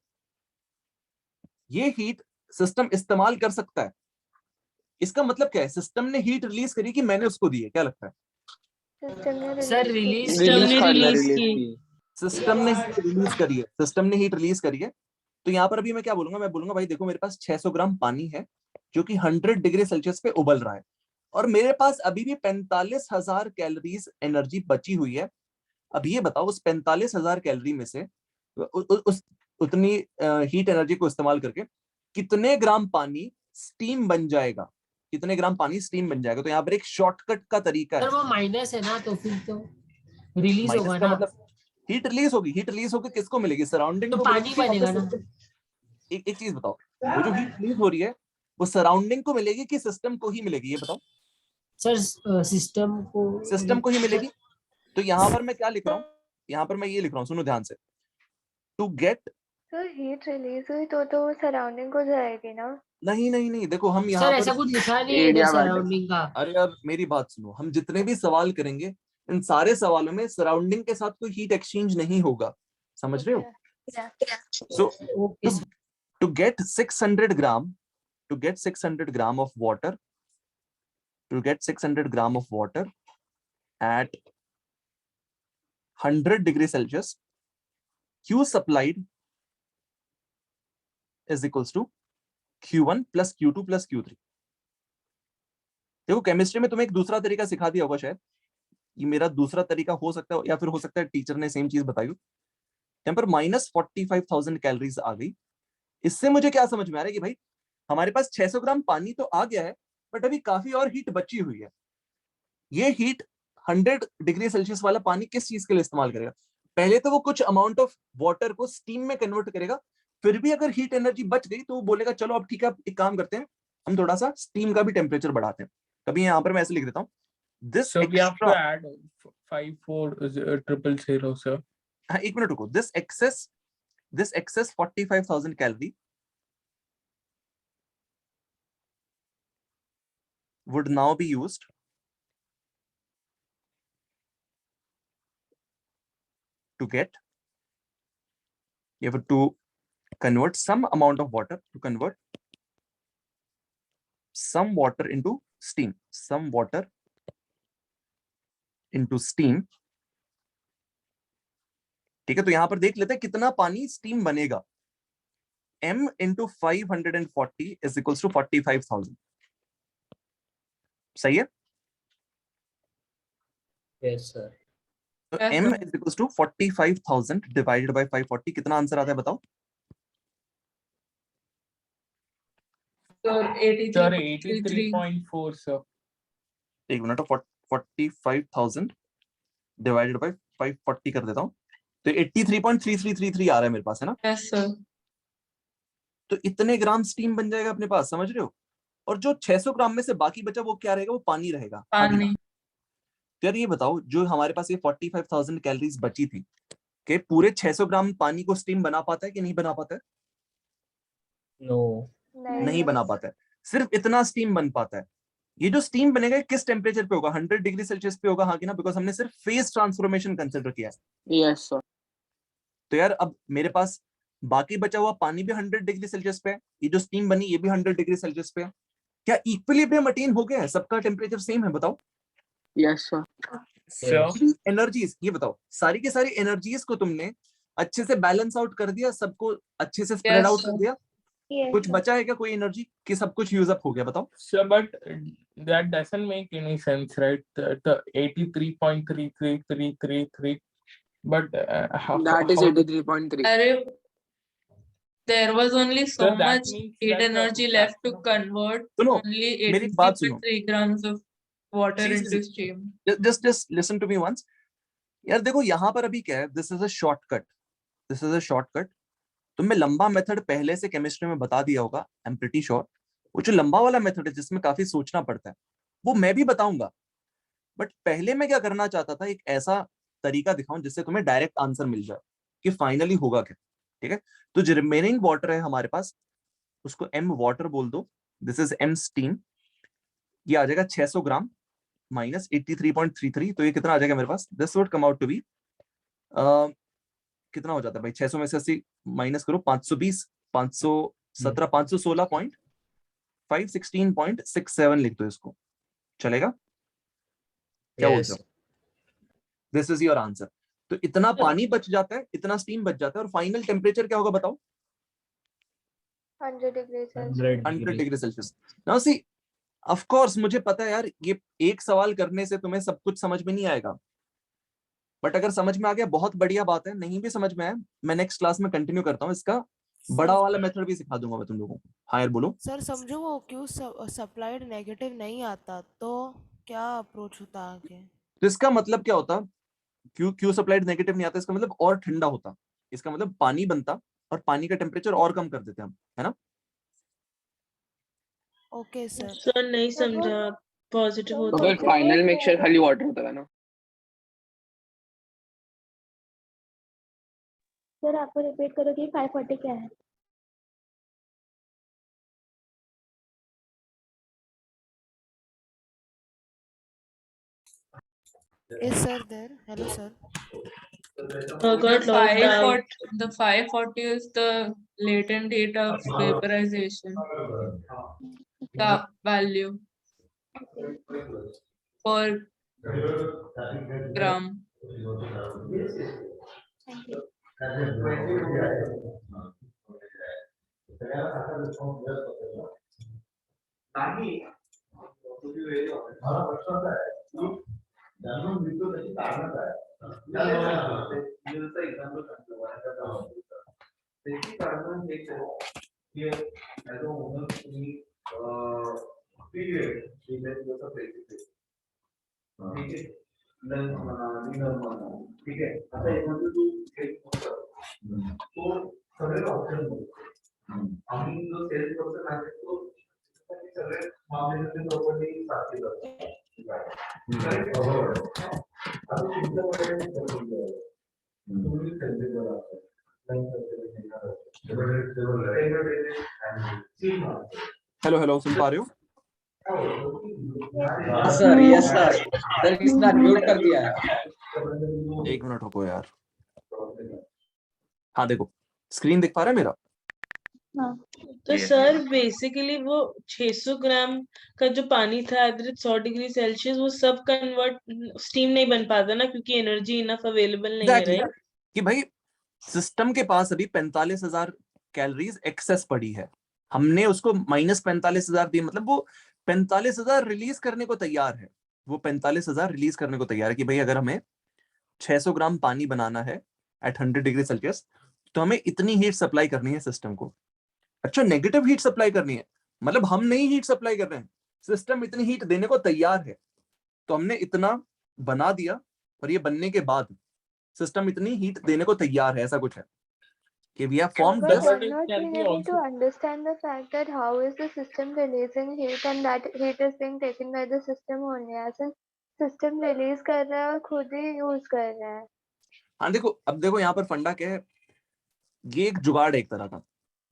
ये हीट सिस्टम इस्तेमाल कर सकता है। इसका मतलब क्या है? सिस्टम ने हीट रिलीज करी कि मैंने उसको दी है? क्या लगता है? सर रिलीज सिस्टम ने हीट रिलीज करी है, सिस्टम ने हीट रिलीज करी है। तो यहाँ पर अभी मैं क्या बोलूंगा, मैं बोलूंगा भाई देखो मेरे पास 600 ग्राम पानी है जो कि 100 डिग्री सेल्सियस पे उबल रहा है, और मेरे पास अभी भी 45,000 कैलोरीज एनर्जी बची हुई है। अब ये बताओ उस 45,000 कैलोरी में से उतनी हीट एनर्जी को इस्तेमाल करके कितने ग्राम पानी स्टीम बन जाएगा? कितने ग्राम पानी स्टीम बन जाएगा? तो यहाँ पर एक शॉर्टकट का तरीका है। वो माइनस है ना, तो फिर तो रिलीज होगा ना, मतलब हीट रिलीज होगी। हीट रिलीज होकर किसको मिलेगी? सराउंडिंग तो को पानी बनेगा ना। एक चीज बताओ, वो जो हीट रिलीज हो रही है वो सराउंडिंग को मिलेगी कि सिस्टम को ही मिलेगी? ये बताओ। सर सिस्टम को ही मिलेगी। तो यहाँ पर मैं क्या लिख रहा हूँ, यहाँ पर मैं ये लिख रहा हूँ, सुनो ध्यान से। टू गेट हीट रिलीज हुई तो सराउंडिंग को जाएगी ना? नहीं, देखो हम यहाँ पर ऐसा कुछ लिखा नहीं है सराउंडिंग का। अरे यार मेरी बात सुनो, हम जितने भी सवाल करेंगे इन सारे सवालों में सराउंडिंग के साथ कोई हीट एक्सचेंज नहीं होगा, समझ रहे हो? So to get 600 gram of water, to get 600 gram of water at 100 degree Celsius, Q supplied is equals to Q1 plus Q2 plus Q3. देखो केमिस्ट्री में तुम्हें एक दूसरा तरीका सिखा दिया होगा शायद, ये मेरा दूसरा तरीका हो सकता है, या फिर हो सकता है टीचर ने सेम चीज बताई हो। यहाँ पर -45,000 कैलोरीज आ गई। इससे मुझे क्या समझ में आ रहा है कि भाई हमारे पास 600 ग्राम पानी तो आ गया है, बट अभी काफी और हीट बची हुई है। ये हीट 100 डिग्री सेल्सियस वाला पानी किस चीज के लिए इस्तेमाल करेगा? पहले तो वो कुछ अमाउंट ऑफ वाटर को स्टीम में कन्वर्ट करेगा, फिर भी अगर हीट एनर्जी बच गई तो वो बोलेगा चलो अब ठीक है, एक काम करते हैं, हम थोड़ा सा स्टीम का भी टेम्परेचर बढ़ाते हैं। कभी यहाँ पर मैं ऐसे लिख देता हूँ, this So we have to extra, add 54000 sir. हाँ एक मिनट रुको, this excess 45,000 calorie would now be used to get, you have to convert some amount of water, to convert some water into steam, some water into steam। ठीक है, तो यहां पर देख लेते हैं कितना पानी स्टीम बनेगा। m into 540 is equals to 45,000। सही है? Yes sir. तो m is equals to 45,000 divided by 540, कितना आंसर आता है बताओ? Sir, Sir 83.33. 83.4 sir. एक मिनट, 45,000 डिवाइडेड बाय 540 कर देता हूँ, तो 83.3333 आ रहा है मेरे पास, है ना? Yes sir. तो इतने ग्राम स्टीम बन जाएगा अपने पास, समझ रहे हो? और जो 600 ग्राम में से बाकी बचा वो क्या रहेगा? वो पानी रहेगा। पानी। तो यार ये बताओ, जो हमारे पास ये 45,000 कैलोरीज बची थी, कि पूरे 600 ग्राम पानी को स्टीम बना पाता है कि नहीं बना पाता है? नो, नहीं बना पाता है, सिर्फ इतना स्टीम बन पाता है। ये जो स्टीम बनेगा किस टेम्परेचर पे होगा? 100 डिग्री सेल्सियस पे होगा, हाँ कि ना? बिकॉज हमने सिर्फ फेज ट्रांसफॉर्मेशन कंसिडर किया है। Yes sir. तो यार अब मेरे पास बाकी बचा हुआ पानी भी 100 डिग्री सेल्सियस पे है, ये जो स्टीम बनी ये भी 100 डिग्री सेल्सियस पे है। क्या इक्विलिब्रियम अटेन हो गया है? सबका टेम्परेचर सेम है? बताओ। Yes sir. एनर्जीज, ये बताओ, सारी की सारी एनर्जीज को तुमने अच्छे से बैलेंस आउट कर दिया, सबको अच्छे से स्प्रेड आउट कर दिया? कुछ बचा है क्या कोई एनर्जी कि सब कुछ यूज अप हो गया? बताओ। Sir, but that doesn't make any sense, right? The 83.3333, but that is 83.3. Arey, there was only so Sir, that much means heat that the energy left to convert सुनो, only मेरी बात सुनो। 83.3 grams of water See, into steam. just listen to me once। यार देखो यहाँ पर अभी क्या है, this is a shortcut, this is a shortcut. तुम्हें लंबा मेथड पहले से केमिस्ट्री में बता दिया होगा, आई एम प्रीटी श्योर। वो जो लंबा वाला मेथड है जिसमें काफी सोचना पड़ता है, वो मैं भी बताऊंगा, बट पहले मैं क्या करना चाहता था, एक ऐसा तरीका दिखाऊं जिससे तुम्हें डायरेक्ट आंसर मिल जाए कि फाइनली होगा क्या। ठीक है, तो जो रिमेनिंग वाटर है हमारे पास, उसको m वाटर बोल दो, दिस इज m स्टीम। ये आ जाएगा 600 ग्राम माइनस 83.33, तो ये कितना आ जाएगा मेरे पास? This would come out to be, कितना हो जाता है भाई? 600 में से 80 माइनस करो, 520, 517, 516.67 लिख दो इसको, चलेगा? क्या बोलते हो? This is your answer. तो इतना पानी बच जाता है, इतना स्टीम बच जाता है, और फाइनल टेम्परेचर क्या होगा बताओ? 100 degree 100 degree Celsius. Now see, of course मुझे पता है यार, ये एक सवाल करने से तुम्हें सब कुछ समझ में नहीं आएगा, बट अगर समझ में आ गया बहुत बढ़िया बात है, नहीं भी समझ में आया मैं नेक्स्ट क्लास में कंटिन्यू करता हूँ, इसका बड़ा वाला मेथड भी सिखा दूंगा मैं तुम लोगों को। हाँ यार बोलो। सर समझो, वो क्यू सप्लाइड नेगेटिव नहीं आता तो क्या अप्रोच होता आगे? तो इसका मतलब क्या होता? क्यू सप्लाइड नेगेटिव नहीं आता, इसका मतलब और ठंडा होता, इसका मतलब पानी बनता और पानी का टेम्परेचर और कम कर देते हम, है ना? Okay sir. सर नहीं समझा, पॉजिटिव तो होता फिर फाइनल मिक्सचर खाली वाटर होता है ना? सर आपको रिपीट करो कि 540 क्या है? Is sir there? Hello sir. The 540 is the latent heat of vaporization. The value per gram. ठीक है, आता एखादं तू एक तो सगळे ऑप्शन आम्ही जो सेल्स पर्सन आहे तो सगळे मामले प्रॉपर्टी सारखी करतो. हेलो हेलो, सुन पा रहे हो? सर यस सर, सर किसने म्यूट कर दिया है? एक मिनट रुको यार. हाँ देखो, स्क्रीन दिख पा रहा है मेरा? तो सर बेसिकली वो 600 ग्राम का जो पानी था एट 100 डिग्री सेल्सियस, वो सब कन्वर्ट स्टीम नहीं बन पाता ना, क्योंकि एनर्जी इनफ अवेलेबल नहीं है, राइट? कि भाई सिस्टम के पास अभी 45,000 कैलोरीज एक्सेस पड़ी है, हमने उसको माइनस 45,000 दी, मतलब वो 45,000 रिलीज करने को तैयार है. वो 45,000 रिलीज करने को तैयार है कि भाई अगर हमें 600 ग्राम पानी बनाना है एट 100 डिग्री सेल्सियस तो हमें इतनी हीट सप्लाई करनी है सिस्टम को. अच्छा, नेगेटिव हीट सप्लाई करनी है, मतलब हम नहीं हीट सप्लाई कर रहे हैं, सिस्टम इतनी हीट देने को तैयार है, तो हमने इतना बना दिया और ये बनने के बाद सिस्टम इतनी हीट देने को तैयार है, ऐसा कुछ है कि we have formed But this. I'm not being able to understand the fact that how is the system releasing heat and that heat is being taken by the system only, as in system release कर रहा है और खुद ही use कर रहा है. हाँ देखो, अब देखो यहाँ पर फंडा क्या है, ये एक जुगाड़ है एक तरह का.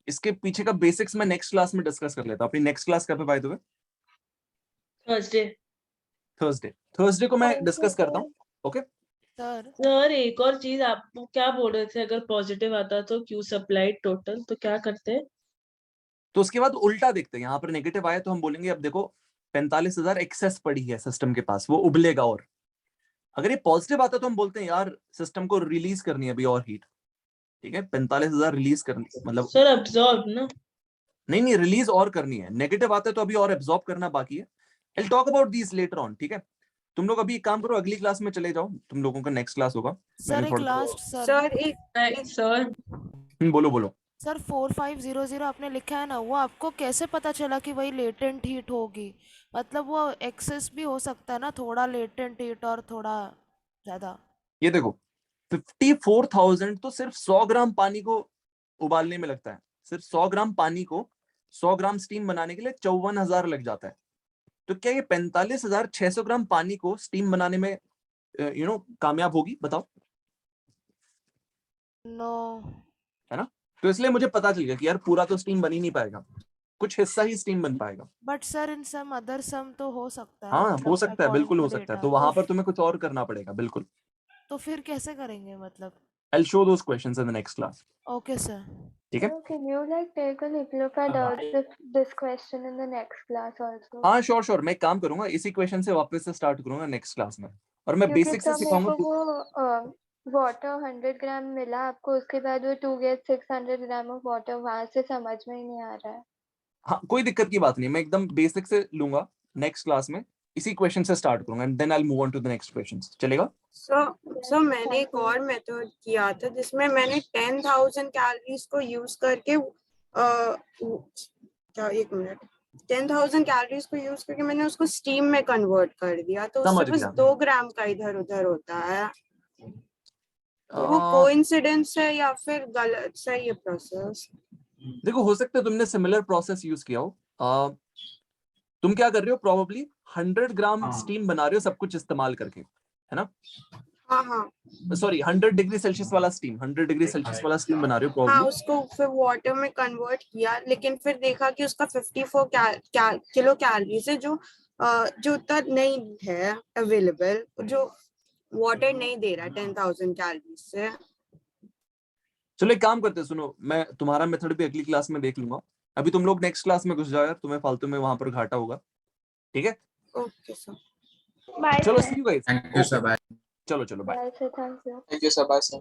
इसके पीछे का बेसिक्स मैं नेक्स्ट क्लास में डिस्कस कर लेता हूँ. अपनी नेक्स्ट क्लास कब है बाय द वे? थर्सडे को मैं डिस्कस करता हूँ. ओके सर एक और चीज, आप क्या बोल रहे थे, अगर पॉजिटिव आता तो क्यू सप्लाई टोटल, तो क्या करते हैं? तो उसके बाद उल्टा देखते हैं, यहाँ पर नेगेटिव आया तो हम बोलेंगे अब देखो 45,000 एक्सेस पड़ी है सिस्टम के पास, वो उबलेगा. और अगर ये पॉजिटिव आता तो हम बोलते हैं यार सिस्टम को रिलीज करनी है अभी और हीट. ठीक है, 45,000 रिलीज करनी, मतलब सर अब्सॉर्ब ना, नहीं रिलीज और करनी है. नेगेटिव आता है तो अभी और एब्जॉर्ब करना बाकी है. I'll talk about these later on. ठीक है, तुम लोग अभी एक काम करो, अगली क्लास में चले जाओ, तुम लोगों का नेक्स्ट क्लास होगा. सर एक लास्ट सर बोलो. सर 4500 आपने लिखा है ना, वो आपको कैसे पता चला कि वही लेटेंट हीट होगी? मतलब वो एक्सेस भी हो सकता है ना, थोड़ा लेटेंट हीट और थोड़ा ज्यादा. ये देखो 54,000 तो सिर्फ 100 ग्राम पानी को उबालने में लगता है. सिर्फ 100 ग्राम पानी को 100 ग्राम स्टीम बनाने के लिए 54,000 लग जाता है. तो क्या ये 45,600 ग्राम पानी को स्टीम बनाने में कामयाब होगी? बताओ. नो. है ना, तो इसलिए मुझे पता चल गया कि यार पूरा तो स्टीम बन ही नहीं पाएगा, कुछ हिस्सा ही स्टीम बन पाएगा. But sir in some other sum तो हो सकता है. हाँ मतलब हो सकता है, बिल्कुल हो according to सकता है. data. तो वहां पर तुम्हें कुछ और करना पड़ेगा. बिल्कुल. तो फिर कैसे करेंगे मतलब? I'll show those questions in the next class. Okay sir. ठीक है. So can you like take a look at this question in the next class also? हाँ श्योर, मैं एक काम करूंगा, इसी क्वेश्चन से वापस से स्टार्ट करूंगा नेक्स्ट क्लास में, और मैं क्योंकि बेसिक से तब मेरे सिखाऊंगा. को वो वाटर 100 ग्राम मिला आपको, उसके बाद वो 2 get 600 ग्राम ऑफ वाटर, वहां से समझ में ही नहीं आ रहा है. हाँ कोई दिक्कत की बात नहीं, मैं एकदम बेसिक से लूंगा नेक्स्ट क्लास में, इसी क्वेश्चन से स्टार्ट करूंगा and then I will move on to the next questions. चलेगा? सो मैंने एक और मेथड किया था जिसमें मैंने 10,000 कैलोरीज को यूज करके क्या 1 मिनट 10,000 कैलोरीज को यूज करके मैंने उसको स्टीम में कन्वर्ट कर दिया, तो उससे बस 2 ग्राम का इधर उधर होता है. तो वो कोइंसिडेंस है या फिर गलत सही है प्रोसेस? देखो हो सकता है तुमने सिमिलर प्रोसेस यूज किया हो. तुम क्या कर रहे हो, प्रोबेबली 100 ग्राम स्टीम बना रहे हो सब कुछ इस्तेमाल करके, है ना? हाँ सॉरी 100 डिग्री सेल्सियस वाला स्टीम, 100 डिग्री सेल्सियस वाला स्टीम बना रहे हो प्रोबेबली. हाँ, उसको फिर वाटर में कन्वर्ट किया, लेकिन फिर देखा कि उसका 54 किलो कैलोरीज है, जो उतना नहीं है अवेलेबल, जो वाटर नहीं दे रहा 10,000 कैलोरीज से. चलो एक काम करते हैं, सुनो, मैं तुम्हारा मेथड भी अगली क्लास में देख लूंगा. अभी तुम लोग नेक्स्ट क्लास में घुस जाओ यार, तुम्हें फालतू में वहां पर घाटा होगा. ठीक है, ओके सर. चलो see you guys. Thank you sir. Bye. चलो bye. Bye sir, thank you. Thank you sir. Bye sir.